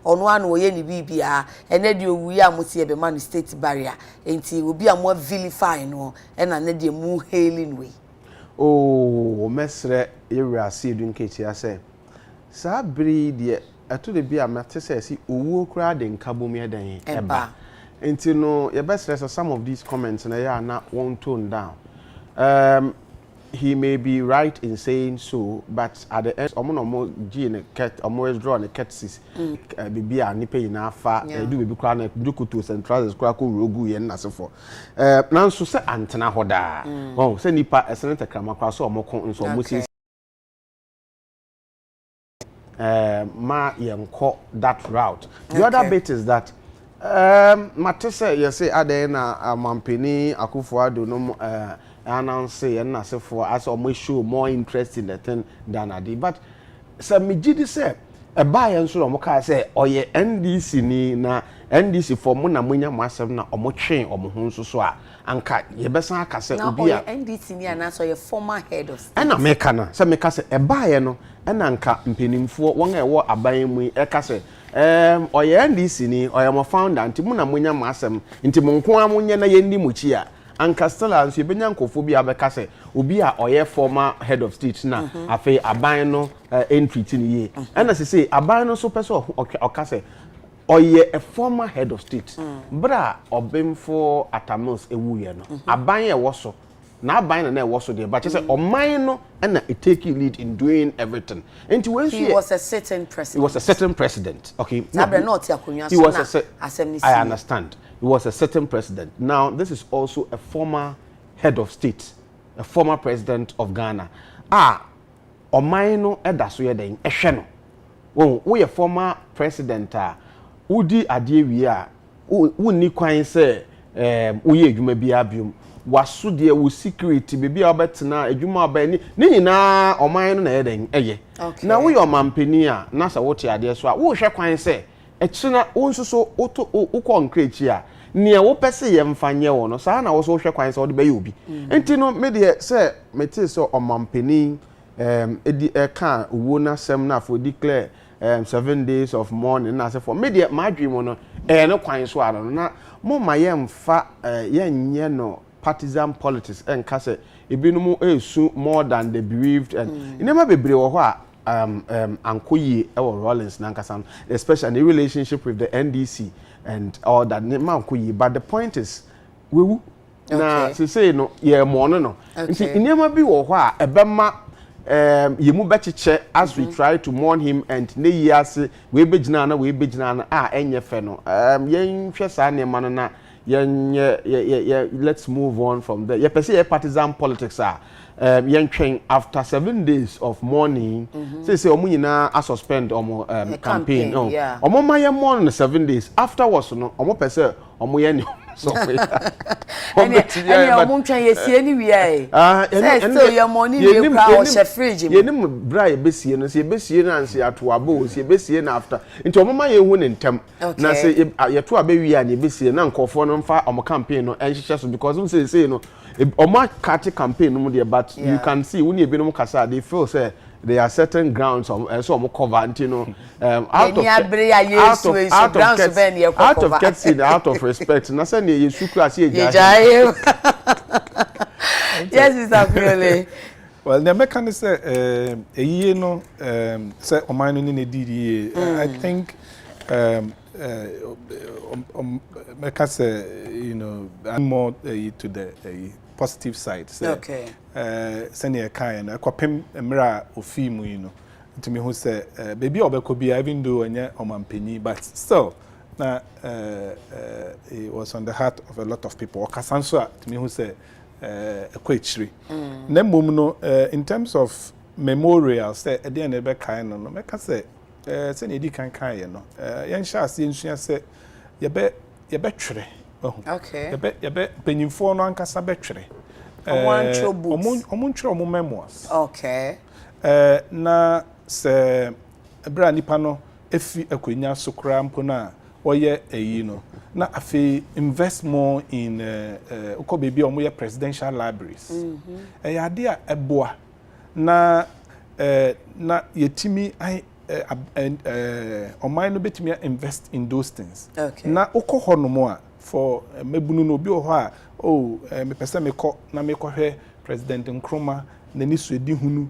ono anu ye ni bibia ene de owu ya motie be man state barrier enti obi am vilify no ena ne de mu hailing way oh mesre yewra see edu nkechi ase sa bri de eto de bia mate se si owu okra de nkabom ye den eba enti no ye best stress some of these comments na ya na won't tone down. He may be right in saying so, but at the end, omo gene cat, omo draw the catsis. Bibi a nipe ina fa do bibi kwa na do kutu centralized kwa ko rogu ye na se for. Nan so se antena hoda. Oh, se nipa excellent krama kwa so omo kon so omo si ma yenko that route. The other bit is that Matese you say adena amampeni Akufo-Addo no announce and na say for as almost show more interest in the thing than adi but some mejidi say e buy enso no ka say oye NDC ni na NDC for mo na munya masem na omo twen omo ho nso so a anka ye besan aka say obi a NDC ni ana so ye former head of state na meka na say meka say e buy no na nka mpenimfo won e wo aban mu e ka say oye NDC ni oye mo founder nti mo na munya masem nti mo nko amunye na ye ndi mo chi a anka stella nso ebenya nkofo bi abeka se obi a oye former head of state na afi aban no entry ti ni ye na se aban no so person oka se oye a former head of state bra obemfo atamos ewuye no aban e woso na aban na e woso de but say oman no na it take lead in doing everything into when he was a certain president. He was a certain president. Okay. He was I understand. He was a certain president. Now, this is also a former head of state, a former president of Ghana. Omaino edaso ye den ehwe no. We a former president udi adie wi a wonni kwan se woye adwuma bi abiom waso de wo security bebi a obetena adwuma abani ne nyina omaino na ye den eye. Na we omampani a na sa wote ade so a wo hwe kwan se echina wonsoso ukọ nkrechi a ne wo pese ye mfanye wo no saa na wo so hwe kwan se wo de be obi enti no me de se meti so omampani edi ka wo na sem na for declare 7 days of mourning na se for me de ma adwimo no no kwan so ara no na mo ma ye mfa ye nye no partisan politics enka se ebinum esu more than the bereaved and inema bebre wo ho a Ankoye or Rollins Nankasan, especially the relationship with the NDC and all that Ankoye. But the point is, we na say no, yeah, no. In never be or why a bema you bechiche as we try to mourn him and ne years we bejnana enye feno. Yen Chesane manana. Let's move on from there. You see, partisan politics are after 7 days of mourning. Say omo nyina a suspend omo campaign. No, omo maye mourn 7 days. Afterwards, no omo pese omo ye ni. So and omo twan ye sie ni wi ai. So your money we cry or she fridge. Ye ni bra ye besie no, se besie na anse ato abo, se besie na after. Nti omo maye hu ne ntem. Na se ye to abewi a ne besie na nkofo no mfa omo campaign no enhyehyɛ so because we say no omo catch campaign no there but you can see when you be no kasa they feel say there are certain grounds so omo cover until no out of respect na say ne yesu class ye jai yes Mr. Purely. Well, the mechanic say a year no say oman no ne didi I think mechanic say you know more to the positive side say senior kind akwapem emra ofimu you know to me who say baby obekobia even though onye omampani but still na it was on the heart of a lot of people okasanso to me who say ekwechiri na mom no in terms of memorial say e dey na be kind no meka say say na edi kan kan ye no yen sha ase ensua say ye be twere Okay. Yebe penyimfo no ankasa betwere. Omo memoirs. Okay. Na se bra nipa no efi akwenya sokra mpo na oye eyi no na afi invest more in uko baby omo ye presidential libraries. Ade a eboa na yetimi oman no betimi invest in those things. Okay. Na uko honomo a for mebunu no obi ho a me pese me ko na me ko hwe President Nkrumah na ni suedi hunu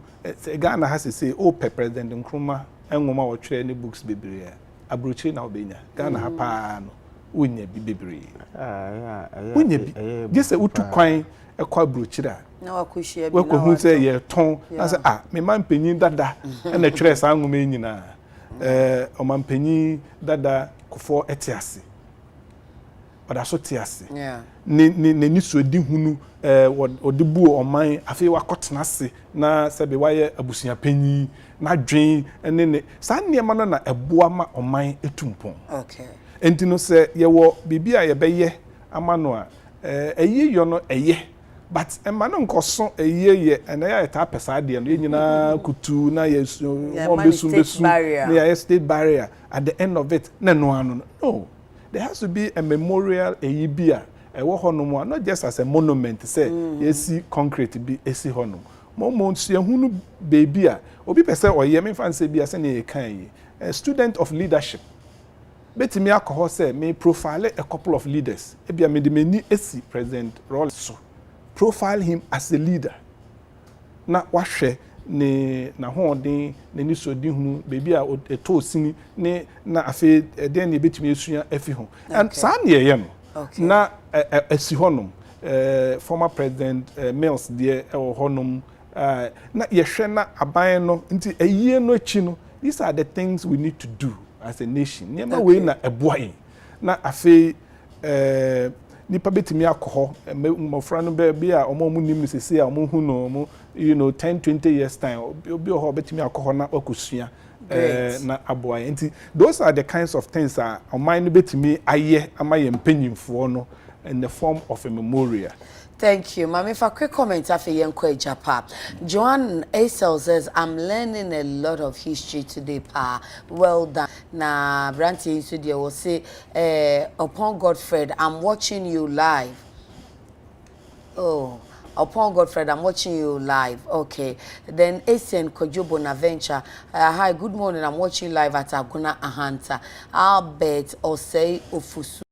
Ghana has to say pe President Nkrumah enwoma wo twere ne books bebre abrochi na obenya Ghana ha pa no wonya bi bebre wonya bi gese utu kwan ekwa abrochira na wakuhia bi na wakuhu say ye ton na say me man panyin dada na twere sa nwoma nyina o man panyin dada kofo etiase oda so tiase ni suedi hunu odibu oman afi wakotena se na sebe waye abusua panyi na dwen ne sa niema no na eboa ma oman etumpon. Okay. Enti no se ye wo bibia ye beye ama no a eye yo no eye but ema no nkoso eye ye na ya ta pesa de no nyina kutu na ye besu na ya state barrier at the end of it na no ano no. There has to be a memorial eyibia ewo hono not just as a monument say yesi concrete bi esi hono mo nsu ehunu baby a obi pese oye me fan say bia say na ye kan yi a student of leadership betimi akọ say me profile a couple of leaders e bia me de mani esi President Rawlings so profile him as a leader na wahwe ne na hoden ne ni so di hunu baby a eto sini ne na afi den ne betimi esua afi ho and sa na ye no na esi honom former President Mills de honom na yehwe na aban no nti eyie no echi no these are the things we need to do as a nation niema we na eboa na afi nipa betimi akọ mofra no be a omo nim sese a omo hu no 10-20 years time obi ho betimi akọ na okosua na aboa nti those are the kinds of things that oman no betimi aye amaye mpanyimfo no in the form of a memorial. Thank you. Mami, for quick comment after Yenko Japa. Joan Asel says, I'm learning a lot of history today, Pa. Well done. Na Branty in studio will say, upon Godfred, I'm watching you live. Oh, upon Godfred, I'm watching you live. Okay. Then Asian Kojo Bonaventure. Hi, good morning. I'm watching live at Aguna Ahanta. Albert Osei Ofusu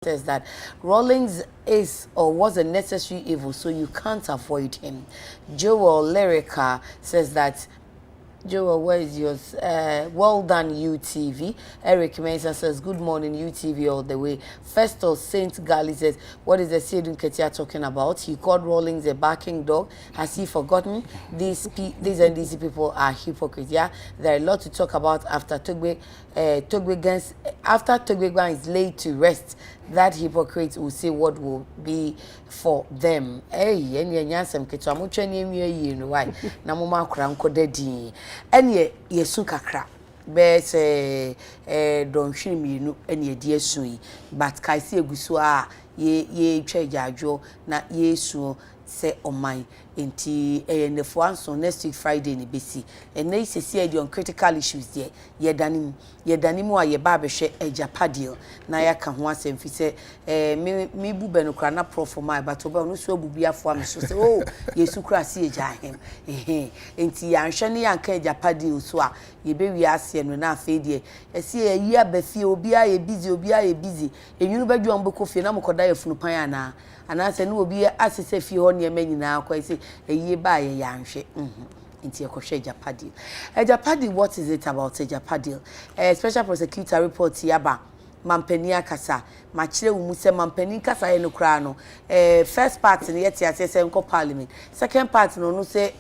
says that Rawlings is or was a necessary evil, so you can't avoid him. Joel Lyrica says that Joel, where is yours? Well done, UTV. Eric Mason says, good morning, UTV all the way. Festus Saint Gali says, what is the Sedun Ketia talking about? He called Rawlings a barking dog. Has he forgotten? These NDC people are hypocrites. Yeah, there are a lot to talk about after Togbe is laid to rest. That hypocrites will say what will be for them. Hey, any ansem keto amuchani emi no why na mama kra nkode din. Ene yesu kakra. Be say don hwimi nu ene di esu yi. But kai se egusu a ye twa jadwo na yesu se oman enti nefo anso next week Friday ni besi and na isesi on critical issues there yedani mu a ye ba behwe ejapadil na ya ka ho asem fi se me bu be no kra na prof my but oba no so abubiafo am so se oh yesu kra se eja hem enti ya nhwe ne ya ka ejapadil so a ye be wi ase no na afa die esi yi abafie obi a ye busy enwunu badwo amboko fie na mokoda ye funu pan ana se no obi asese fie ho ne nyina akwa ese eyi ba ye ya nhwe inti ekwohwe Ejapadil. Ejapadil, what is it about Ejapadil? Special prosecutor report yaba mampani akasa ma kire wo mu se mampani kasa ye no kra no first part ne yeti asese nko parliament, second part no say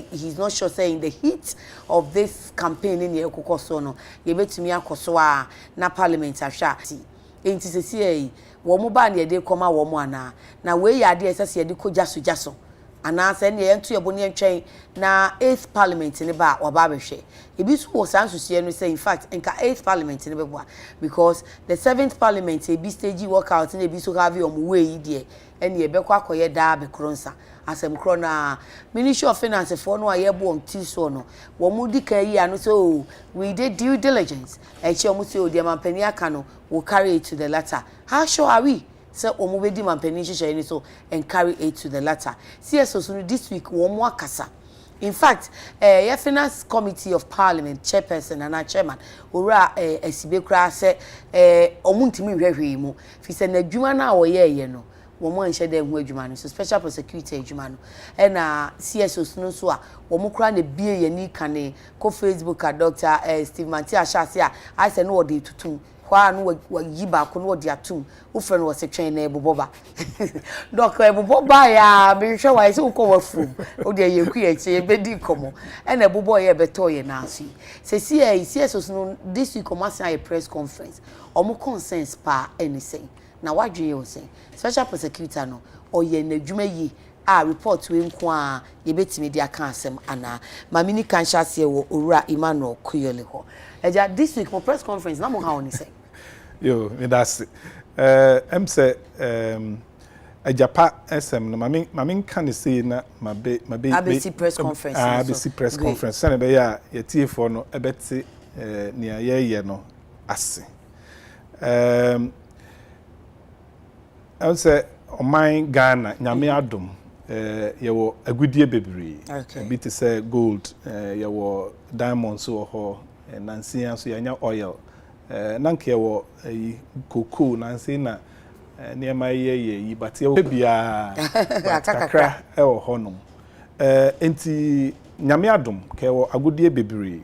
he's not sure say in the heat of this campaign in yekokoso no ye betumi akoso a na parliament ahwa enti sesi wo mu ba ne de koma wo mu ana na we ya de esese ye de ko jaso ana se ne yentu yebo ne ntwen na 8th parliament ne ba wa ba behwe ebi so wo sansusie no say in fact nka 8th parliament ne beboa because the 7th parliament ebi stage workout ne ebi so have your way de ene ebekwa akoye da be kronsa asem kro na Ministry of Finance for no ayebo on tiso no wo mu di kan yi ano so we did due diligence e che omu say o de mampani aka no will carry it to the latter. How sure are we? So omu be di mampani hye ni so and carry it to the latter. CSO so this week wo mu akasa. In fact, your Finance Committee of Parliament chairperson and chairman ora esibe kra se omu ntimi hwehwe mu fi se na adwuma na wo ye no womo nche de hu adwuma no so special prosecutor adwuma no na CSO no so a womo kra na bie yani kane ko Facebook a Dr. Steve Mantia Shase a I say no dey tutum kwa no yi ba ko no dey atum wo frɛ no was twen na eboboba Dr. eboboba ya me hwɛ wa se ko wafum o dey yeku ye che be di komo na ebobo ye beto ye na asu se CSO no this week commerce a press conference omo consensus pa anything na wadwe ye o say special prosecutor no oye na dwuma yi a report we nko a ye betimi dia kan asem ana mamini kan hyase wo owura Emmanuel Kuyole ho eja this week for press conference na mo ha oni say yo me that's say ajapa SM no mami kan say na mabe ABC press conference ABC press conference sana be ya tie for no ebeti nia ye no ase I say oman Ghana nyame adom yewo agudie bebre bit say gold yewo diamonds so ho nansia so yanya oil nanke yewo cocoa nansi na niema ye but yewo bia kakra ewo honom enti nyame adom ke yewo agudie bebre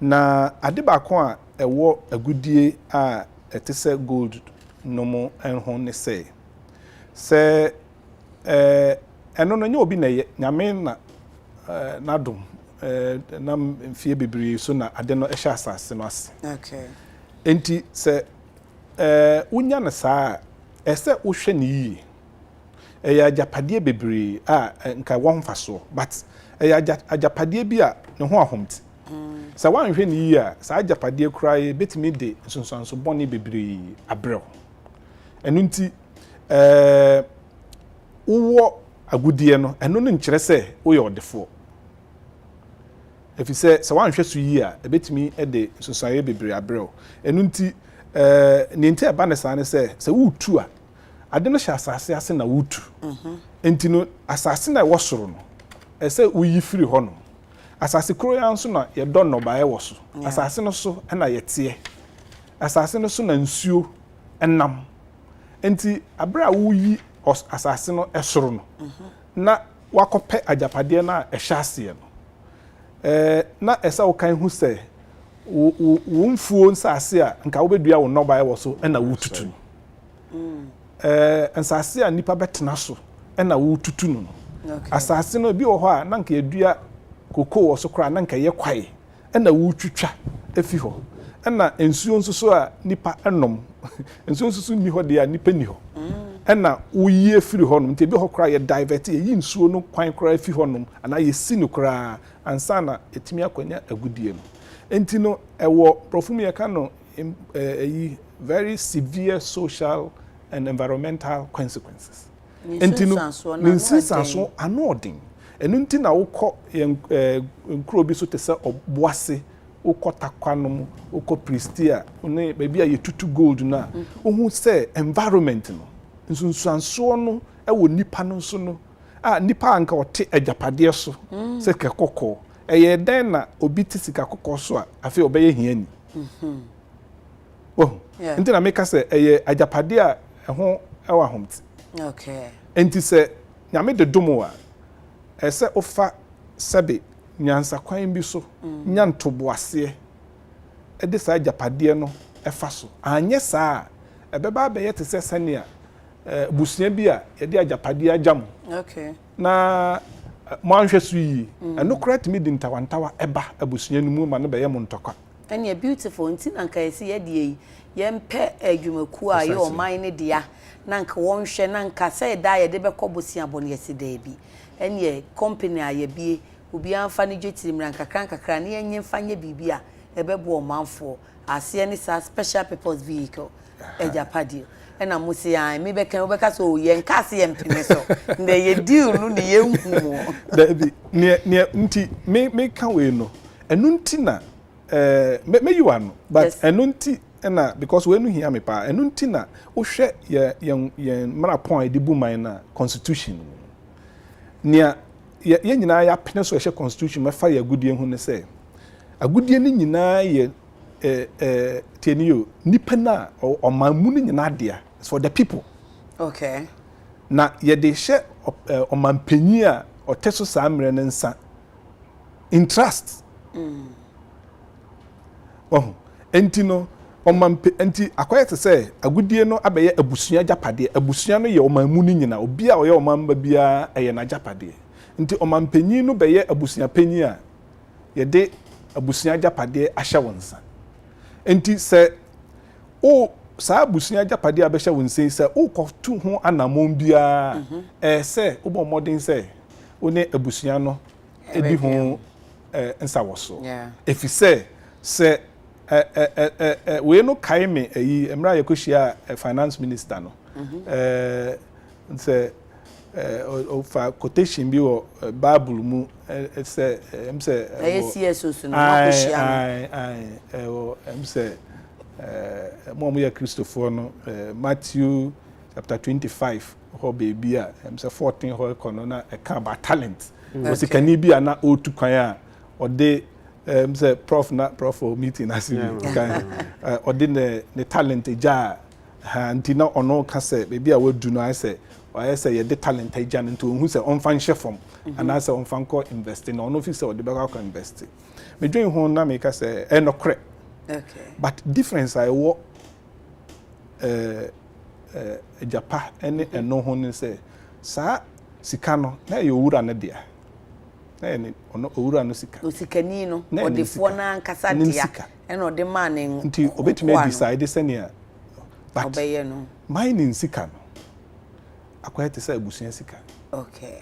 na ade ba ko a ewo agudie a etese gold nomo enho ne say eno no nye obi na ye nyame na nadom na mfie bebiri so na ade no ehya asase no ase okay enti se unya na saa ese wohwe ne yi ya japade bebiri a nka wonfa so but ya ajapade bi a ne ho ahomti se wanhwe ne yi a saa ajapade kurae betimi de nsonsanso bone bebiri abrel enu nti uwo agudie no eno no nkyere se woyɛ odefo efi se wanhwɛ so yi a ebetimi de nsosaye bebre abrel enu nti ne nti eba ne sane se wutu a ade no hye asase ase na wutu enti no asase na wosoro no ese uyi firi hɔ no asase kro ya nso na ye dɔ no bae wo so asase no so na ye tie asase no so na nsuo enam enti abra wuyi asase no esoro no na wakɔpɛ ajapade na ɛhyase no na esa wo kan hu sɛ wo mfuo nsase a nka wo bedua wo nɔbae wo so na wututu nsase a nipa betena so na wututu no asase no bi wo hɔ a na nka edua koko wo so kora na nka ye kwae na wutwitwa efi hɔ na ensuo nso so a nipa enom ensuo nso so ni hɔ de a nipa ni hɔ na uye firi honom nti bi hokra ye divert ye nsuo no kwan kra fi honom ana ye si no kra ansa na etimi akwanya agudie no enti no ewo profum ye ka no very severe social and environmental consequences enti no ninsisanso anodin enu nti na wokɔ nkro bi so te sɛ oboase wokɔ takwanom wokɔ pristia ne baabi a ye tutu gold na ohu sɛ environment no nsunsuanso no ewo nipa no so no a nipa anka ote ajapade so se kekokɔ eye den na obi te sika kokɔ so a afi obeye hiani nti na meka se eye ajapade a ho ewa homti okay enti se nyame de domo a ese ofa sebe nyansa kwan bi so nyanto boase e de sa ajapade no efa so anye saa ebeba be yete se sania busia bi a ye de ajapade agam okay na mo anhwe so yi eno correct me di ntawantawa eba abusia no mu ma no be ye mo ntokwa and you're beautiful until anka yesi ye yempe adwumaku a ye o man ne dia nanka wonhwe nanka say da ye de bekọ bosia bọ ne yesi da bi enye company a ye bie obi anfa ne dwetiri mranka kakra ne yenye mfanye bibia ebebo o manfo ase ne sa special purpose vehicle ejapadi ena musi an me beka obeka so ye nkase ye mpene so na ye deal no ne ye humo da bi ne nti me ka we no enu nti na me you ano but enu nti na because we no hear me pa enu nti na wo hwe ye mara point de bu man na constitution ne ye nyina ya pene so hwe constitution me fa ye agudie hu ne se agudie ni nyina ye tenio nipa na omamu ni nyina dia for the people. Okay. Na ye de hye omampanyi a oteso saamre ne nsa interest. Enti no omampe enti akoyete se agudie no abeye abusua japade abusua no ye omamu ni nyina obi a oye omamba bia eye na japade nti omampanyi no beye abusua panyi a ye de abusua japade ahye wonsa enti se o sa abusua japade abehye wonsa se o kotu ho anamon bia se obo modern se one abusua no edi ho nsa woso efise se we no kai me ayi emra yakohia finance minister no say of quotation bi o bible mu say yes so no makohia say mo ya Christopher no Matthew chapter 25 ho baby a say 14 ho kono na e ka ba talent o sikani bi ana otu kwan a ode say prof meeting as kan ode ne talent ja anti na ono ka say baby a wadu no I say ye de talent ja nto hu say on fan chefom ana say on fan ko invest na ono fi say ode be ka invest me dwen ho na me ka say enokre. Okay. But difference I wo Japan ene eno ho ne say sa sika no na ye owura ne dia na ene ono owura no sika osikani no odefo na nkasa dia ene ode man nti obetumi decide senia but obeye no mining sika no akwete say abusuan sika. Okay.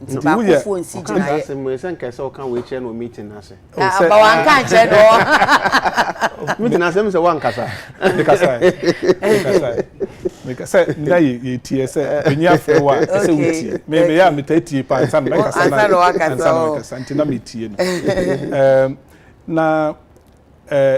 Nti ba ko phone si jina ye se mo sen kese o kan we che no meeting na se ba wan kan che do meeting na se mo se wan kasa because say na ye tie say enya frewa say wuti me ya metati pa san na kasa na ntina metie no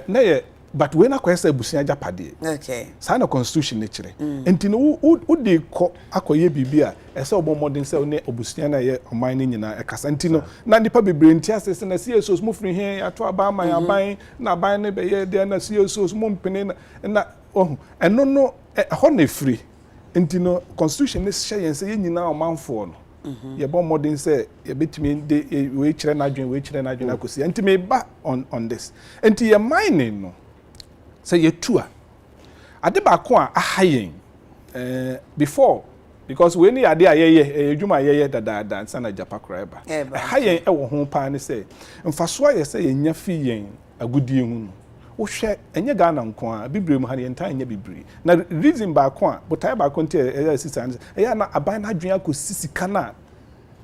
na ye but we na kwese abusia japade. Okay. Sa na constitution ne kire enti no wo de ko akoye bibia ese obo modern se ne abusia na ye oman ne nyina ekasa enti no na nipa bebre enti asese na CSOs mo firi he ato aba man aban na aban ne be ye de na CSOs mo mpene na eno no ho na firi enti no constitution ne hye yen se ye nyina omanfo no ye bo modern se ye betimi de we kire na adwen akosi enti me ba on this enti ye mining no say ye tua ade ba ko a ahayen before because we ni ade ayeye edwuma ayeye dada nsa na japa kraiba ahayen e wo ho pa ne say mfaso aye say yenya fi yen agudie hu no wo hwe enye Ghana nko a bibre mu ha ne ntan nya bibre na reason ba ko a botai ba ko nte assistant na aban na adwen akosisika na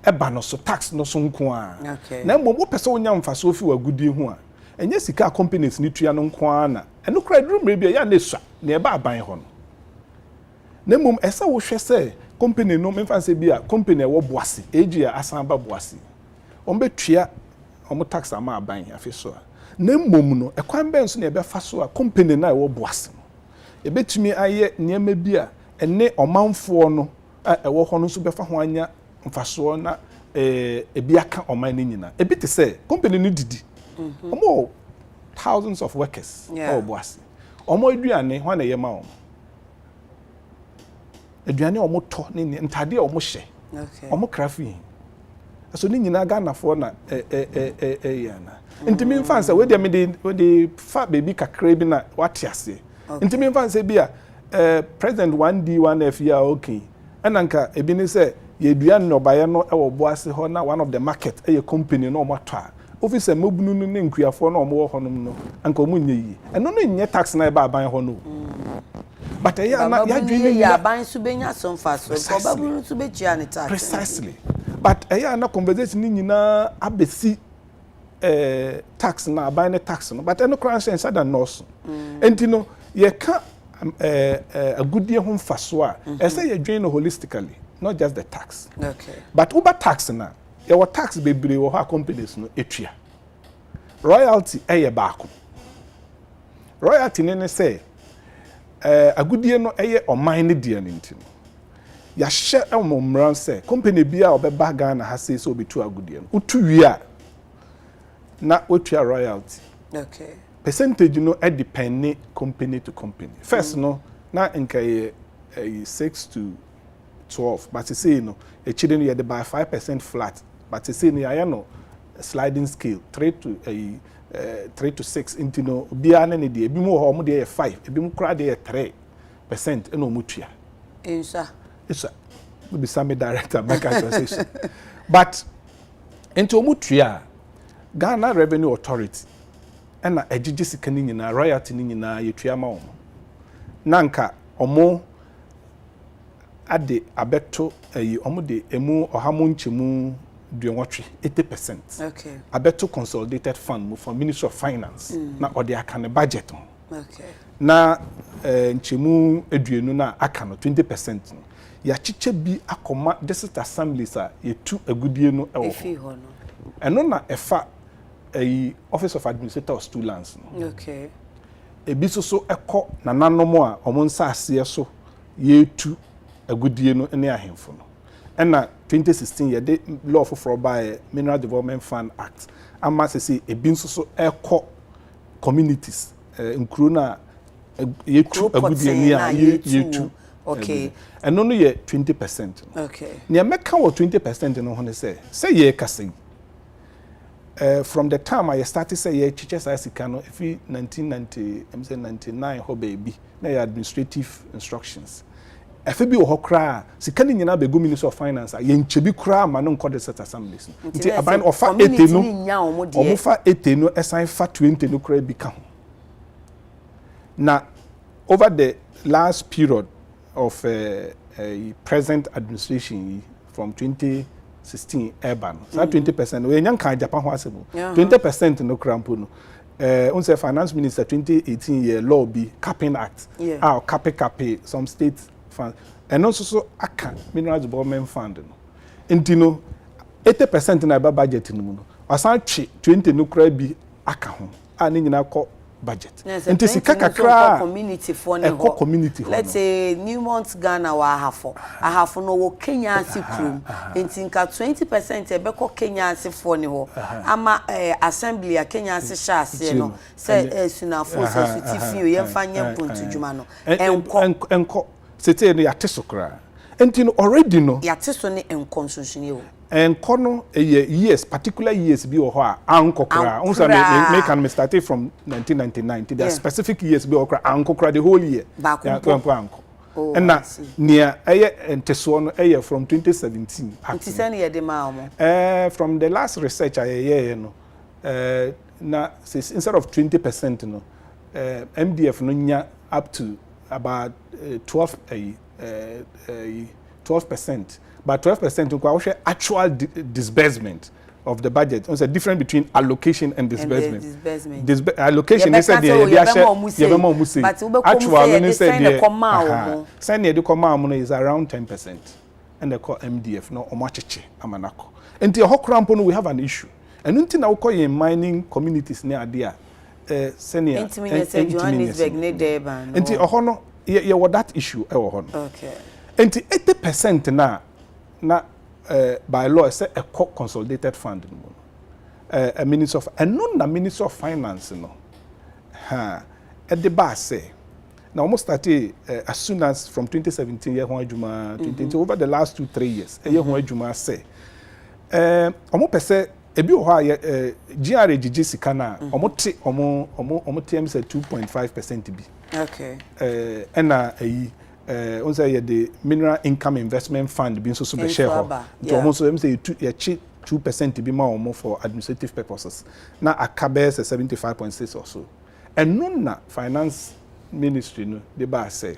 eba no so tax no so nko a na mbom wo pese wonya mfaso fi wagudie hu a enye sika companies ni tua no nko a na eno kra drum bia ya na esua na eba aban ho no na mbom esa wo hwe se company no memfa se bia company wo boase eji ya asan ba boase ombetua omo tax ama aban afi so na mbom no ekwan ben so na ebe fa so a company na wo boase ebetumi aye niema bia ene omanfo no ewo ho no so befa ho anya mfaso na ebi aka oman ni nyina ebi te se company ni didi omo thousands of workers o boase omo aduane ho na yema omo aduane omo to ni ntade omo hye omo krafi so ni nyina Ghana fo na yana ntimi mfansa we de fa baby kakra bi na wate ase ntimi mfansa bi a president 1D1F ya okay ananka ebi ni se ye duane no baye no e wo boase ho na one of the market e company no omo to a officer mobunu no ne nkuafo na omo honom no anka omo nye yi eno no nye tax na eba aban ho no but ya na ya dwene ya aban su benya so mfa so ko babunu su betua ne tax precisely but ya na conversation ni nyina abesi tax na aban ne tax no but eno crown sense than nurse enti no ye ka agudie ho mfaso a say ye dwen no holistically not just the tax okay but uber tax na your tax bebre wo ha companies no etua royalty baako royalty ne say agudie no oman ne de ne ntino ya hye omomran say company bia obeba Ghana ha say so betu agudie no utu wi a na otua royalty okay percentage no depend company to company first no na nka 6 to 12 but say no a children you buy 5% flat but say no no sliding scale 3 to 6 into no bia na ne de ebi mu ho mo de 5 ebi mu kra de 3% na omutua insa be some director make association but into omutua Ghana Revenue Authority na ejiji sika ni nyina royalty ni nyina yetua ma omo nanka omo ade abeto omo de emu ohamo nchemu duenwotwe 80%. Okay. Abeto consolidated fund from Ministry of Finance na ode aka ne budget. Okay. Na nchemu eduenu na aka no 20%. Ya chiche bi akoma district assemblies a yetu agudie no ewo. Efi ho no. Eno na efa Office of Administrator of Stool Lands. Okay. Ebi so ekọ na nanomo a omo nsa ase so yetu agudie no ne ahemfo no. Ena 2016 ye de law for by Mineral Development Fund Act. Ama se ebi so ekọ communities nkuru na yetu agudie ni a yetu. Okay. Eno no ye 20%. Okay. Ne meka wo 20% no ho ne say ye kase. From the time I started say yeah teachers asika no if 1999 ho baby na administrative instructions if bi wo kra sika ni nyina be go Ministry of Finance ye nchebi kra ma no nkode set assemblies nti aban ofa 80 no omo fa 80 no esan fa 20 no kra bi ka ho na over the last period of present administration from 2016 urban so 20% we nyanka Japan ho asebo 20% no krampo no unse finance minister 2018 year law be capping act capping some state fund and also so aka Mineral Development Fund no ntino 80% na ba budget no mu no asan twe 20 no kra bi aka ho a ne nyina kọ budget nti sika kakra community for ne ho community let's say Newmont Ghana wa ahafo no wo Kenya asikrum nti nka 20% ebekọ Kenya asifo ne ho ama assembly ya Kenya asihya ase no say sunafo say sutifio yemfa nyempuntu djuma no enko sete no yateso kra nti no already no yateso ne enkonsunsun ye wo enko no years particular years bi wo ho a anko kra unsa me can start from 1999 to the specific years bi wo kra anko kra the whole year anko na near enteso no from 2017 nti say ne de ma omo from the last research no na instead of 20% no MDF no nya up to about 12%. But 12% was actual disbursement of the budget. It's a difference between allocation and disbursement. Allocation is said but actual is around 10%. And they call MDF no omachiche amanako. And the whole we have an issue. And until now in mining communities near there. Senior Johannesburg ne Durban. Enti ohono ye that issue e wo Okay. Enti 80% na by law say a consolidated fund no. A Minister of na Minister of Finance no. At the bar say now almost started as soon as from 2017 year ho adwuma 2020 over the last 2-3 years year ho adwuma say omo pese ebi ho a GRA GG sika na omo TM say 2.5% bi. Okay. Na on say the Mineral Income Investment Fund bi so be share ho. To omo so say ye chi 2% be more for administrative purposes. Now akabe 75.6 or so. And no finance ministry no they ba say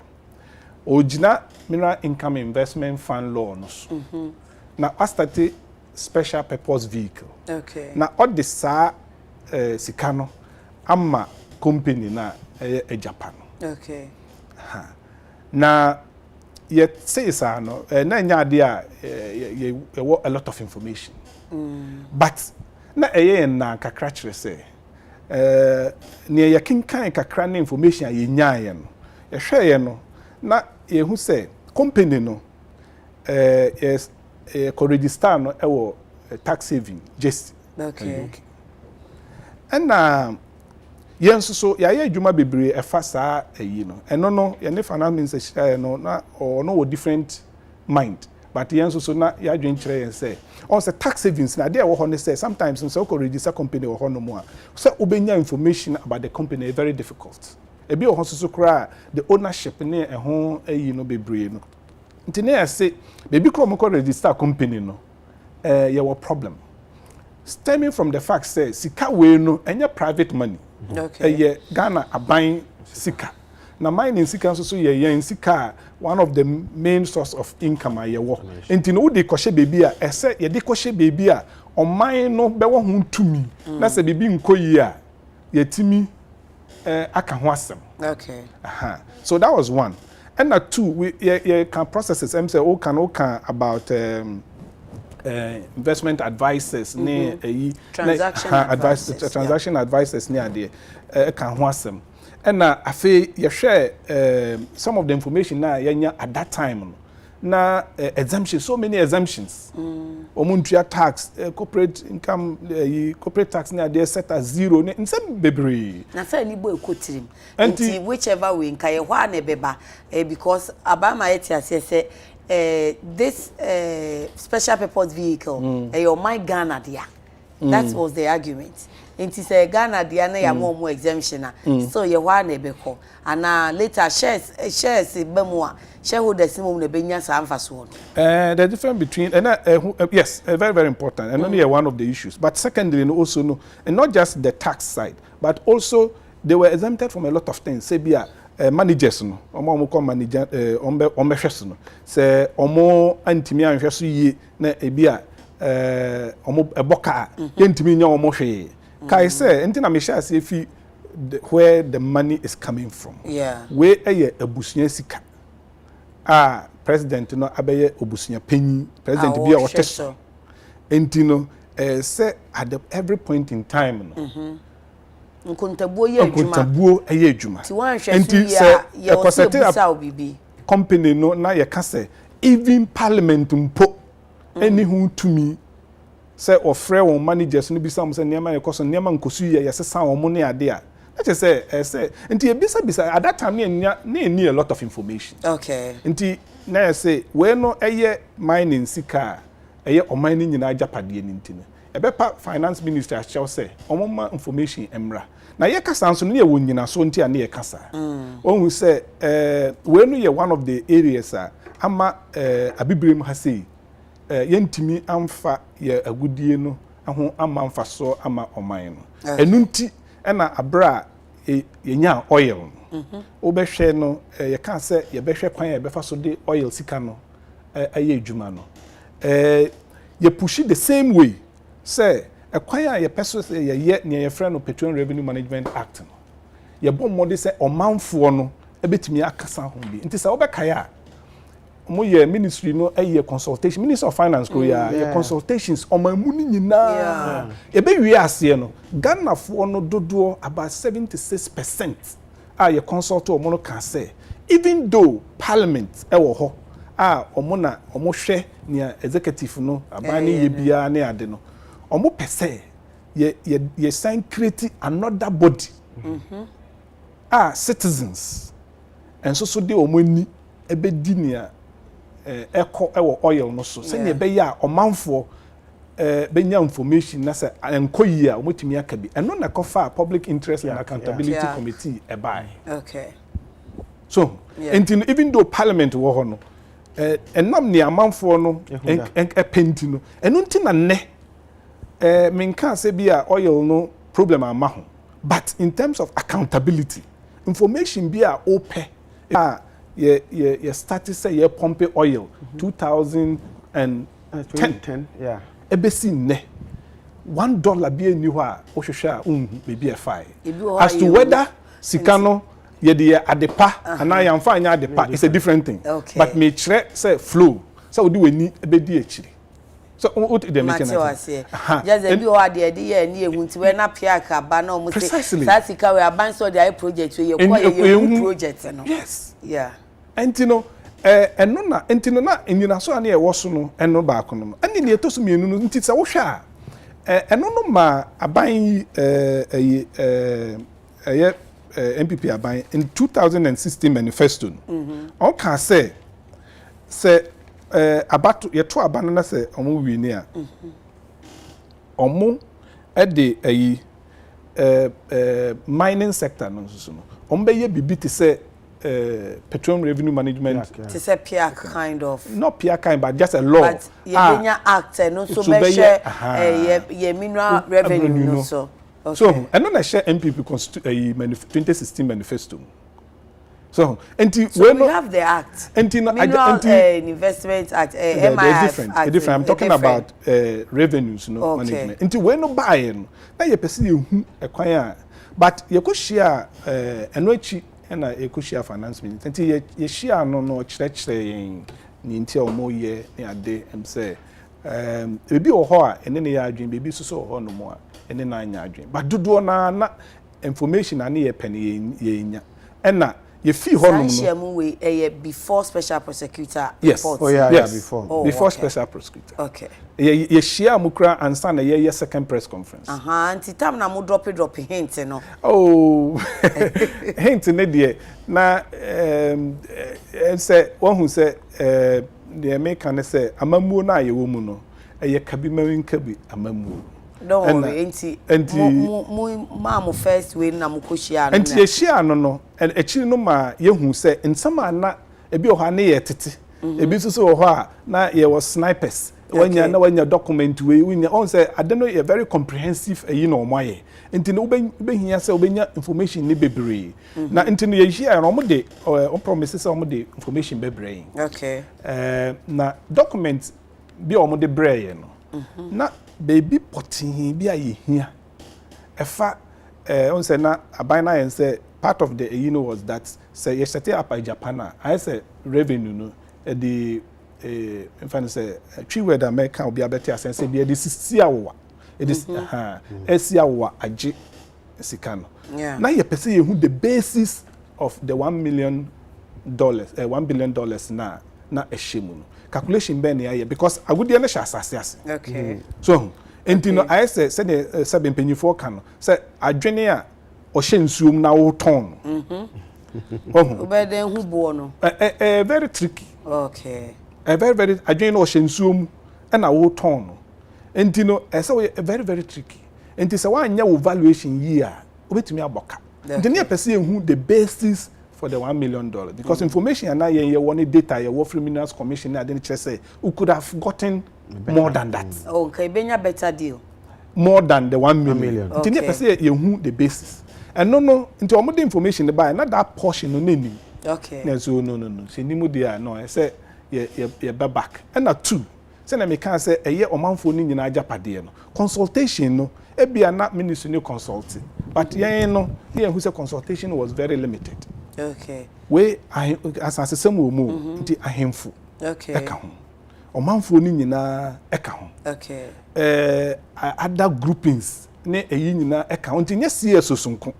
original mineral income investment fund laws. Now I started special purpose vehicle. Okay. Now all the sa sikano ama company na Japan. Okay. Na yet say sa no na nya de a lot of information. But na na kakra kire say ne ye kinkan kakra na information ye nyaye no ye hweye no na ye hu say company no yes ko register no ewo tax saving just okay. And yen so ya ye adwuma bebre efa saa ayi no eno no ye ne finance minister no na or no different mind but yen so na ya adwen kire yen say on say tax savings na there wo ho ne say sometimes so ko register company wo ho no mo a so obenya information about the company very difficult e bi wo ho so kra the ownership ne ho ayi no bebre no ntine ya say bebi kro mo ko register company no ye wo problem stemming from the fact say sika we no enye private money. Okay. Ghana aban sika. Na mining sika so ye sika one of the main source of income ye wo. Enti no de kohye bebi a ese ye de kohye bebi a oman no be wo hu tumi. Na se bebi nkoyi a ye timi aka ho asem. Okay. So that was one. And that two we can processes say all can about investment advisors transaction advisors near there can ho asem and na afi ye share some of the information na yenya at that time na exemptions, so many exemptions omuntua tax corporate income corporate tax near there set at 0 in some bebre na say ni boy kotirim nti whichever way nka ye hwa na beba because abama yeti say this special purpose vehicle your my Ghana dia that was the argument nti say Ghana dia na ya more exemption so ye hwa na ebeko and later shares bemu a shareholders mum na benya sa amfaso the difference between and yes very very important and only one of the issues but secondly also no and not just the tax side but also they were exempted from a lot of things say bia managers no omo ko manager ombe hweso no se omo antimi anhweso yi na ebia omo eboka yentimi nya omo hwe kai say enti na me sha se fi where the money is coming from we abusunya sika president no abeye obusunya penyi president bia woteso enti no say at every point in time no nkontabuo ye adwuma ti wan hwe so ya company no na ye ka say even parliament mpo any who to me say ofre won managers no bi sam say niam ye koso niam nkosu ye sesa won ne ade a that say nti e bisa at that time ne a lot of information okay nti na say we no eye mining sika eye o mining nyina japade ni nti no ebepa finance minister achel say omoma information emra na ye kasa nso ne ye wonyina so nti ane ye kasa ohun say we no ye one of the areas ama abibrem ha say yentimi amfa ye agudie no ho ama amfa so ama oman no enu nti na abra yenya oil obehwe no ye kan say ye behwe kwan ye befa so de oil sika no aye adwuma no ye push the same way say ekwan a ye peso say ye ne ye friend no Petroleum Revenue Management Act no ye bom mode say omanfo no ebetimi akasa ho bi nti say obekaya mo ye ministry no aye consultation Minister of Finance ko ya consultations omamu ni nyina ye be wi ase no Ghana fo no dodo about 76% ye consult o mo no kan say even though parliament wo ho omo na omo hwe ne executive no abani ye bia ne ade no omo pese ye sign create another body citizens and so de omo ni ebedi ne eko ewo oil no so se ne be ya omanfo benya information na se enkoyi a omotimi aka bi eno na kofa public interest and accountability committee ebai okay so even though parliament wo ho no enam ne amanfo no epenti no eno nti na ne men can't say be a oil no problem amaho. But in terms of accountability, information be a open. You started say you pump oil 2010. Yeah. Ebesi ne $1 be a new maybe a fire. As to whether Sikano ye the adepa and I am fine adepa, it's a different thing. Okay. But me say flow. So do we need a bedi actually. So what they make just a do all the idea and you want to wear up here cabana almost precisely. That's the car we are buying so the project where you project. Yes. Yeah. And you know, and no, and you know, and you know, so I near was no, and no back on them. And in the toss me, no, it's a washer. And no, ma, I buying MPP are buying in 2016 manifesto. Okay, say about your two abandoners say omo wi ni a omo e de mining sector no so no omo be ye bibi te say petroleum revenue management to say PIAC kind of not PIAC kind but just a law but ye act no so be share ye mineral revenue no so okay. So and no share MPP 2016 manifesto. So we have the act. Mineral Investment Act, MIF different. Act. Different. I'm talking about revenues, management. Until we no buy, now you perceive a choir, but you could share enrichi and a could share finance minister. Until you share no church until more year near day and say, maybe or horror and then they dream, baby so no more and then 9 year dream. But do na information I need a penny in and na. You feel honor before special prosecutor report. Oh yeah, yes. Before okay. Special prosecutor. Okay. You share mukra and stand a second press conference. Anti time na mo drop hint no. Oh. Hint ne dey na say one who say the American say amamuo na ye wo mu no kabi mawin kabi amamuo. Don't worry, mo first way na mo koshia no. Enti ye share no and echi no ma ye hu say nsama na ebi o ha na ye tete. Ebi so o ha na ye was snipers. Wanya document we on say I don't know a very comprehensive no omaye. Enti no be hia say obenya information ni bebre. Na enti no ye share no mo de on promise say mo de information bebre. Okay. Na document bi o mo de bre no. Na baby potting be a here. Efa on say na abina and say part of the was that say you set up in Japan. I say revenue no the in fact say tree weather American will be a better sense say be this is awa. It is awa age sikano. Yeah. Now you perceive who the basis of the $1 million $1 billion na eshemu. Calculation ben here because I would na sha asase. Okay. So, entino I say the seven pennyfo kan say adwene a o hye nsuom na wo ton. Obeden hu bo no. Very tricky. Okay. Very adwene na o hye nsuom na wo ton no. Entino say very tricky. Enti say wan nya wo valuation year obetumi aboka. Entino e pese hu the basis for the $1 million because information and now you want data you work from Minerals Commission I didn't say who could have gotten more than that. Okay, benya better deal. More than the 1 million. Okay. You who the basis. And no into all the information the buy not that portion no name. Okay. No. Say nimu dia no I say you back. And na two. Say na me can say a year omanfo ni nyina ajapade no. Consultation no e bia na ministry no consulting. But no who say consultation was very limited. Okay. We as asem wo mu nti ahemfu. Okay. Eka ho. Omanfo ni nyina eka ho. Okay. Other groupings ne eyi nyina eka ho nti nye CS sunko.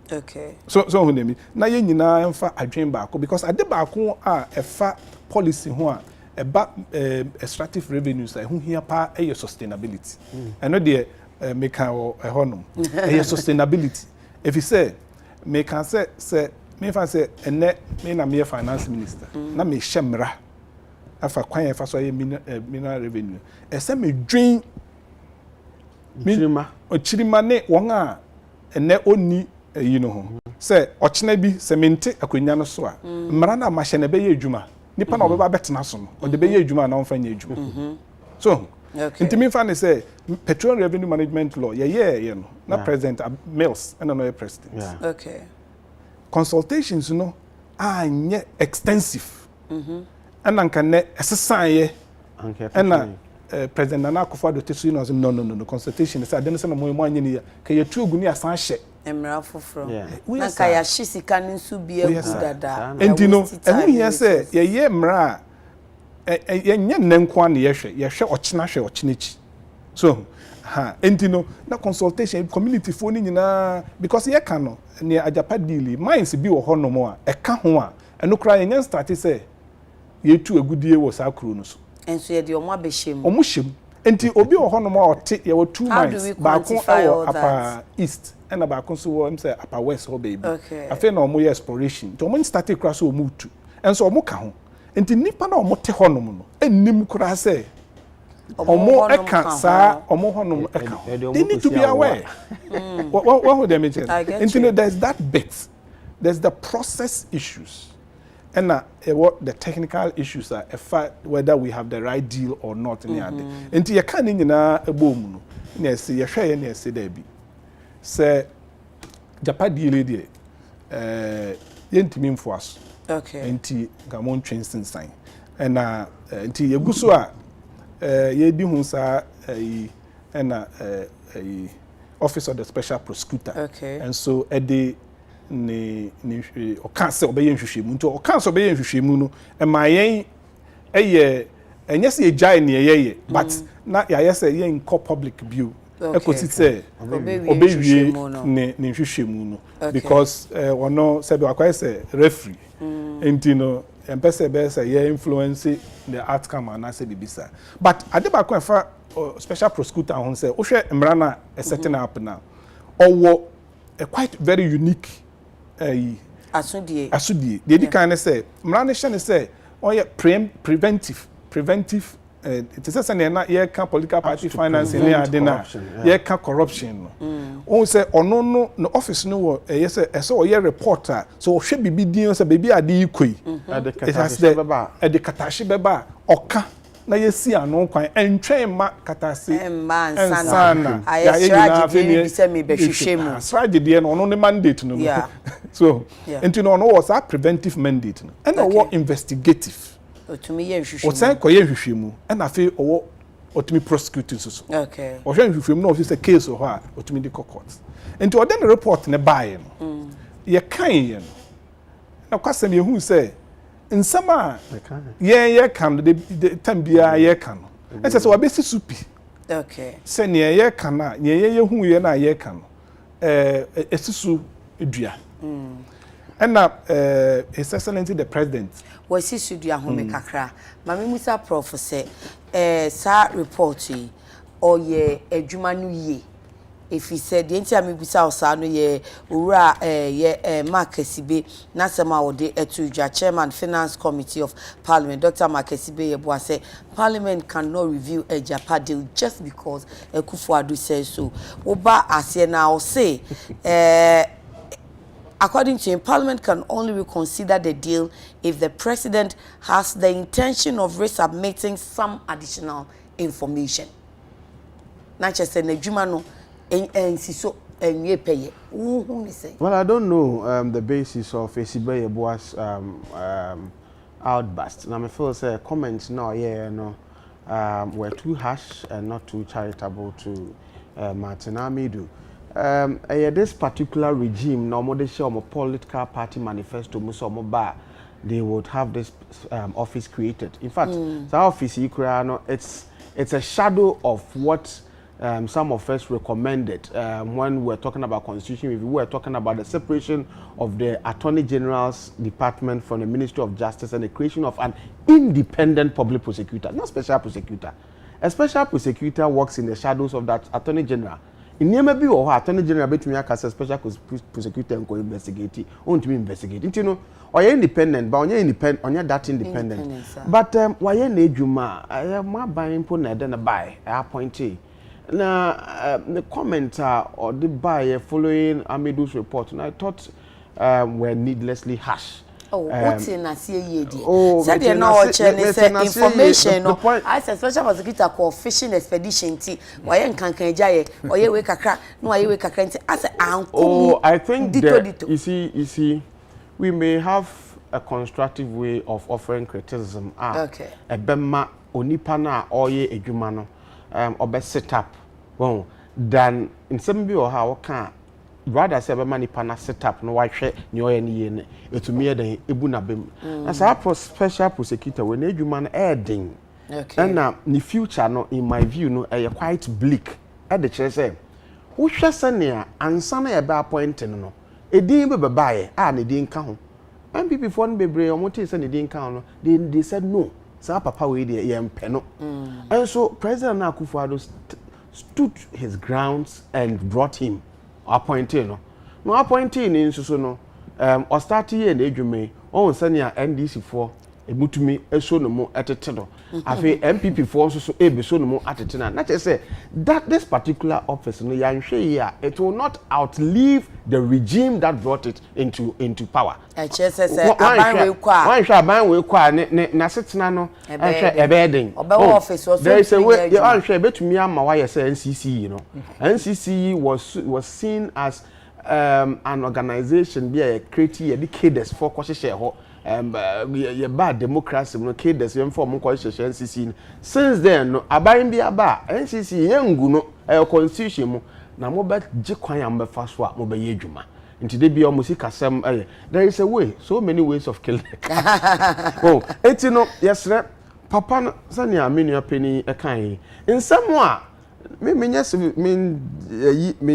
Okay. So ho nemi na ye nyina emfa adwen baako because ade baako a efa policy ho a eba extractive revenues a ho hia pa e sustainability. Eno de make ho no. E sustainability. If you say me can say me fa say ene me na me finance minister na me hemra afa kwan e fa so ye mineral revenue e say me dwen ochirima ne won a ene oni ho say ochina bi se mente akwanya no so a mra na ma hye na be ye adwuma nipa na obeba betena so no o de be ye adwuma na on fa nya adwuma so Okay. Nti me fan say petroleum revenue management law you know na president Mills and no president. Yeah. Okay. Consultations no are extensive. And anka ne esesanye and president Nana Akufo-Addo tesu no consultation say den say no mo anye ne ka yetu oguni asan hye Emra foforo. na ka ya hye sika ne nso bi egu dada. Enti no enu hia say ye mra ye nye nenko an ye hwe ochina hwe ochinachi so enti no na consultation community phone ni nyina because ye ka no ne ajapa deal minds bi wo hono mo a e ka ho a eno kra ye nyan start say ye tu agudie wo sa kro no so enso ye de omo abehiem omo hiem enti obi wo hono mo a ote ye wo two minds ba ko apa east and ba ko so wo say apa west ho baby afi na omo ye exploration to omo start kra so omo tu enso omo ka ho enti nipa na omo te hono mo no ennim kra say omo eka sa omo hono eka they need to be aware what would they mention enti there's that bit there's the process issues and what the technical issues are whether we have the right deal or not in the enti ye kan nyina ebom no na say ye hwe ye na say da bi say japa deal dey yentimi mfoaso enti gamon twinsin sign and enti yeguso a ye di hu sa and office of the special prosecutor and so ede ni o cancer obeye nhwehwemu nto o cancer obeye nhwehwemu no e ma yen enye se ejai ne ye but na ya yese ye in public view e ko say obewie ne nhwehwemu no because ono se be akwa say referee enti no empese be say ye influence the outcome and say bibisa but adeba ko fa special prosecutor hon say o hwe mra na a setting up now owo a quite very unique asudie the kind say mra ne hye ne say o ye preventive it is say na ye can political party finance ni ade na ye can corruption no o say ono no office no wo ye say o ye reporter so o hwe bibi din say bibi ade ikoi it has the katashi beba oka na yesi ano kwan entwen ma katase ensana ya strategy bi se me be hwehwemu strategy no no mandate no so enti no was a preventive mandate no and no investigative otumi ye hwehwemu o say ko ye hwehwemu and afi owo otumi prosecute so okay o hwe hwehwemu no office case o ha otumi di court enti o den report ne bae no ye kan ye no na kwasem ye hu say nsama ye kan de tambia ye kan ese se wabesi supi okay se ne ye kan na ye hu ye na ye kan esisu edua na his excellency the president wasisu dua ho me kakra mame musa prof se sa report yi oye adwuma no ye if he said the enti amebisa osano ye owura ye Makesibe na sema wode etudwa chairman finance committee of parliament Dr. Makesibe ye bo say parliament cannot review a japa deal just because Akufo-Addo says so oba ase na o say according to him, Parliament can only reconsider the deal if the President has the intention of resubmitting some additional information. Not just an adjumano so well, I don't know the basis of Esibe Yeboah's outburst. And I feel say comments now were too harsh and not too charitable to Martin Amidu. This particular regime, normally show a political party manifesto, they would have this office created. In fact, the office it's a shadow of what some of us recommended when we were talking about constitution review. We were talking about the separation of the Attorney General's department from the Ministry of Justice and the creation of an independent public prosecutor, not special prosecutor. A special prosecutor works in the shadows of that Attorney General. In Niamey or Attorney General between a special prosecutor and investigate, on to investigate. You know, or you're independent, but on your independent, on your that independent. But why you need Juma? I am more buying put than a buy. I appointee. Now, the commenter or the buyer following Amidu's report, and I thought were needlessly harsh. Oh, what's in a CAD? Oh, said you know, information. No, I said special prosecutor called fishing expedition. Why and can jay or ye wake a crack? No, I wake a crank. I said, oh, I think that, you see, we may have a constructive way of offering criticism. Okay. A bema onipana or ye a jumano, or best set up. Well, than in some view or how can. Rather say money pana set up no white share no any to me than ebuna bim. As our special prosecutor when a human adding. Okay. And now the future no in my view no quite bleak. At the church say, who shall send near and son a bad point no. A dean be buy and a dean count. And people for be brave on what is and a dean count. They said no. So papa we the yam penno. And so President Akufo-Addo stood his grounds and brought him. Appointed no appointed in so no or start here in edwume on senior NDC for ebutumi eso no mo etete no afi MPP for so ebe so no mo atete na na say that this particular office no yanhwe here it will not outlive the regime that brought it into power. Aban we kwa na setena no ebeden office was there is a way you anhwe betumi ama wa say NCC you know NCC was seen as an organization be a create decades for kwahye ho ye bad democracy no cadres we form kwahye NCC since then no aban bi aba NCC yengu no constitution mu na mo be gikwan am be fa so a mo be ye adwuma nti de bia mo sikasem there is a way, so many ways of killing. Oh, etino yesre papa no sania menua pani ekan in somewhere me yes me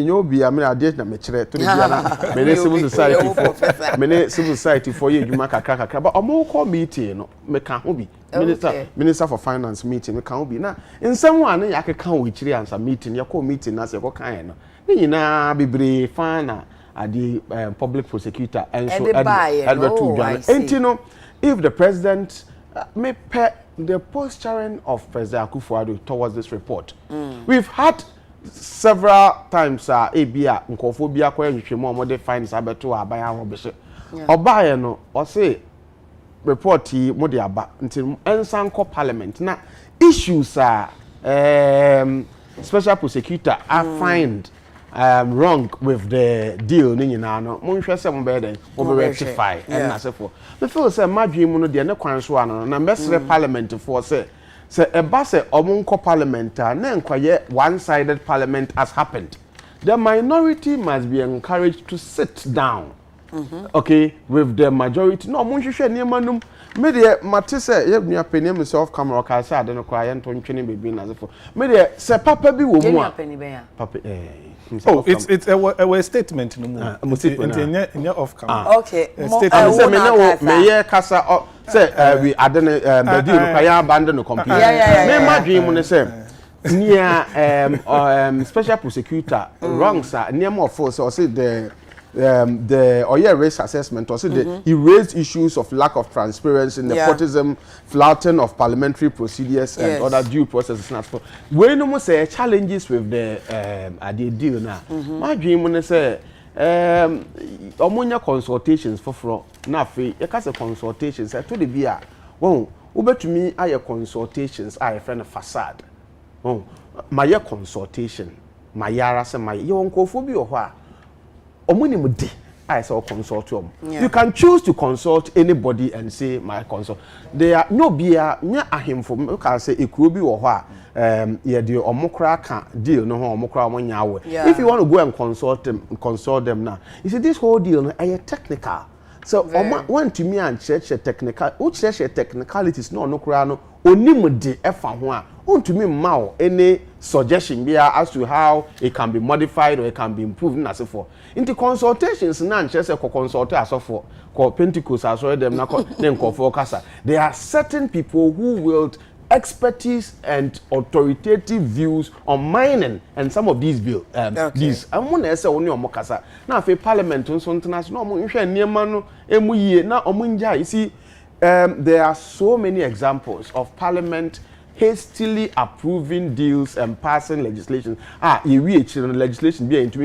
nyobi am na ade na me kire to de bia na me civil society for ye adwuma kakra but omo call meeting no me kan ho bi minister for finance meeting me kan ho bi na in somewhere na yakeka wo kire answer meeting yakọ meeting na se yakọ kan no ni nyina bebre fana at the public prosecutor and so if the president may pay the posturing of President Akufo-Addo towards this report. We've had several times ABA nkophobia kwa nhwemo omode fines abeto abaya robese obaye no o say report yi mode aba nti ensanko parliament na issues special prosecutor are find wrong with the deal ni nyina no mo nhwe se mo be den mo be rectify and na sefo me feel say madwe mu no de ne kwan so ano na mesre parliament for say eba say omonko parliament na nkwaye one-sided parliament has happened. The minority must be encouraged to sit down okay with the majority no mo nhwe niam anum me de mate say ye nua pani me self camera ka say ade no kwa ye nto ntwene bebi na sefo me de say papa bi wo mu a papa oh, it's a statement no more. In off camera. Okay. Statement. Me kasa say we adene bedi no kaya abandon no complete. Me madwin mu ne say near special prosecutor wrong sir near more force or say the race assessment or say he raised issues of lack of transparency, nepotism, flouting of parliamentary procedures and other due processes. We no more say challenges with the deal now. My dream when I say omonya consultations for na fe e ka say consultations to the bia won ubetumi aye consultations aye friend facade won my consultation my yara say my yo nkofo bi o ho a omunimudi I saw consult you. You can choose to consult anybody and say my consult. There are no beer nya ahim for me can say ekuro bi wo ho a ye de omokra ka deal no ho omokra omonya awe. If you want to go and consult them now. You see this whole deal no technical. So want to me and church technical church technicalities no kura no onimudi efa ho a want to me ma any suggestion there as to how it can be modified or it can be improved na so for into consultations na nche consult as for Pentecost as well them na for kasa. There are certain people who wield expertise and authoritative views on mining and some of these bills these amuna say oni omokasa na fe parliament nso international no nhwe niema no emuye na omunja you see there are so many examples of parliament hastily approving deals and passing legislation. Legislation be into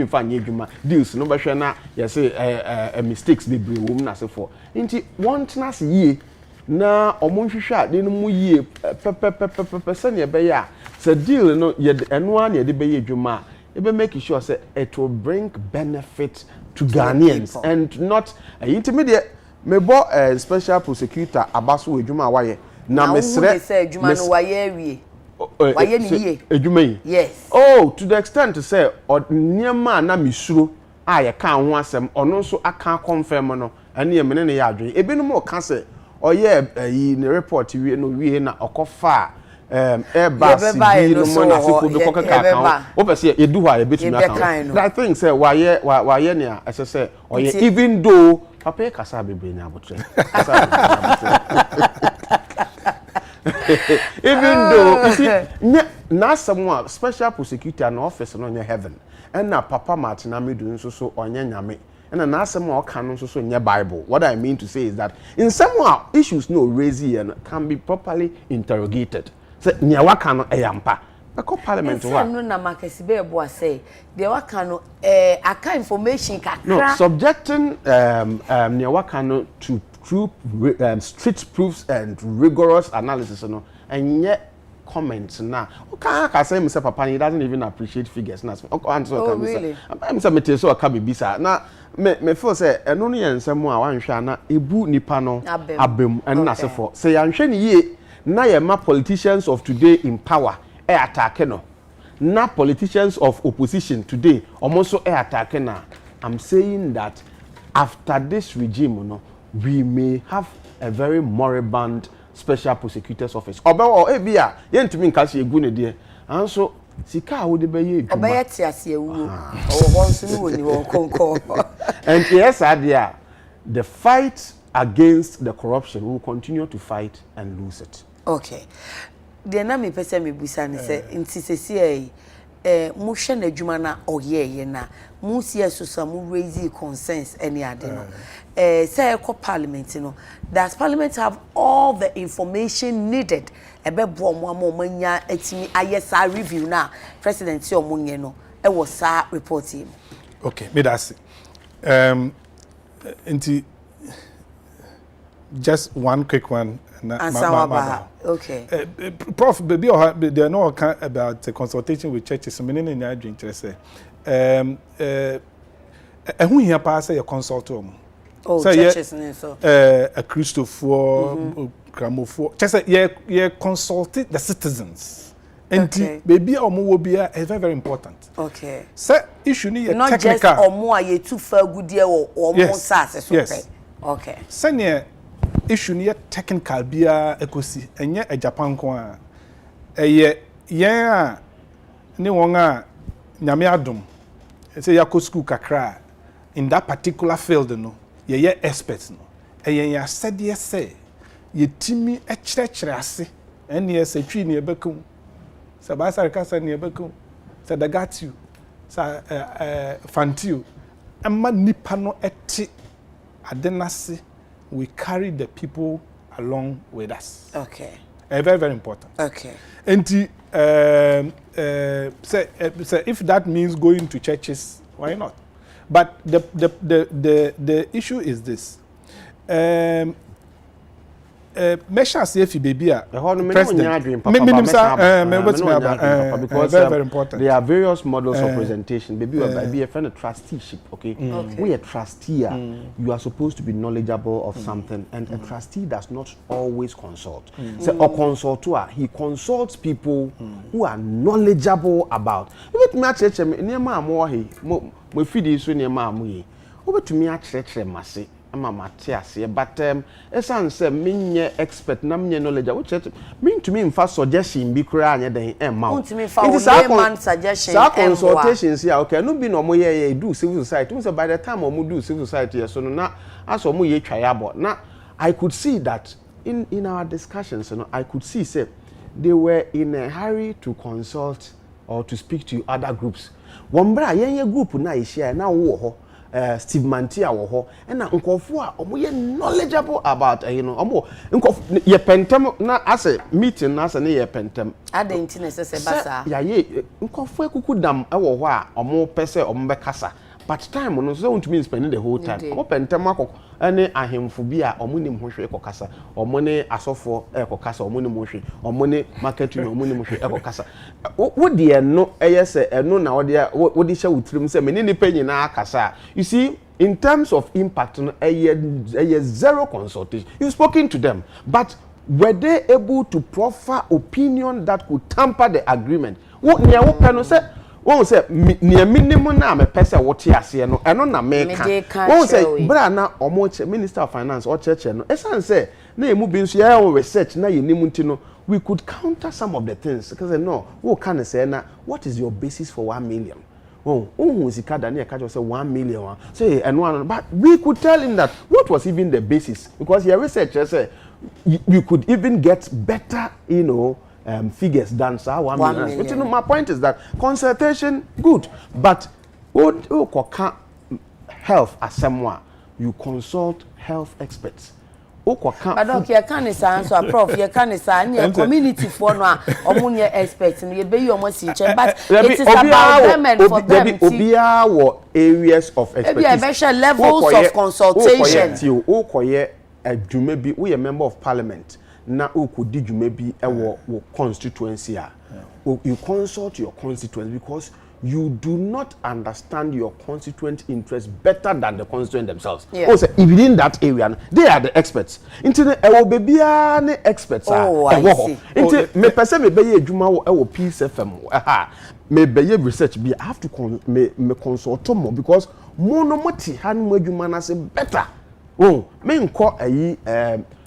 deals no be na say mistakes be bring woman as for. Inti want nas ye na omonhwehwe de no mu ye person ye be ya. So deal no ye eno an ye de be ye adwuma. It will make sure say it will bring benefit to Ghanaians and not intermediate. Me bo special prosecutor abaso adwuma waye na mesre say adwuma no waye wie waye ni ye adwuma yi yes oh to the extent to say niema na misuro a ye kan ho asem ono nso aka confirm no ene ye mene ne ya adwen ebinom o ka say oye yi ne report wie no wie na okofa Airbus no mo na siko be kokaka kan o be say edu ha e betumi aka I think say waye ne a say oye even though papa kasa bebe na abotre even though you see na someone special prosecutor na office no nya heaven and na papa Martina medu nso so onye nyame and na asem o kan nso so nya Bible. What I mean to say is that in some issues no raise here can be properly interrogated. So nya waka no eyampa eko parliament wa no na makesi be ebo say the waka no aka information kakra no subjecting nya waka no to true strict proofs and rigorous analysis no and yet comments na ka say me say papa he doesn't even appreciate figures na answer can be I'm say me tell so aka be bisa na me feel say eno no yensem a wanhwa na ebu nipa no abem and na say for say yanhwe ni ye na ye ma politicians of today in power attack no na politicians of opposition today almost attack na. I'm saying that after this regime no we may have a very moribund special prosecutor's office obawo ebia ye ntumi nka se egu ne de anso sika wo de be ye edwuma obeye ti ase ewu owo honso ni woni won konko and yes adia the fight against the corruption we will continue to fight and lose it. Okay. The na me pese me busa ne se nti sesi mo hwe na adwuma na oyeye na mo si asosa mo raise concerns any ade no say ko parliament no does parliament have all the information needed ebebo mo amanya atimi ayesa review na president si omunye no e wo sa report him. Okay, me that's nti just one quick one. Okay. Prof, baby, they are not about the consultation with churches. Many in your drink, say, who here pass a consult oh, so churches, so a Christopher, gramophone. Just say, consulted the citizens. And baby, or more will be very important. Okay. So, issue need not technical. Just or more, you too far good deal or more sass. Yes. Okay. Senior. Issue near technical bia ekosi enye a Japan ko a eye yen a ni won a nyame adom say yakọ school kakra in that particular field no ye experts no eye ya sede say ye timi e kyerɛkyerɛ ase ene ye say twi ne ebekum say ba sar ka say ne ebekum say da got you say fantiu amma nipa no eti adenase. We carry the people along with us. Okay. Very, very important. Okay. And say if that means going to churches, why not? But the issue is this. Mesha Sefi baby president. Because very important. There are various models of presentation. Baby, a friend of trusteeship. Okay, we a trustee. You are supposed to be knowledgeable of something, and a trustee does not always consult. So a consultor, he consults people who are knowledgeable about. But me church near ma mo he mo fidi so near ma mo ye. Over to me church mase. Mama tiase but esan say menye expert na menye knowledge which mean to me in first suggestion bi kura anya den emma it is a man suggestion consultations here okay no be no mo ye do civil society so by the time o mo do civil society so no na aso mo ye twayabo na I could see that in our discussions I could see say they were in a hurry to consult or to speak to other groups one bra yen group na e share na wo ho Steve Mantia wo ho na nkofo a omo ye knowledgeable about you know omo nkofo ye pentem na ase meeting na ase ne ye pentem adenti na sese basa ya ye nkofo ekuku dam e wo ho a omo pese omo be kasa but time no so want to spend the whole time omo pentem akoko ene ahemfo bi a omo nim ho hwe ekokasa omo ne asofo ekokasa omo nim ho hwe omo ne marketing omo nim hwe ekokasa wo de no eyese eno na wo de hye wutrim se me ni pa nyina akasa you see in terms of impact no zero consultation you've spoken to them but were they able to proffer opinion that could tamper the agreement wo ne wo pe no se won say ne minimum na me pese wo te ase no eno na me ka won say bra na omo minister of finance o cheche no esan say na emu bi nso ya research na ye nimu nti no we could counter some of the things because no wo can say na what is your basis for 1 million who sika da na catch say 1 million say eno but we could tell him that what was even the basis because your researcher say you could even get better you know figures than 1 million. But you know, my point is that consultation good, but health as someone you consult health experts. But okay, you can't say so, prof. You can't say community for no omunye experts. You be your most but it is about them and for them. Obia wo areas of expertise. Maybe levels of consultation. Okoye adwuma bi we a member of parliament. Na okodi dwuma bi wo constituency a you consult your constituents because you do not understand your constituent interests better than the constituent themselves. Yeah. So within that area they are the experts into e be bia ne experts into me person me be ye adwuma wo peace fm me be ye research bi I have to me consult more because monomoti han mo adwuma na se better. Me nko ayi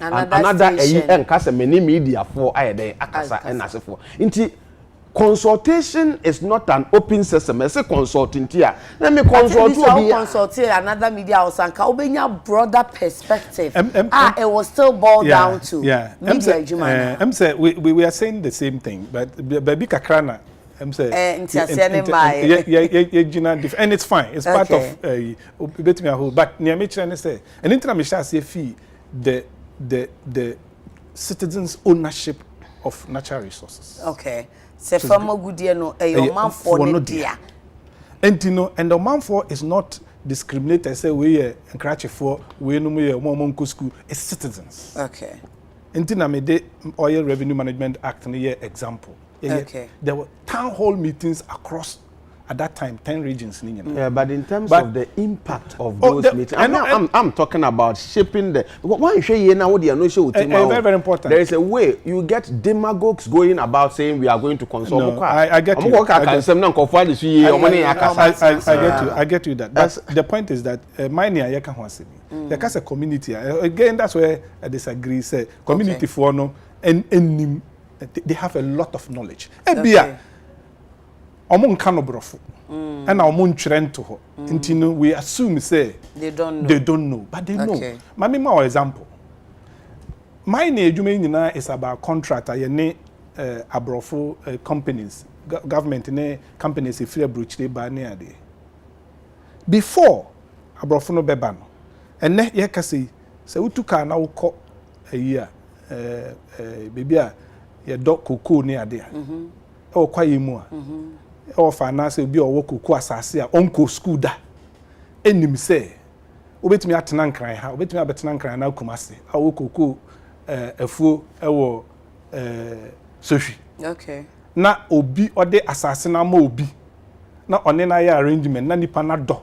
another ayi enka se many media for ayede akasa enasefo nti consultation is not an open system it's a consulting here let me consult you be consult another media house and ka obenya broader perspective it was still boiled down to media jumana say we are saying the same thing but baby kakrana I'm saying and it's fine it's part of bet me a whole but near me trying say and intra me shall say fee the citizens ownership of natural resources se fama gudie no your man for no dia and the man for is not discriminated say we encourage for we no me mo school is citizens entina me de oil revenue management act no year example there were town hall meetings across at that time 10 regions. Yeah, but in terms of the impact of those meetings, I'm talking about shaping the. Why you say now? What you know? Very, very important. There is a way you get demagogues going about saying we are going to consult. No, I get you. I get you that. But the point is that mine here can once a community. Again, that's where I disagree. Say community for no and they have a lot of knowledge. Omon kanobrofo and omon trento ho ntino we assume say they don't know but they know mami ma example my na edwuma nyina is about contractor ye ne abrofo companies government ne companies e free abrochire ba ne ade before abrofo no beba no enne ye ka say utuka na wokọ ayi a baby a ye dok kokoo ne ade a e kwaye mu a or finance bi owo koku asase a onko school da enim say obetumi atena nkran ha obetumi abetena nkran na kumase awo koku afuo ewo sohwi na obi ode asase na ma obi na one na ya arrangement na nipa na do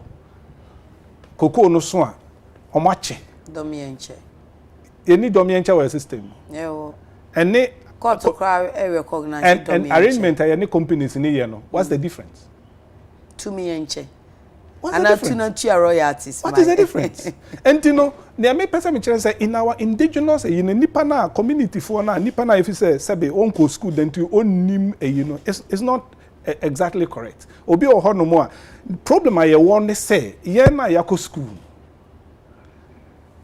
koku no so a omache domienche eni domienche wa system ene court to recognize and arrangement any companies in here no what's the difference to me enche and to royalties what is the difference and you know near me person me say in our indigenous in nipa na community for na nipa na if you say sebe onko school then to onim you know it's not exactly correct obi o ho no mo a problem I want say ye na yakọ school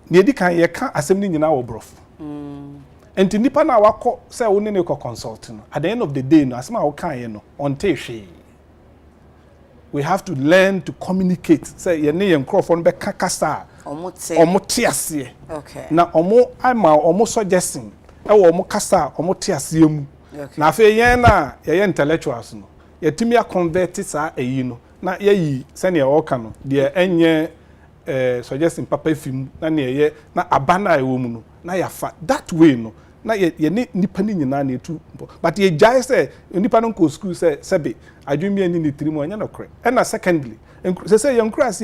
ne di kan ye ka asem ni nyina wo brof and nipa na wakọ say woni ne ko consult no at the end of the day no asema wo kan ye no onte hwe we have to learn to communicate. Say ye ne microphone be kasa. Omo te ase. Okay. Na omo suggesting. E wo omo kasa omo te ase mu. Na afa yen na ye intellectuals no. Ye timi a convert sa eyi no. Na ye yi se ne o ka no. De enye suggesting papa film na ne ye na abana e wo mu no. Na ya fa that way no. Na ye nipa ni nyina na etu but ye jai say nipa no ko school say sebe adwumi ani ni tiri mu anya no kre and secondly say young class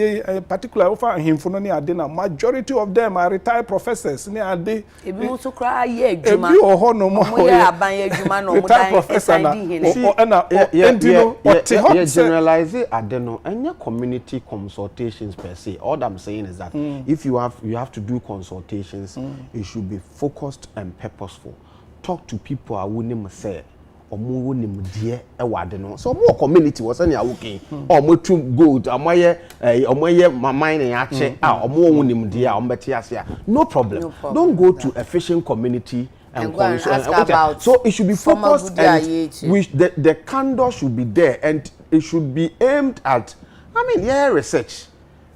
particular over himfo no ne ade na majority of them are retired professors ne ade ebi mo so kra ye adwuma ebi oho no mo ye aban ye adwuma no mo dan SID hene na entino you generalize ade no anya community consultations per se. All I'm saying is that if you have to do consultations, it should be focused and purposeful. Talk to people I wouldn't say omo wonim de e wade no so omo community was any awokin omo tum gold omoye mine ya che omo wonim de omo beti ase no problem. Don't go to a fishing community and about so it should be focused and the candor should be there and it should be aimed at research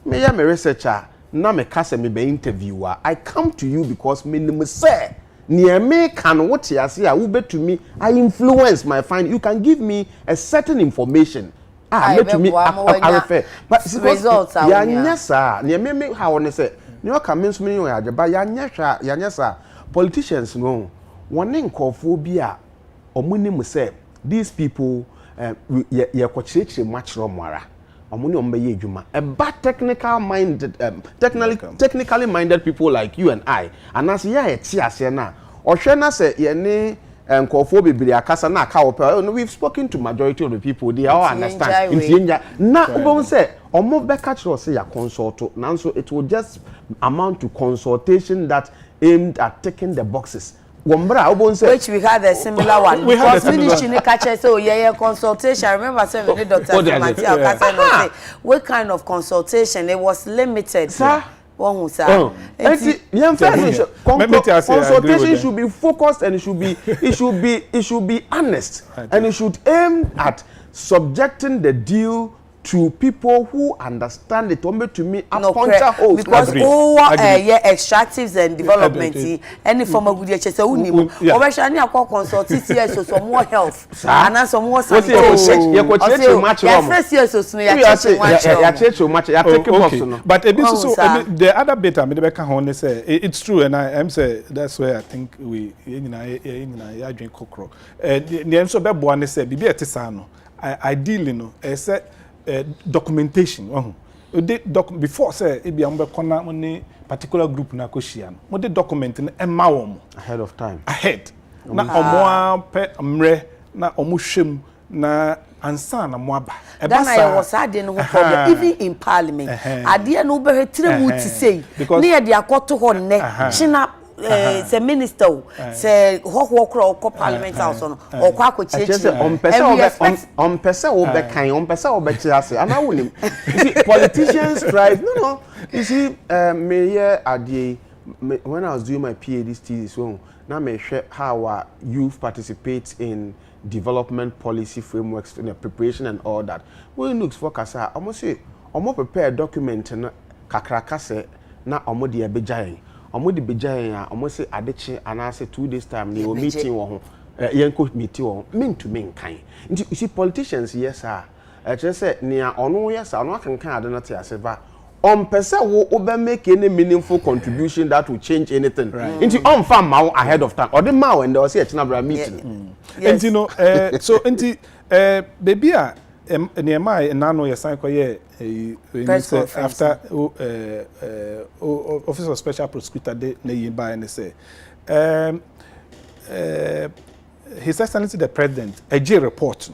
me researcher na me kase me be interviewer. I come to you because me say near me can what you say I to me I influence my find you can give me a certain information to me I refer but results yes sir near me how on say you can mean me but yanyesa politicians no one nkophobia omunim say these people ye kwachiche match romara omuni ombe adwuma but technically minded people like you and I and as ya etiase na ohwe na say ye ne nkofo bibiri akasa na aka ope no we've spoken to majority of the people they all understand intinya na obon say omo be catch us say ya consult nanso it will just amount to consultation that aimed at taking the boxes. Which we had a similar one. Because ministry ne catch say oh yeah consultation. I remember saying with Dr. Matthew what kind of consultation? It was limited. Sir? Consultation should be focused and it should be honest and it should aim at subjecting the deal to people who understand it. To me, because extractives and development, any form of good so more health and some more sanitation. But the other bit I mean, say it's true, and I am say that's where I think we drink kokro. The so be boane say bibi etisano. Ideally no, say documentation before say e bia mbe kona money particular group na koshia no mo de document no e ma wo ahead of time na omo pe mre na omo hwem na ansa na mo aba e ba sa was ade no problem even in parliament ade no be hetire mu ti sei na ye de akoto ho ne china the minister say ho kro parliament house no o kwa kochechi on pese wo be kan on pese wo be chiase ana wonim politicians strive no you see me here ade when I was doing my PhD thesis so na me hwe how our youth participate in development policy frameworks in the preparation and all that we looks for kasa almost say omo prepare document na kakraka se na omo de abejaye omo de bejaye a omo say adeche anase 2 days time ni o meeting wo ho yenko meeting wo mean to mean kan nti you see politicians yes sir just say nia ono yes ono akankan ade na te aseba on pese wo be make any meaningful contribution that will change anything nti on farm ma ahead of time or the ma when they say a chinabra meeting and you know so nti baby a niema enano ye san koye after office of special prosecutor de na yimba and say His Excellency the President a J report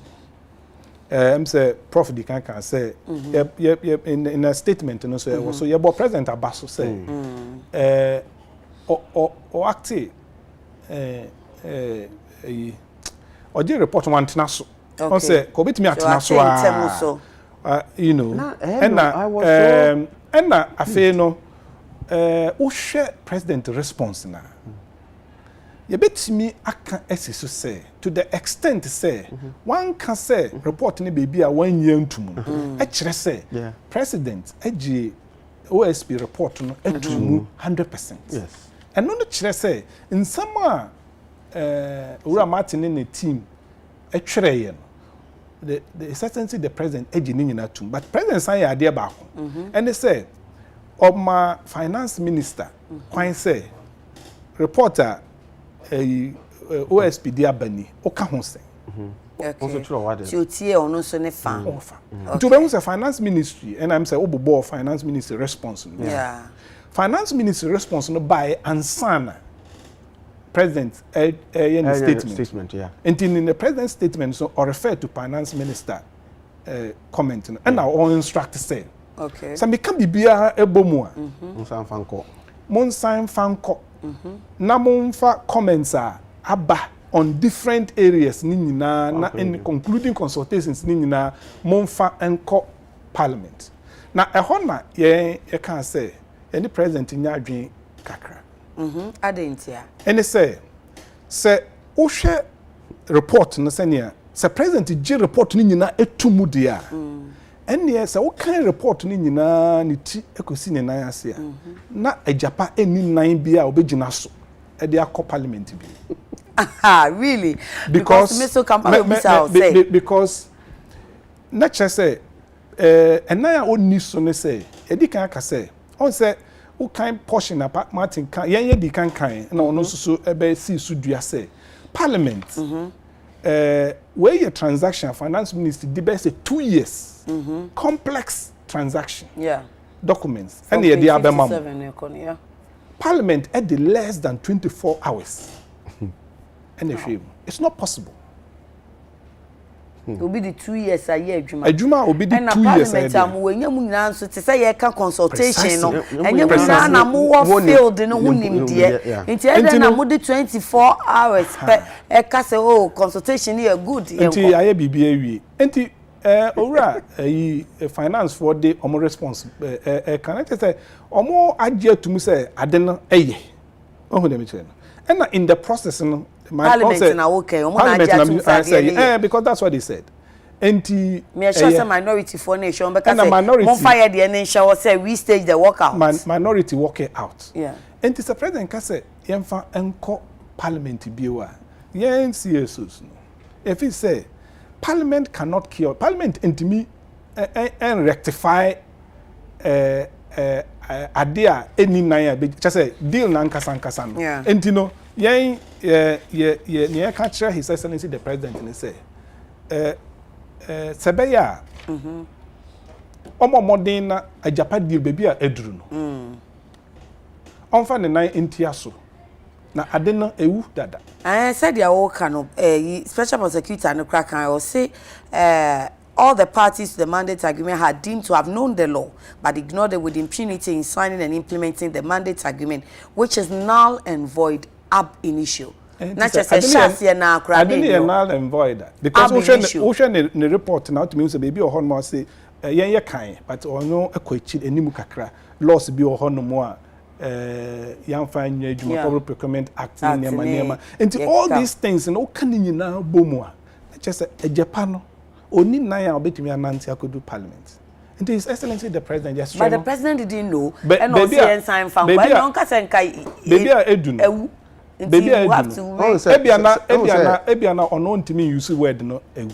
say Prof D can say in a statement no so so your president Abaso say o acti o J report one tnaso on say ko betimi atnaso you know and afei no o share president response na you bet me aka esi so say to the extent say one can say report ni baby a 1 year ntum e kire say president agi OSP report no etumu 100%. Yes. And no kire say in some Ura Martin in the team e kire ye no the certainty the president agi ni nyina tum but president say idea back and they say my finance minister kwan say reporter OSP dia bani oka ho sen Also true what is. Tie ono so ne fan. To be who's a finance ministry and I'm say obobo finance ministry responsible. Yeah. Finance ministry responsible by ansana president statement. Yeah. And in the president's statement so or refer to finance minister comment and now all instruct say. Okay. So me can be bia ebomu a. Monsan fanko. Na monfa comments aba on different areas ni nyina na in concluding consultations ni nyina monfa enko parliament. Na ehon na ye can say any president nya adwen kakra. Adentia. Any say wo hwe report no senia say president gi report ni nyina etumu dia. Ene say wo kan report ni nyina ni ti ekosi ne nan ase a. Na ajapa eni nan bia obegina so e de akọ parliament bi. Really? Because nature say and now oni so ne say e di kan aka say on say wo kan portion apart Martin kan yen di kan na ono so ebe si su dua say parliament where your transaction finance ministry di be say 2 years complex transaction documents and the abemam parliament at the less than 24 hours. And it's not possible. Will be the 2 years a year Juma will be the 2 years a year. When you answer to say a consultation and you na more field no hunim dear. Instead na mo 24 hours but e ka say oh consultation here good. Enti aye bibia wi. Enti ora finance for the omo response can I say omo agye to me say ade no eye. Ohu dem chere no. And in the process no Parliament na okay. Because that's what they said. Enti me sure say minority for nation because mon fire the nation was say we stage the workout. Minority work it out. Yeah. Enti the president can say yemfa enko parliament biwa. Yen CSOs no. If he say parliament cannot cure parliament intimi and rectify idea any naya just say deal na nkasa no. Enti no yen ye can share his excellency the president and say sebeya omo modern na ajapa deal baby a eduru no onfa ne nan entia so na ade no ewu dada said ya wo kan special prosecutor no crack can say all the parties to the mandate agreement had deemed to have known the law but ignored it with impunity in signing and implementing the mandate agreement, which is null and void ab initio. Not just a chassis na akra. I didn't null and void because ocean the report now to me say baby or honor say ye kan but ono ekwachi enimu kakra laws bi o hono mo a yamfa nya adwuma public procurement act nema and all these things no kan nyina bomu a just a Japan no oni nan ya obetimi ananti akodu parliament. And his excellency the president just but the president didn't know and no see sign fan why no ka sen kai baby edu no baby edu ebiana ono ntimi use word no ewu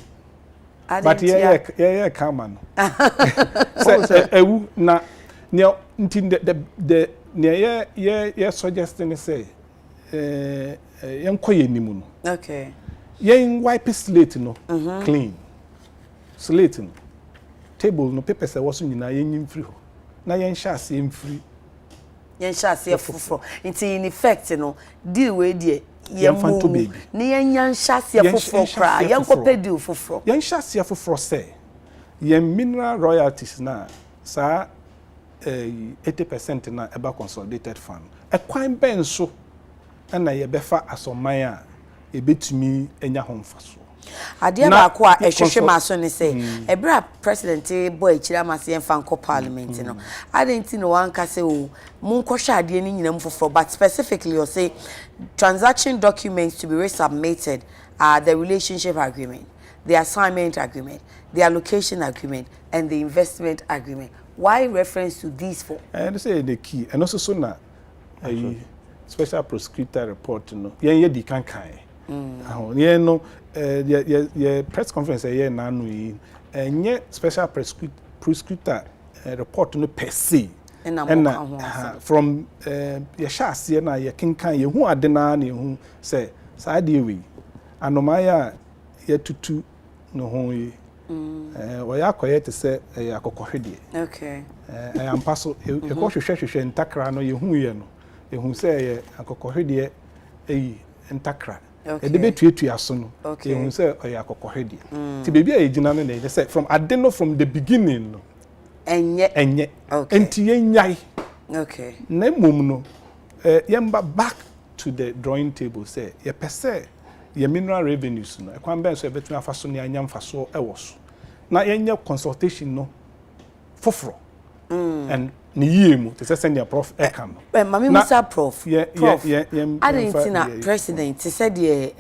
but yeah come on so ewu na ne nti the ne suggesting say yen koye nimu no okay yen wipe slate no clean slate no table no papers e was nyina yen free ho na yen shase yen free yen shase fufuro nti in effect no deal we die yen fanto baby ne yen shase fufuro kra yen ko pedi fufuro yen shase fufuro say yen mineral royalties na sa 80% na eba consolidated fund e kwan ben so na ye befa asoman a ebetumi enya ho mfaso Adia ba ko a ehwehwe maso ne say ebra president boy chira mase en fan ko parliament no adenti no wan ka say o mun ko hwe ade ni nyina mfoforo but specifically you say transaction documents to be resubmitted are the relationship agreement, the assignment agreement, the allocation agreement and the investment agreement. Why reference to these four? And say the key and also so na special prosecutor report no ye di kankan ye no ye press conference ye na no yi enye special prosecutor report no per se and from ye sha ase na ye kankan ye hu ade na na ye hu say sa de we anomaya ye tutu no ho yi we akoye te se akokohwede Okay. Ampa so e ko hwehwehwehwe ntakra no ye hu ye no ye hu se ye akokohwede ntakra e de betuatua so no ye hu se ye akokohwede ti bebi a yegina no na ye say from adeno from the beginning no enye okay enti ye nyai okay na mum no yemba back to the drawing table say ye pese ye mineral revenues no e kwan ben so e betuna afaso ne anyam faso e wo so na yenye consultation no foforo and ni yemu te say send prof e kan no mami musa prof prof Argentina president said the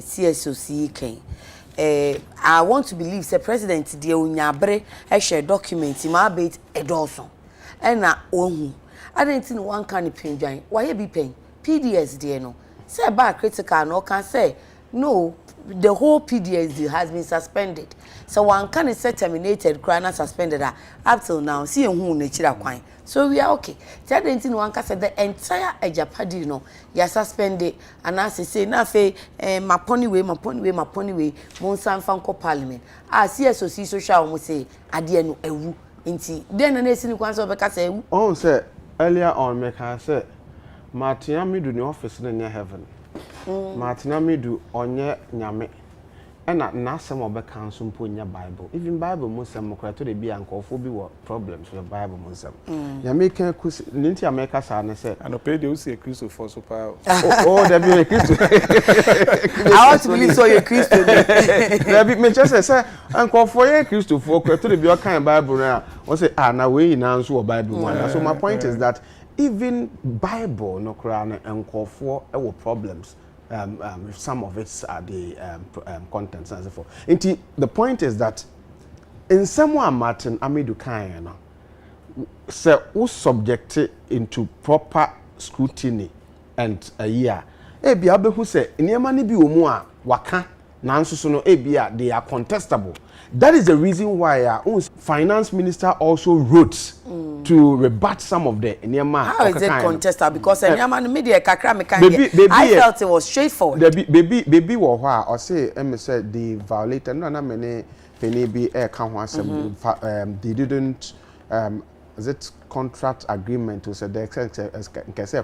CSOC can I want to believe say president the onyabre e share document ma bait edolson e na ohu Argentina one can penjan why be pen PDS there no say ba critical no can say no the whole PDS has been suspended so one can say terminated crana suspended up till now see who na chira kwan so we are okay tell them one can say the entire ejapadi no ya suspended and as say na fe maponi we mon san fanko parliament CSOC social mo say ade no ewu nti den na esi ni kwan so be ka say ewu on say earlier on me can say Martin me do the office near heaven Martin Amidu onye nyame ena na asem obeka nso mpo nya Bible even Bible musem mokra to de bia nkofo bi wo problems with Bible musem nyame kan kusi ninti America sa ne say anope de usi Christo for so pa oh there be a Christo I want to believe so you Christo there be me just say nkofo ye Christo for kra to de bia kan Bible na won say na we na nso wo Bible one so my point is that even Bible no kra na nkofo e wo problems with some of its the contents and so forth. The point is that in someone Martin Amidu Kayana say who subjected into proper scrutiny and a year. Ebia be who say niema ni bi omu a waka nanso so no ebia they are contestable. That is the reason why finance minister also wrote to rebut some of the niema. How is it contestable? Because niema no media kakra me kan I felt it was straightforward. Baby wo ho a or say say they violated no na many penny be kan ho asem they didn't is it contract agreement to say the can say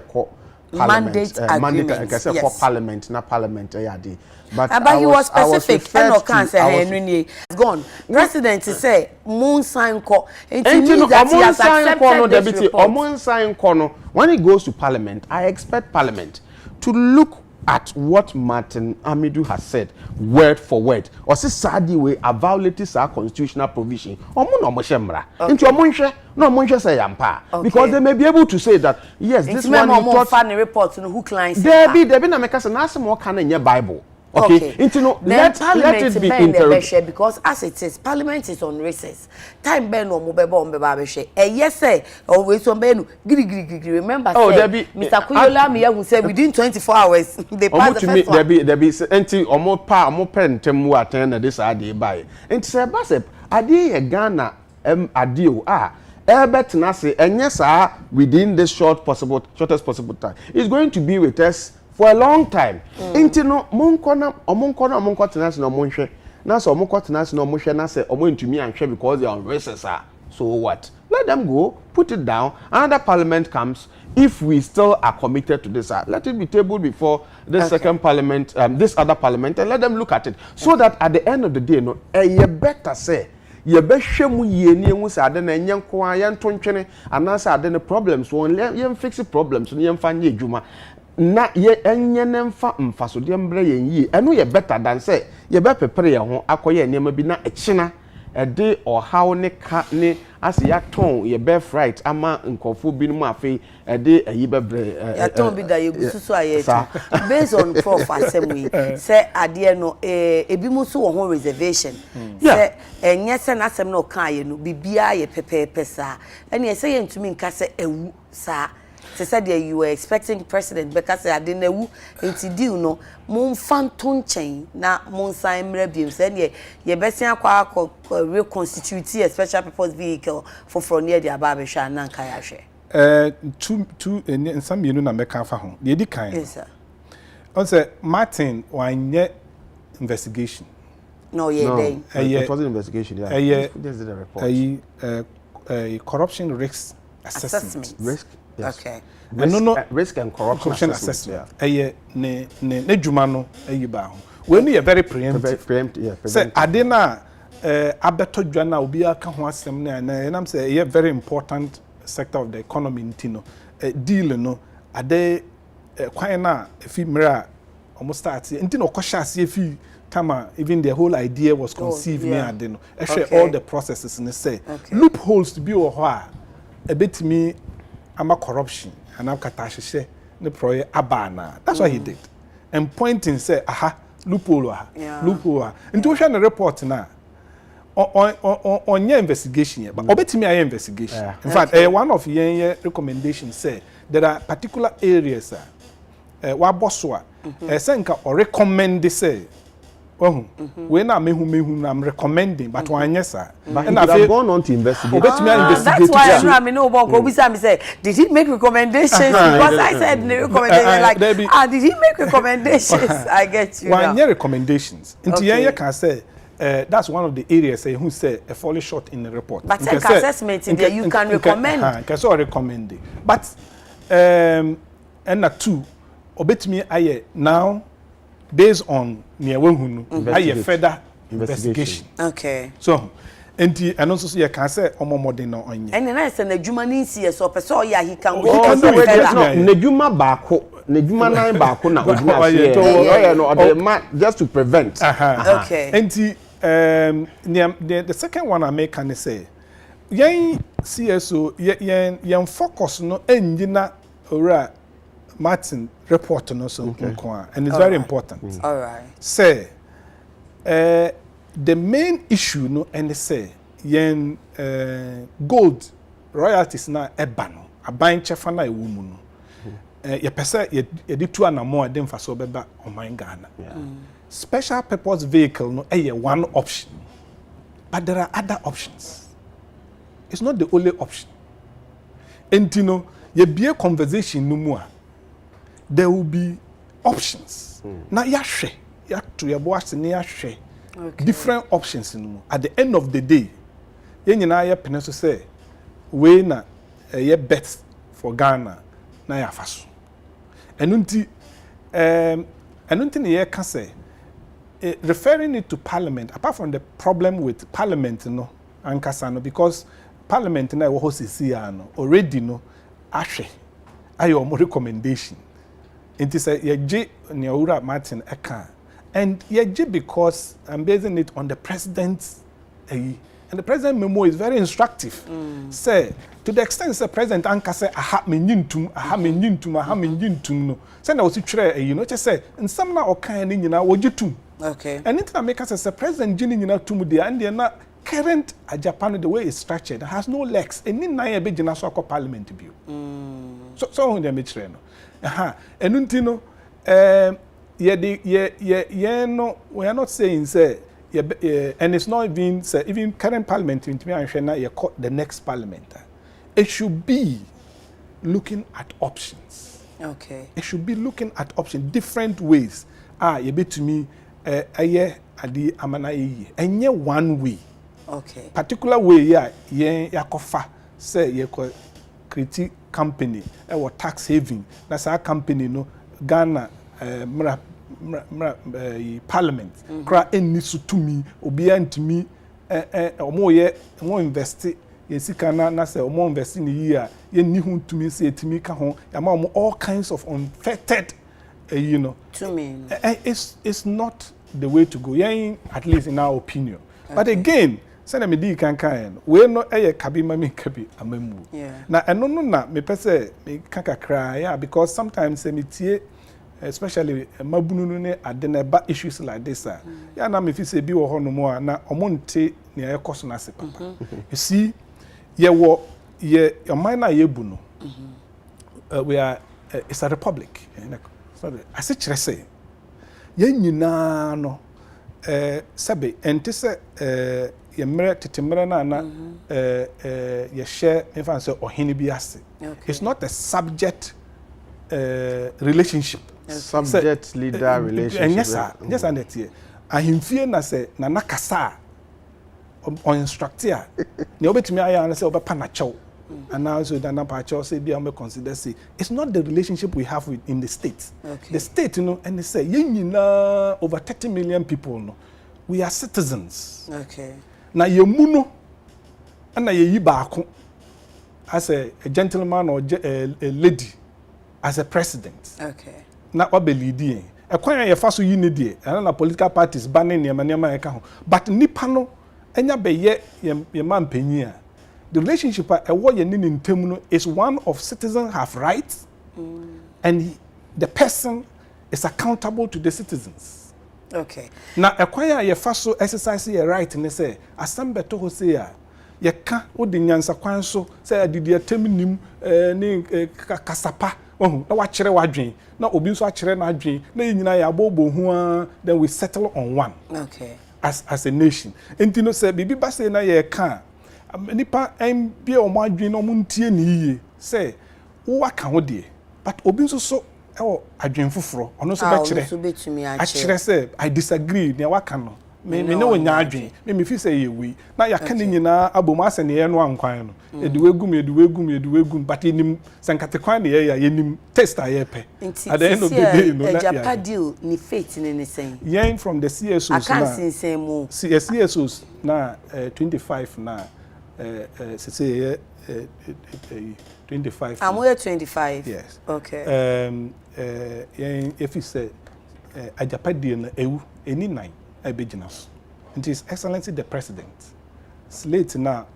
mandate agreement can say for parliament na parliament yadi but he was specific and no can say Henry gone president say moon sign ko into that he has accepted this report. Moon sign kono when it goes to parliament I expect parliament to look at what Martin Amidu has said word for word or say sadi way a violates our constitutional provision omo no mo shemra into omo nhwe no omo nhwe say yampa because they may be able to say that yes this one you thought fan report no who clients there be na make say na asem o kan na Bible. Okay. Into no, let it be interrupted because as it is, Parliament is on recess. Time ben no mobile on bebabeshe. Yes, sir. Always on benu. Giri. Remember, Mr. Kuyola Miya who said within 24 hours they pass the first one. There be enti omo pen temu attend this ade by. Enti say basep ade Ghana adio Herbert Nasi and yes within this shortest possible time. It's going to be with us for a long time. Inti no monkona tenase no monhwe. Na so omonko tenase no monhwe na say omo ntumi anhwe because they are on recess. So what? Let them go, put it down. Another parliament comes. If we still are committed to this, let it be tabled before this second parliament, this other parliament, and let them look at it. So that at the end of the day, no, you better say ye be hwemu ye ni enwu sa ade na enyenko a ye ntontwene anasa ade ne problems won ye fix problems no ye mfa nye adwuma na ye enye ne mfa mfaso de mbre yen yi eno ye better than say ye be prepare ye ho akoye niam bi na echina ede ohaw ne ka ne ase ya ton ye be fright ama nkofo bi no afi ede ayi bebre ya ton bi da ye gususu aye based on prof assembly say ade no ebi mu so wo ho reservation say enye se na asem no kan ye no bibia ye pepepe sa ene say ye ntumi nka se ewu sa se said you were expecting president because I didn't know into deal no mon fanton chain na mon sign mrebim said ye best akwa reconstitute a special purpose vehicle for near the ababesha nan kaya hwe two in some you na meka fa ho ye di kan yes sir on say Martin wanye investigation no day it wasn't investigation just did a report corruption risk assessment. Risk. Yes. Okay. Risk and corruption assessment. Ne dwuma no ba ho. We no very preemptive. Say adena abeto dwa na obi aka ho asem na enam say very important sector of the economy ntino deal no ade kwan na efi mra almost start ntino okosha ase efi tama even the whole idea was conceived me ade no all the processes in say loopholes to be or ho a bit me ama corruption and akatashise the project abana that's what he did and pointing say aha loophole loophole into we share the report na on your investigation but obetimi aye investigation in fact one of your recommendations say there are particular areas wa bosso say nka or recommend say we na mehu na I'm recommending but one yes sir and I've gone on to investigate that's why I mean no but we say did he make recommendations because I said the recommendation like did he make recommendations I get you one year recommendations into you can say that's one of the areas who say a falling short in the report but take assessment in there you can recommend can so recommend it but and two obetimi aye now based on near one who further investigation. Okay. So, and also you can say omomode no onye. And na say na dwuma ni nsi so person ya he can go. He can do it. Na dwuma baako, na dwuma nan baako na odwuma say. No, just to prevent. Okay. And the second one I make can say, yen CSO yen focus no enjina ora Martin report no so and it's very important. All right. Say the main issue no and say yen gold royalties na eba no aban chefa na ewu mu no ye pese ye di tu anamo ade mfa so beba oman Ghana. Special purpose vehicle no one option but there are other options. It's not the only option. Entino ye be a conversation no more. There will be options. Now, yashe, to your boss, different options. At the end of the day, you pencil say, we na ye bet for Ghana na ya faso. And until ye can say, referring it to Parliament, apart from the problem with Parliament, and Kasano, because Parliament na already ashe, ayo more recommendation. It is a yeje Nyaura Martin Eka. And yeje because I'm basing it on the president's and the president memo is very instructive. Say to the extent the president anka say aha me nyintum no. Say na osi tire just say nsam na okan ni nyina wogitum. Okay. And it na make us say president jini nyina tum dia and na current Japan the way it's structured has no legs. And in na ye be jina so akọ parliament bio. So on dey me tire no. And untino no we are not saying say and it's not even say even current parliament in the next parliament. It should be looking at options. Okay. It should be looking at options, different ways. You be to me adi amana and one way. Okay. Particular way yakofa say ye critique company or tax having that's our company no Ghana parliament kra eni so to me obi antimi more invest yesika na say omo invest in year ye ni hu tumi say etimi ka ho ya ma omo all kinds of unfettered you know to me it's not the way to go yen at least in our opinion. Okay. But again say me di kan we no kabi ma me kabi amamu na eno no na me pese me kakakra ya because sometimes me tie especially mabunu ne adeneba issues like this ya na me fi say bi wo hono mo na omonte ne ekoso na se papa you see ye oman na ye bu no we are it's a republic so I say kire say ye nyina no sabe ente se ye mere tetemere na ye share in fact say ohene bi ase it's not a subject relationship. Subject leader relationship. Yes, and that here. I him fear na say na nakasa on instructor. Ne obetimi aya na say obepa na chew. And now so that na pa chew say be am consider say it's not the relationship we have with in the state. Okay. The state and they say ye nyina over 30 million people no. We are citizens. Okay. Na ye mu no na ye yi baako as a gentleman or a lady as a president. Okay. Na obelidi e kwan ye fa so yi ne die na political parties banning nema e ka ho but nipa no enya be ye man panyi a the relationship e wo ye ni ntemu no is one of citizens have rights and the person is accountable to the citizens. Okay. Na e kwan ye fa so exercise your right ne say assemble to ho say a ye ka odi nyansa kwan so say adidi atem nim ni kasapa na wa kire wadwen na obi nso akire na adwen na yinyina ya bobo hu then we settle on one. Okay. As a nation enti no say bibi ba say na ye ka nipa en bia o mo adwen no mo ntie ni yiye say wo aka ho de but obi nso so e wo adwen foforo ono so ba kire akire say I disagree ne waka no me ne wonya adwen me fi say ye wi na ya ka ni nyina abom ase ne ye no ankwan no ediwegum but enim sankate kwan ne ye ya yenim test aye pe at the end of the day no na ya deal ni faith ne sen yen from the CSOs na akansinsen mu CSOs na 25 na say 25 I'm 25 yes okay yen if you say ajapadi na ewu eni 9 Ebiginas. It is Excellency the President. Slate na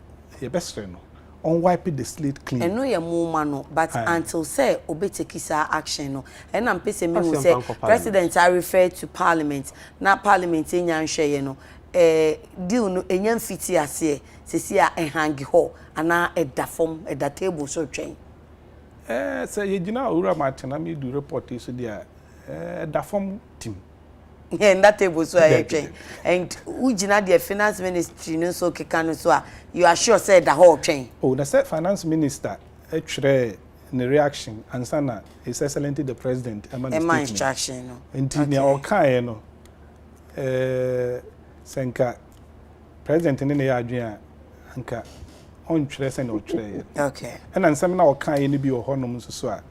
your best friend. On wipe the slate clean. I know your mama no, but until say obey take action no. And I'm pissing me will say President I refer to Parliament. Na Parliament enyan share no. Deal no enyan fiti ase. Sisi a hangi ho ana eda form eda table so train. Say you gina ura Martin me do report so there. Eda form team. Yeah, that table so I train. And ujina the finance ministry no so keka so you are sure say the whole train. Oh, the said finance minister actually the reaction and sana is Excellency the President my instruction no. Until ne okai no senka president ne ne adwen anka on twere se no twere. Okay. And ansem na okai ne bi o honom so a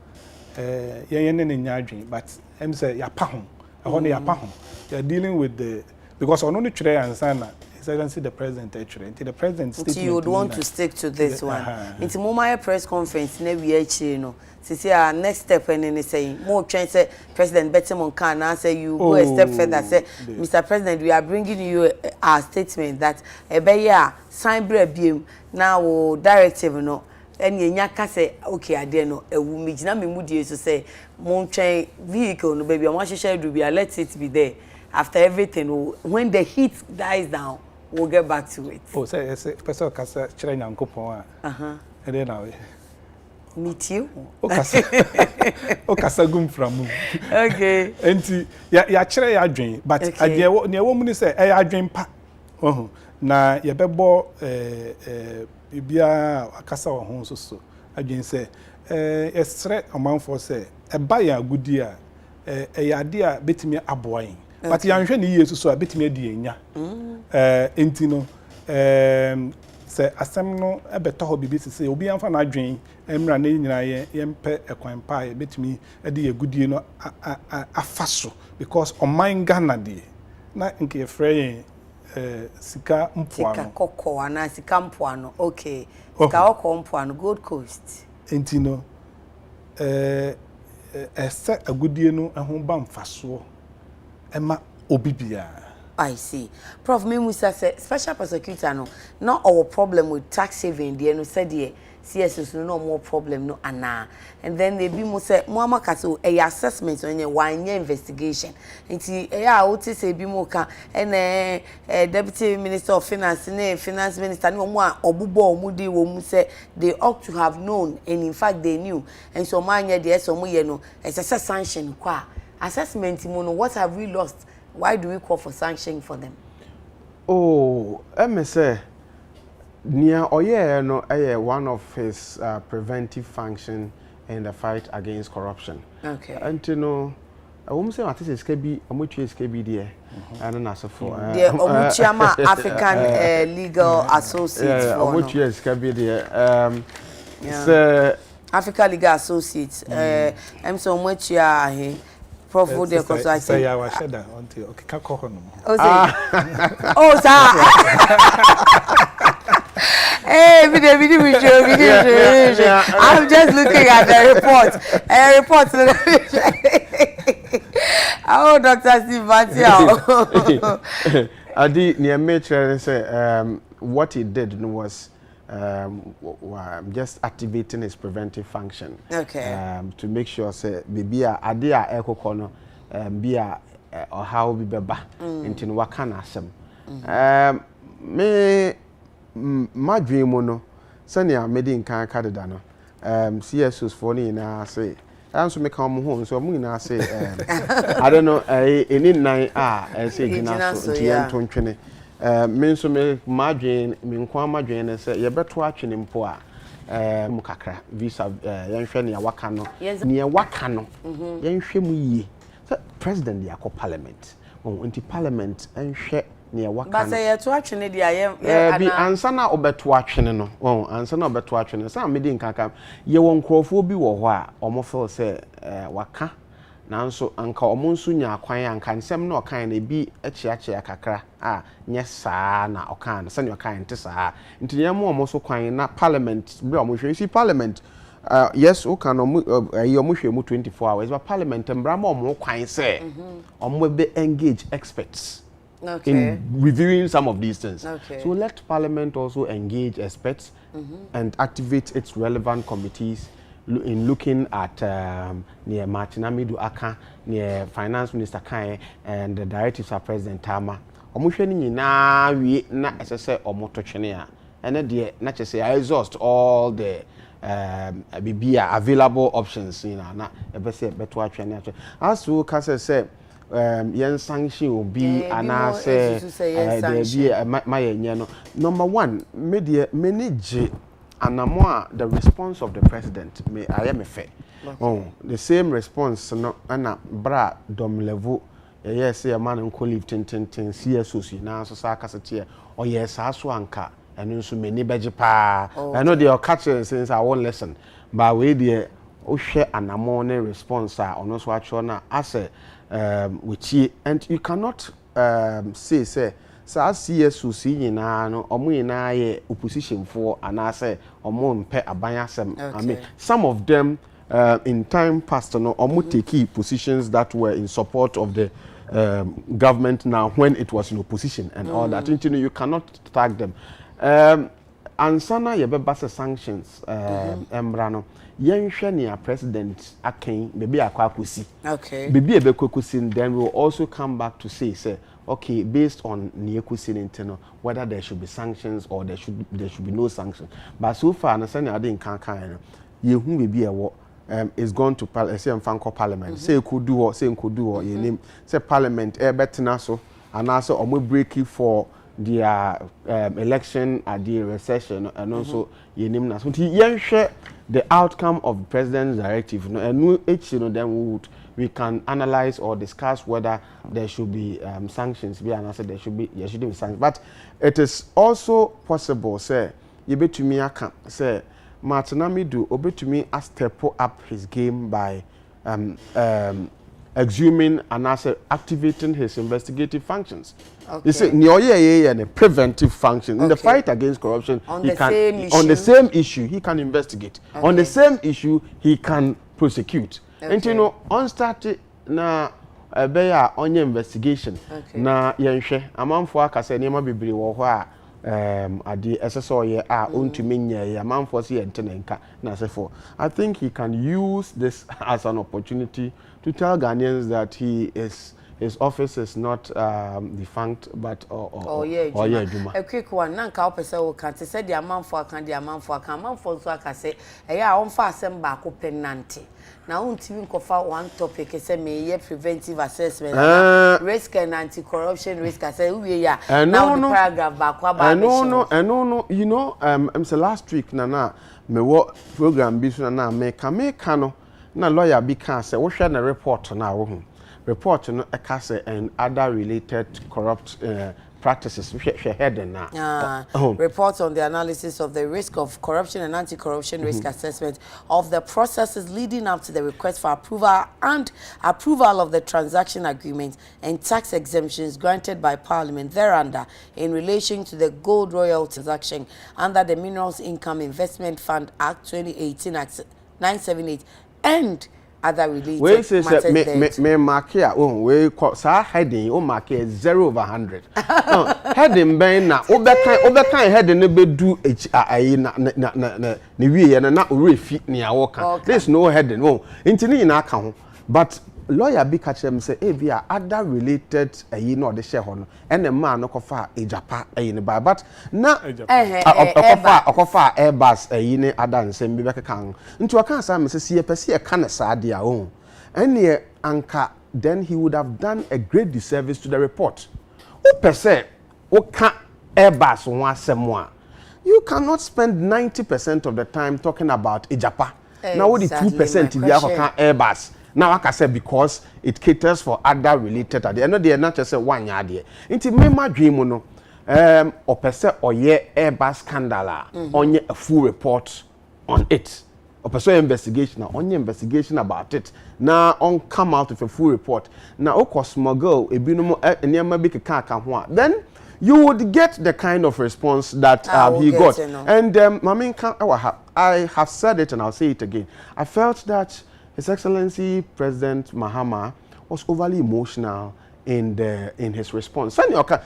yen ne nya adwen but em say ya pa ho they are dealing with the because on only tray and sana Excellency the President actually the President statement you would want to stick to this one into my press conference na we actually no see our next step and say more train say President Betemon can now say you go a step further say Mr. President we are bringing you our statement that ebeya sign biem now directive no and yenya say okay ade no ewu mi gina me mudie so say mon train vehicle no baby I share do be let it be there after everything when the heat dies down we'll get back to it. Oh say person kasa kire nyankopon e dey na we meet you o kasa gum from okay enti ya kire ya adwen but ade ne wo mu ni say e ya adwen pa na ye bebo bibia akasa wo ho so adwen say esre amanfo say e ba ya agudi a ya ade a betimi aboayin but ya nhwe ne yesu so a betimi adi enya enti no say asem no ebeto ho bibi say obi amfa na adwen emra na nyina ye mpe ekwan pa ye betimi adi agudie no afaso because on my Ghana de na nke frey sika mpoano. Sika koko ana sika mpoano. Okay. Sika oko mpoano Gold Coast. Enti no ese agudie no ho ba mfaso ema obibia. I see. Prof, me Musa said special prosecutor no not our problem with tax saving there no said there CS no more problem no ana. And then they be mo say Muama kaso a assessment when you one year investigation. Nti oti say bi mo ka deputy minister of finance finance minister no mo obubo omudi wo mu say they ought to have known and in fact they knew. And so man there so mo ye no it's a sanction kwa assessment mo no what have we lost? Why do we call for sanction for them? Oh, me say near Oye no one of his preventive function in the fight against corruption. Okay. And you know, I won't say what is SKB, which is SKB there, and then for the Omuchama African Legal Associates. Yeah, which is SKB there. So African Legal Associates. I'm so much here. Prof, what do you call it? Say I was shada until okay, kako hono. Oh, sir. Hey, video. I'm just looking at the report. Oh, Dr. Steve Batia. Adi near Mature say what he did was just activating his preventive function. Okay. To make sure say baby adia ekokono be or how be beba into wakana asem. Me my dream no sanya made in kan kadeda no CSOs for ni na say answer me come home so mu na say I don't know any nine say gina so to ntwene me so me madwen me nkwa madwen ne say ye beto atwene mpo a mu kakra visa yenhwe ne waka no ne waka no yenhwe mu yie president ya ko parliament nti parliament enhwe ne waka no ba say ye to atwene dia ye bi ansa na obeto atwene no ansa na obeto atwene sa me di nkaka ye won krofo bi wo ho a omofo say waka nanso anka omonso nya akwan anka nsem na okan na bi achiachia kakra nye saa na okan se ne okan nte saa nti nye mo omoso kwan na parliament bi omohwe si parliament yes okan omohwe mu 24 hours but parliament mbra ma omo kwan se omo be engage experts in reviewing some of these things. So let parliament also engage experts and activate its relevant committees in looking at near Martin Amidu Aka, near Finance Minister Kai, and the directives of President Tama. Omusheni na we na SSA or motochenia, and then not just say I exhaust all the available options. You know, na say better training. As to Kasa say, yen sanction will be and I say there be my no. Number one, media manage. And the response of the president, I am a fair. The same response, no, Anna Bra Dom Levu, yes, a man and colleague CSOC, now so sarcastic, or yes, Aswanka, and also many bejipa. I know they are catching since I won't listen, but we dear, share an amone response on us watch on as which and you cannot say. So as CSOC nyina no omo nyina ye opposition for and I say omo mpe abanyasem. I mean some of them in time past no omo take positions that were in support of the government now when it was in opposition and all that. You cannot tag them. Ansana ye beba sanctions embrano yenhwe ne president aken bebi akwa akosi. Okay. Bebi ebekwakosi then we will also come back to say okay, based on Niekusin internal, whether there should be sanctions or there should be no sanctions. But so far, I didn't can't you who will be is going to parliament. Say could do or your name. Say parliament better so and also or break it for their election at the recession and also your name now. So share the outcome of the president's directive. And then we can analyze or discuss whether there should be sanctions. And I said there should be sanctions. But it is also possible, say, you bet to me, I can say, Martin Amidu, obey to me, step up his game by exhuming and also activating his investigative functions. Okay. You see, the preventive function in the fight against corruption. On he the can, same issue. on the same issue, he can investigate. Okay. On the same issue, he can prosecute. Okay. And you know, on start na beya on your investigation. Okay. Na yenhwe amanfo aka se niam bebre wo ho a ade SSO ye a ontumi nya ya amanfo se ye ntenenka na sefo. I think he can use this as an opportunity to tell Ghanaians that his office is not defunct, but Juma. A quick one. Nanka opese wo kan te say the amanfo amanfo so aka say eya on fa asem ba ko penante. Na untimi nkofa one topic say me ye preventive assessment risk and anti-corruption risk. I say we ya now the paragraph ba kwa ba no, you know I'm say last week na me wo program bi so na me ka no na lawyer bi kan say wo hwe na report na wo hu report no ekase and other related corrupt practices reports on the analysis of the risk of corruption and anti-corruption risk assessment of the processes leading up to the request for approval and approval of the transaction agreement and tax exemptions granted by Parliament thereunder in relation to the gold royalty transaction under the Minerals Income Investment Fund Act 2018 Act 978 and other related matters. Me mark here, we sa heading, mark 0/100. Heading ben na obekan heading no be do na we na refi ni awoka. There's no heading. Intini na aka ho. But lawyer bi catch them say via other related no de share ho no ene ma no kofa ejapa ne ba but na okofa airbus ne other nsem bi bekeka nti waka sa me se ye pese ye ka na sa de a ene anka then he would have done a great disservice to the report. O pese o ka airbus ho asem a you cannot spend 90% of the time talking about ejapa. Now what the 2% bi aka airbus. Now, like I said, because it caters for other related at the end of the day, not just one yard. Into my dream, no, or per se, or ye airbus scandal, on a full report on it, or per se investigation, on your investigation about it. Now, on come out with a full report. Now, of course, smuggle a binomo near my big car, then you would get the kind of response that he got. And I have said it and I'll say it again. I felt that His Excellency President Mahama was overly emotional in his response. Sani oka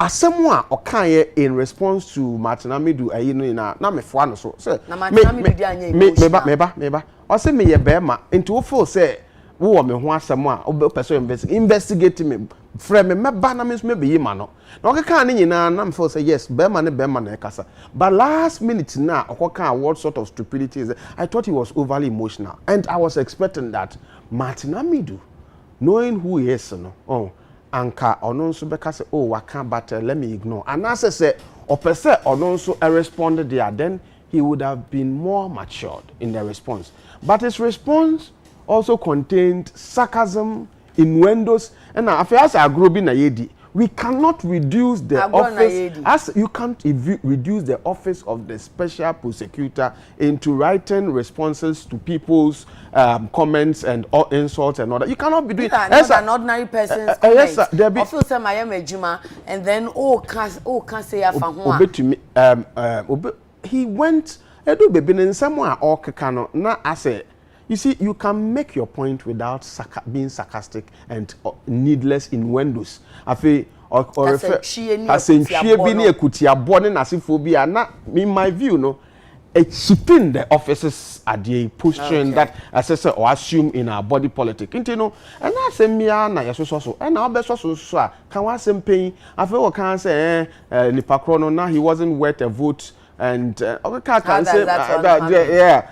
asemwa okaye in response to Martin Amidu na mefo ano so say na Martin Amidu di anya emotional meba o say me ye bema into wo feel say wo me ho asem a person investigate me frame me meba na me so me be yima no na okeka na nyina na me feel say yes bema na ekasa but last minute na okoka what sort of stupidity is it? I thought he was overly emotional and I was expecting that Martin Amidu knowing who he is anka ono nso beka say waka but let me ignore and as I say opese ono nso responded there then he would have been more matured in the response but his response also contained sarcasm, innuendos, and as I grow in Ayedi, we cannot reduce the office as you can't reduce the office of the special prosecutor into writing responses to people's comments and insults and all that. You cannot be doing that. As an ordinary person's comment. Yes, sir, there be. I feel some I am a Juma, and then can't say he went. Edu baby in somewhere or kano na ase. You see, you can make your point without being sarcastic and needless innuendos. In my view, no, it's cheating the officers at the position that assessor or assume in our body politic. You know, and I say me na so and our best so can one same pain. I feel can say Nipakrono now he wasn't worth a vote. And Kaka say,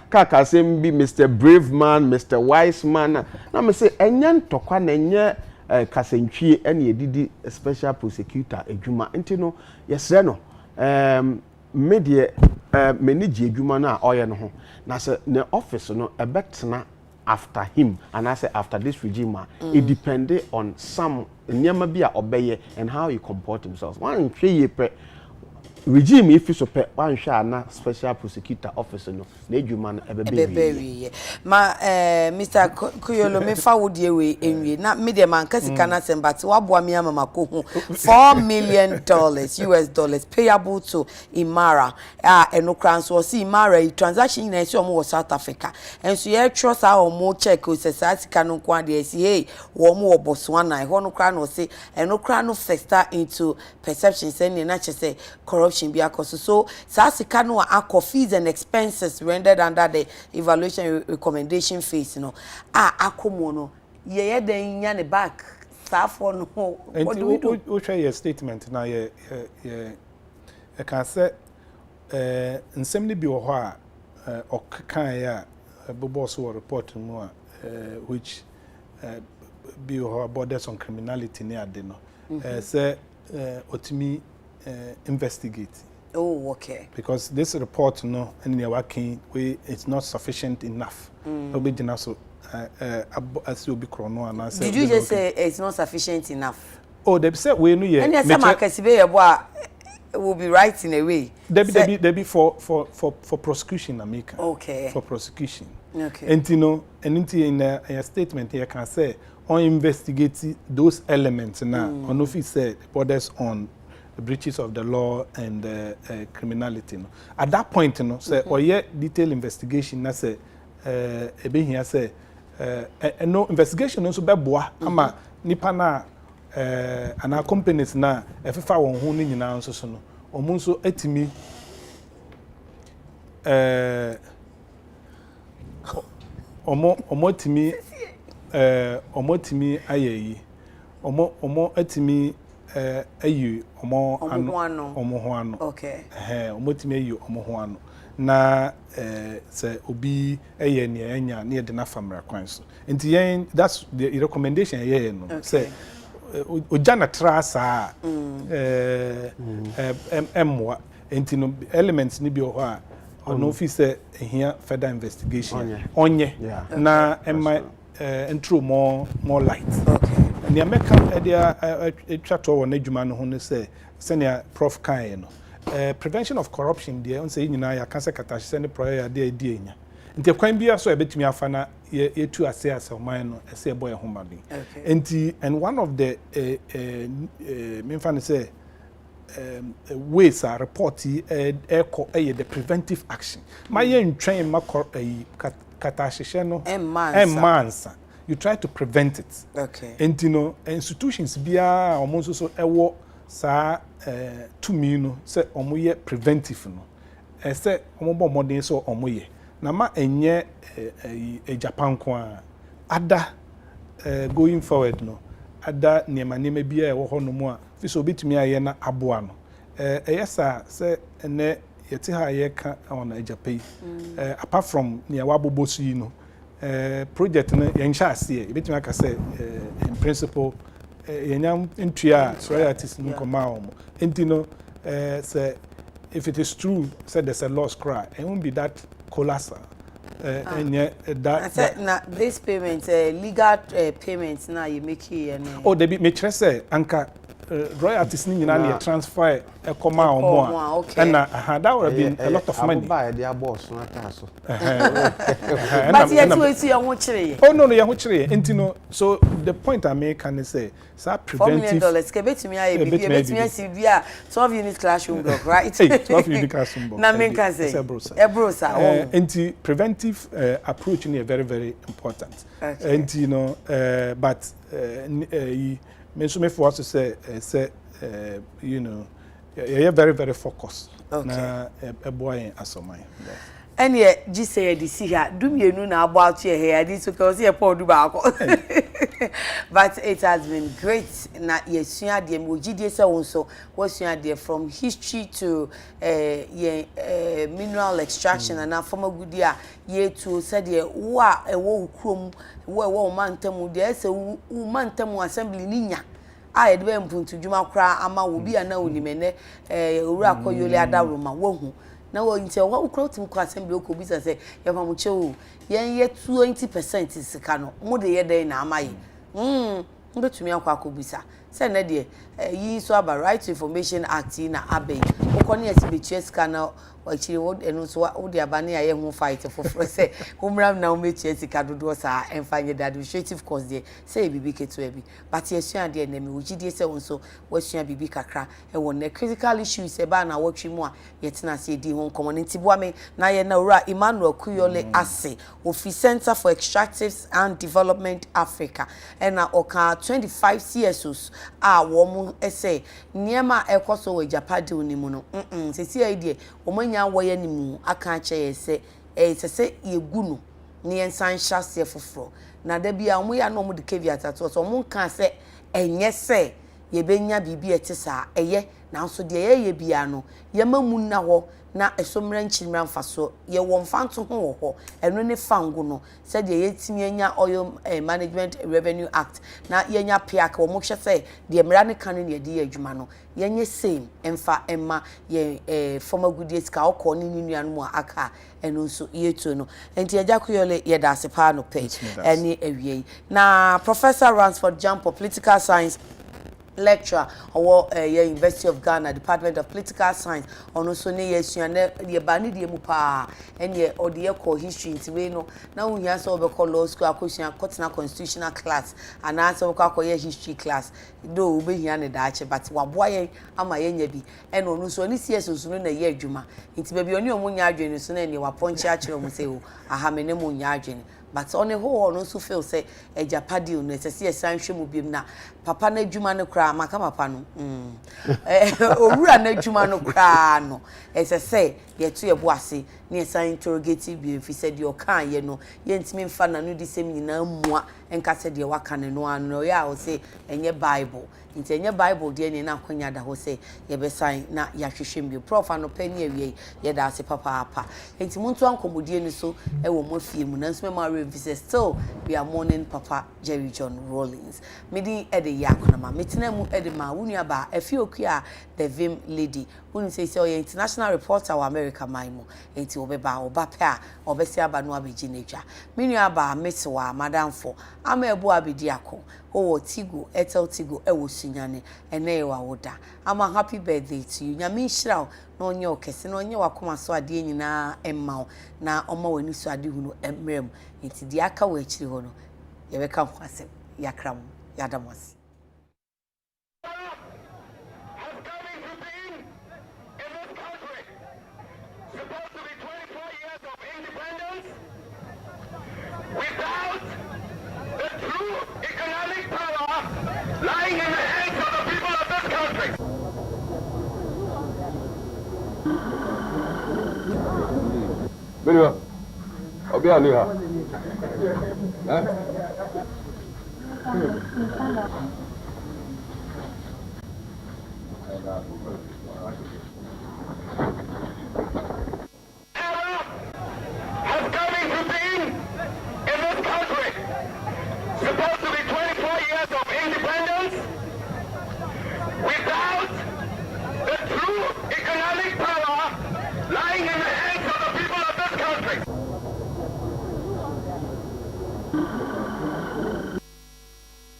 Kaka say be Mr. Brave Man, Mr. Wise Man. Now me say enyan tokwa na enye kasentwie ene edidi special prosecutor edwuma ntino yesre no media manage edwuma na oye no ho na say the office no ebetena after him and I say after this regime it depended on some nyama bi a obeye and how he comport himself one hwe ye pre regime if you support one share na special prosecutor office no na edwuma no ebebe ma Mr. Kuyolo me fa wo de we enwie na me de man kasika na sem but waboa me amama ko hu $4 million US dollars payable to Imara enokran so see Imara transaction na esi omo South Africa enso ye trust a omo check o se sa sika no kwa de esi hey wo mo wo Botswana ho no kra no se enokran no festa into perception say na che corruption be akoso so sa sika no akọ fees and expenses rendered under the evaluation recommendation phase no akomo no ye den nya ne back for no what do we do we share your statement na ye can say nsem ni bi wo ho a okakan ya boboss wo report mu a which be borders on criminality near ade no say otimi investigate. Oh, okay. Because this report no and you working we it's not sufficient enough. Obedina so as you be chrono and answer. Did you just say it's not sufficient enough? Oh, they say we no ye. And some akasibe will be right in a way. They be for prosecution America. Okay. For prosecution. Okay. And you know, and in a statement here can say on investigate those elements now on office said borders on the breaches of the law and criminality no. At that point no say or yet detailed investigation na say ebe here say no investigation no so be boa ama nipa na ana companies na efefa won ho ni nyina nso so no omo nso atimi omo timi ayeyi omo atimi ayu omo ho ano okay omo timi ayu omo ho ano na say obi eye ne anya na de na famra kwan so enti yen that's the recommendation here no say ojana trasa emwa enti no elements ni bi ho a ono fi say here further investigation onye na emma intro more light okay the American idea chat over Nejuma no ho say senior prof kan no prevention of corruption there on say nyina ya cancer katashi send prayer there die nya nti kwan bia so ebetumi afa na ye tu ase man no ese boy homa bi nti and one of the me fan say ways are report the preventive action my ntwen makọ katashi no emansa you try to prevent it. Okay. And you know, institutions bia almost so ewo sa tumi no say omoye preventive no. Say omobo modern so omoye. Na ma enye Japan kwa ada going forward no. Ada niema bia ewo ho no mu a fi so betumi aye na aboa no. Yesa say ene yeti ha ye ka on Japan. Apart from ne wabobosu yi no. Project na yensha ase ebetumi aka say in principle yenyam ntua royalties no koma omo entino say if it is true said there's a loss cry it won't be that colossal that na this payment legal payments na you make here oh they be me kire say anka royalties ni nyina na transfer koma omo and that would have been a lot of money buy their boss no ataso but yet we see your chire oh no your chire entino so the point I make can say sa preventive $4 million ke betumi aye bi betumi asi bia 12 unit classroom block right 12 unit classroom block na me can say ebrosa anti preventive approach is very very important and you know but me for us to say you know you're very very focused na a boy asomai and ye ji say the see here do mienu na abo out here this because here Paul do back but it has been great na yesua de mo gidie say won so wasua de from history to mineral extraction and former goodie a ye to say de wo a ewo krom wo mantam de say wo mantam assembly ni nya a de be mpuntu dwuma kra ama wo bia na onimene owura koyole adaroma wo hu na wo nti wo kra tim ko assembly okobisa say ye fa mo chewo ye 20% sika no mo de ye den na amaye mbetumi akwa akobisa say na de yi so aba right to information act na abeg okoni esi betua sika na wachiri wo enu so wo de abane aye ho fight for say umram na umetua sika dodo sa emfanye the administrative cost there say bibi keto ebi but yesua de na me wogidie se wonso wasua bibi kakra e won na critical issues e ba na wotwe mu a yetena se di ho nkomo ntiboa me na ye na ora Emmanuel Kuyole ase ofi Center for Extractives and Development Africa na oka 25 CSOs a wo mu ese niema ekoso we japade onimu no sesi aidie omanya woye nimu aka che ese sese yegu no ne ensan hyase foforo na da bia omo ya no mo de caveat ato so mo kan se enye se ye benya bibi etisa eye na nso de ye bia no ye mamu na ho na esomra nchirimra mfaso ye wo mfanto ho ho eno ne fango no se de ye timi anya oil management revenue act na ye nya piak wo mo hwe se de mra ne kan ne de adwuma no ye nye same emfa emma ye former goodies ka okọ ne nuanu mu aka eno nso ye to no enti agya Kuyole ye da sepa no pe eni awie na Professor Ransford Jampo political science lecturer or University of Ghana Department of Political Science ono so ne yesua na ye ba ne de mu pa enye ode ekọ history ntiwe no na unhia so obekọ law school akosua kotena constitutional class ana so obekọ history class do obehia ne daache but waboa ye ama ye nya bi eno ono so ne CSO so na ye adwuma nti ba bi oni omunya adwene so na ne waponche a kire mu se o aha me ne mu nya adwene but on a whole no so feel say e japadi no esese esan hwemu biem na papa na adwuma no kra maka papa no owura na adwuma no kra no esese ye to ye bo ase na esan interrogative biem fi said your kan ye no ye ntimi mfa na no di sem nyina mua enka se de waka ne no ano ya o say enye bible nti enye bible de ne na akonya da ho say ye be san na ya hwehwem bi prof no pani awie ye da ase papa apa nti muntu ankomodie ni so e wo mo fie mu na nso ma revisit still we are mourning Papa Jerry John Rawlings midi e de ya Konamah metina mu e de ma wunu aba afi okua the vim lady wunu say say international reporter wa America maimo enti obeba pe a obesi aba no abeji nedwa menu aba mesewa madam for ama ebu abedi akọ o Tigo Etel Tigo e wo sunyane ene wa woda ama happy birthday to you nyame nhira no onye okese no onye wakoma so ade nyina emma na oma wani so ade hu no emrem nti di aka wa akiri ho no ye beka ho asem yakram yadamasi without the true economic power lying in the hands of the people of this country. Benua, obi anu ha. Eh?